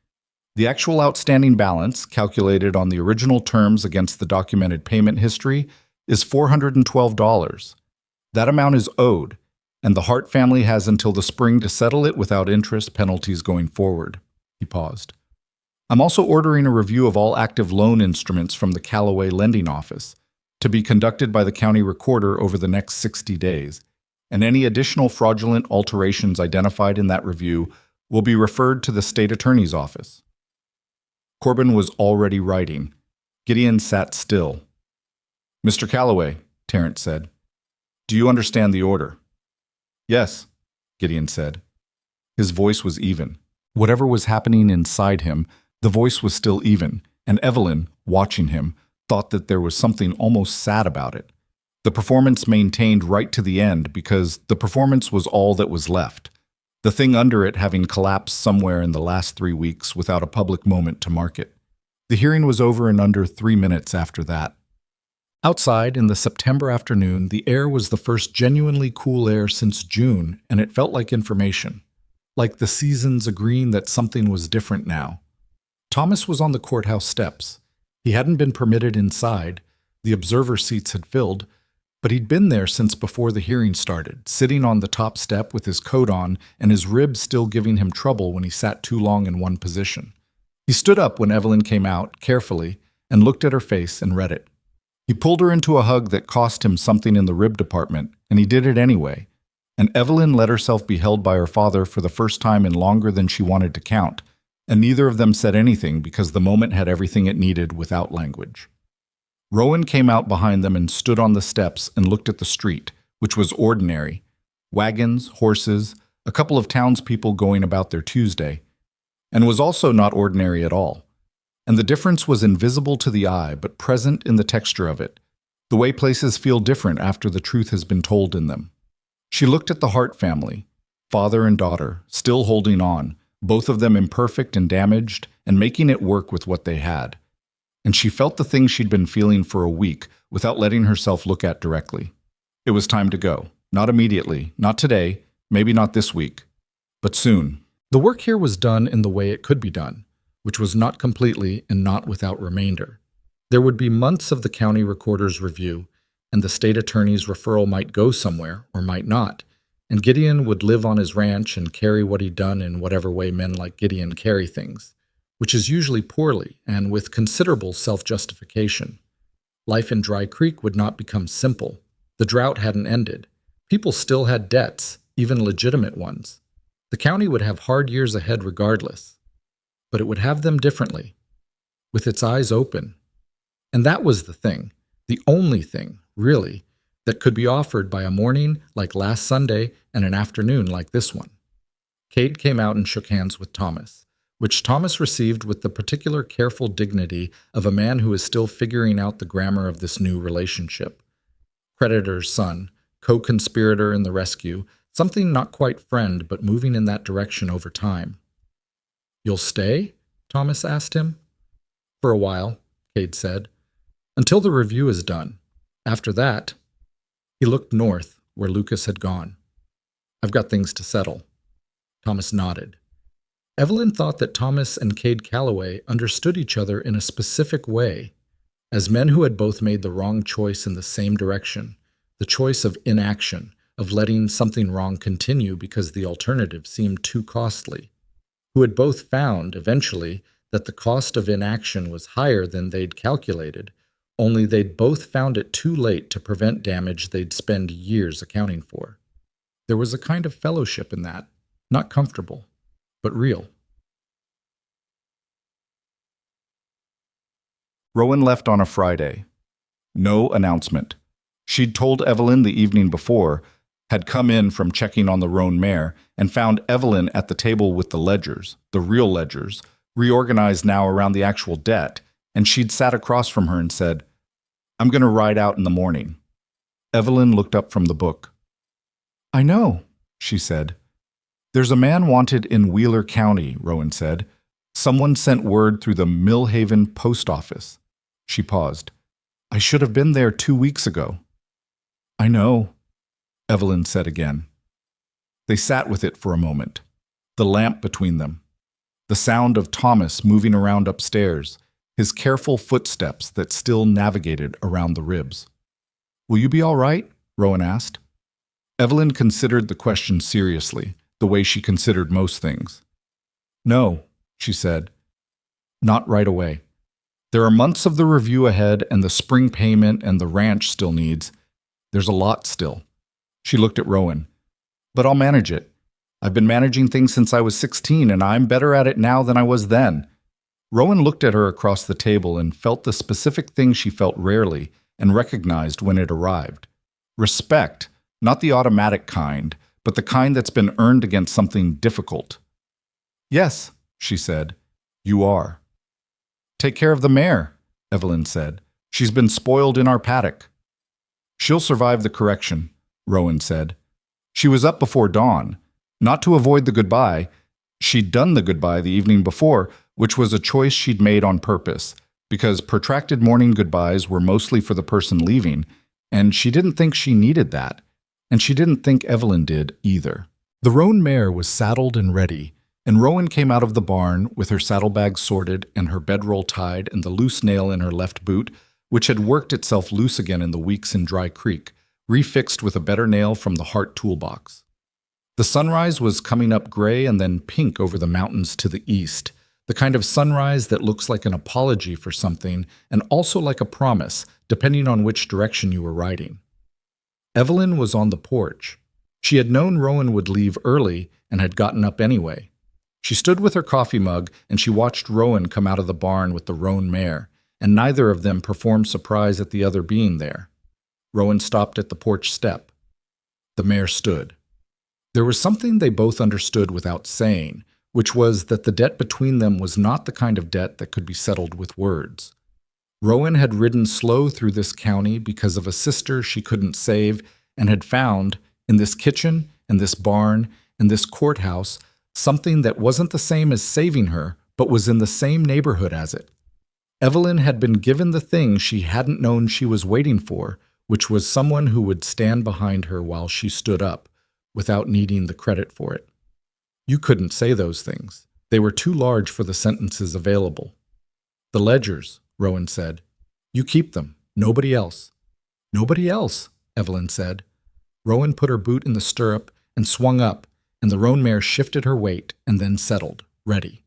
The actual outstanding balance, calculated on the original terms against the documented payment history, is $412. That amount is owed, and the Hart family has until the spring to settle it without interest penalties going forward. He paused. I'm also ordering a review of all active loan instruments from the Callaway lending office, to be conducted by the county recorder over the next 60 days, and any additional fraudulent alterations identified in that review will be referred to the state attorney's office. Corbin was already writing. Gideon sat still. Mr. Callaway, Terrence said, do you understand the order? Yes, Gideon said. His voice was even. Whatever was happening inside him, the voice was still even, and Evelyn, watching him, thought that there was something almost sad about it. The performance maintained right to the end because the performance was all that was left, the thing under it having collapsed somewhere in the last 3 weeks without a public moment to mark it. The hearing was over in under 3 minutes after that. Outside, in the September afternoon, the air was the first genuinely cool air since June, and it felt like information, like the seasons agreeing that something was different now. Thomas was on the courthouse steps. He hadn't been permitted inside. The observer seats had filled, but he'd been there since before the hearing started, sitting on the top step with his coat on and his ribs still giving him trouble when he sat too long in one position. He stood up when Evelyn came out, carefully, and looked at her face and read it. He pulled her into a hug that cost him something in the rib department, and he did it anyway. And Evelyn let herself be held by her father for the first time in longer than she wanted to count, and neither of them said anything because the moment had everything it needed without language. Rowan came out behind them and stood on the steps and looked at the street, which was ordinary. Wagons, horses, a couple of townspeople going about their Tuesday, and was also not ordinary at all. And the difference was invisible to the eye, but present in the texture of it, the way places feel different after the truth has been told in them. She looked at the Hart family, father and daughter, still holding on, both of them imperfect and damaged, and making it work with what they had. And she felt the thing she'd been feeling for a week without letting herself look at directly. It was time to go. Not immediately, not today, maybe not this week, but soon. The work here was done in the way it could be done, which was not completely and not without remainder. There would be months of the county recorder's review, and the state attorney's referral might go somewhere or might not, and Gideon would live on his ranch and carry what he'd done in whatever way men like Gideon carry things, which is usually poorly and with considerable self-justification. Life in Dry Creek would not become simple. The drought hadn't ended. People still had debts, even legitimate ones. The county would have hard years ahead regardless, but it would have them differently, with its eyes open. And that was the thing, the only thing, really, that could be offered by a morning like last Sunday and an afternoon like this one. Cade came out and shook hands with Thomas, which Thomas received with the particular careful dignity of a man who is still figuring out the grammar of this new relationship. Creditor's son, co-conspirator in the rescue, something not quite friend but moving in that direction over time. "You'll stay?" Thomas asked him. "For a while," Cade said, "until the review is done. After that—" He looked north, where Lucas had gone. "I've got things to settle." Thomas nodded. Evelyn thought that Thomas and Cade Callaway understood each other in a specific way. As men who had both made the wrong choice in the same direction, the choice of inaction, of letting something wrong continue because the alternative seemed too costly, who had both found, eventually, that the cost of inaction was higher than they'd calculated, only they'd both found it too late to prevent damage they'd spend years accounting for. There was a kind of fellowship in that, not comfortable, but real. Roan left on a Friday. No announcement. She'd told Evelyn the evening before, had come in from checking on the Roan Mare, and found Evelyn at the table with the ledgers, the real ledgers, reorganized now around the actual debt, and she'd sat across from her and said, "I'm going to ride out in the morning." Evelyn looked up from the book. "I know," she said. "There's a man wanted in Wheeler County," Roan said. "Someone sent word through the Millhaven post office." She paused. "I should have been there 2 weeks ago." "I know," Evelyn said again. They sat with it for a moment, the lamp between them, the sound of Thomas moving around upstairs, his careful footsteps that still navigated around the ribs. "Will you be all right?" Roan asked. Evelyn considered the question seriously, the way she considered most things. "No," she said. "Not right away. There are months of the review ahead and the spring payment and the ranch still needs. There's a lot still." She looked at Roan. "But I'll manage it. I've been managing things since I was 16, and I'm better at it now than I was then." Roan looked at her across the table and felt the specific thing she felt rarely and recognized when it arrived. Respect, not the automatic kind, but the kind that's been earned against something difficult. "Yes," she said, "you are." "Take care of the mare," Evelyn said. "She's been spoiled in our paddock." "She'll survive the correction," Roan said. She was up before dawn, not to avoid the goodbye. She'd done the goodbye the evening before, which was a choice she'd made on purpose, because protracted morning goodbyes were mostly for the person leaving, and she didn't think she needed that, and she didn't think Evelyn did either. The Roan mare was saddled and ready, and Roan came out of the barn with her saddlebag sorted and her bedroll tied and the loose nail in her left boot, which had worked itself loose again in the weeks in Dry Creek, refixed with a better nail from the Hart toolbox. The sunrise was coming up gray and then pink over the mountains to the east, the kind of sunrise that looks like an apology for something and also like a promise, depending on which direction you were riding. Evelyn was on the porch. She had known Roan would leave early and had gotten up anyway. She stood with her coffee mug and she watched Roan come out of the barn with the Roan mare, and neither of them performed surprise at the other being there. Roan stopped at the porch step. The mare stood. There was something they both understood without saying, which was that the debt between them was not the kind of debt that could be settled with words. Roan had ridden slow through this county because of a sister she couldn't save and had found, in this kitchen and this barn and this courthouse, something that wasn't the same as saving her, but was in the same neighborhood as it. Evelyn had been given the thing she hadn't known she was waiting for, which was someone who would stand behind her while she stood up, without needing the credit for it. You couldn't say those things. They were too large for the sentences available. "The ledgers," Roan said. "You keep them. Nobody else." "Nobody else," Evelyn said. Roan put her boot in the stirrup and swung up, and the roan mare shifted her weight and then settled, ready.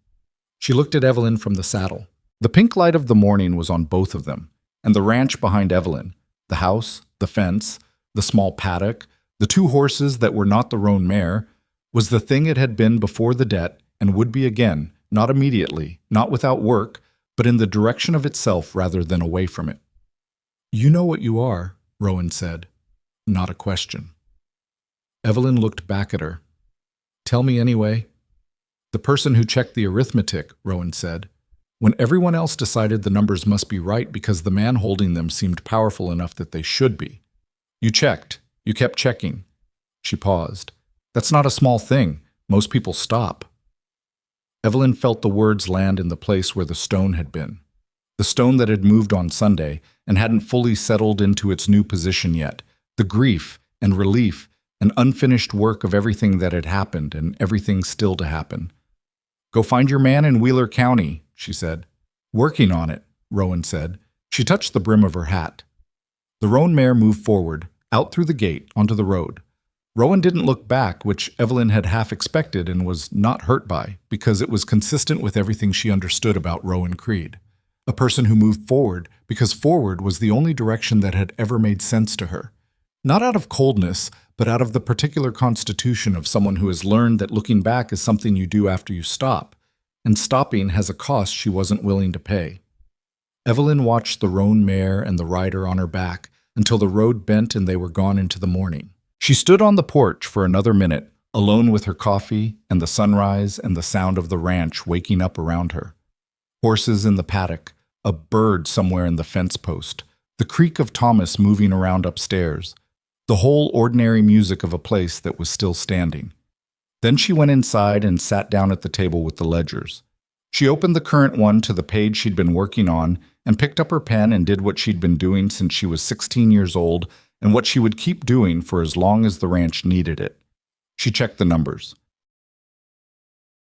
She looked at Evelyn from the saddle. The pink light of the morning was on both of them, and the ranch behind Evelyn, the house, the fence, the small paddock, the two horses that were not the roan mare, was the thing it had been before the debt and would be again, not immediately, not without work, but in the direction of itself rather than away from it. "You know what you are," Roan said. Not a question. Evelyn looked back at her. "Tell me anyway." "The person who checked the arithmetic," Roan said, "when everyone else decided the numbers must be right because the man holding them seemed powerful enough that they should be. You checked. You kept checking." She paused. "That's not a small thing. Most people stop." Evelyn felt the words land in the place where the stone had been. The stone that had moved on Sunday and hadn't fully settled into its new position yet. The grief and relief and unfinished work of everything that had happened and everything still to happen. "Go find your man in Wheeler County," she said. "Working on it," Roan said. She touched the brim of her hat. The Roan Mare moved forward, out through the gate, onto the road. Rowan didn't look back, which Evelyn had half expected and was not hurt by, because it was consistent with everything she understood about Rowan Creed. A person who moved forward because forward was the only direction that had ever made sense to her. Not out of coldness, but out of the particular constitution of someone who has learned that looking back is something you do after you stop, and stopping has a cost she wasn't willing to pay. Evelyn watched the roan mare and the rider on her back until the road bent and they were gone into the morning. She stood on the porch for another minute, alone with her coffee and the sunrise and the sound of the ranch waking up around her. Horses in the paddock, a bird somewhere in the fence post, the creak of Thomas moving around upstairs, the whole ordinary music of a place that was still standing. Then she went inside and sat down at the table with the ledgers. She opened the current one to the page she'd been working on and picked up her pen and did what she'd been doing since she was 16 years old and what she would keep doing for as long as the ranch needed it. She checked the numbers.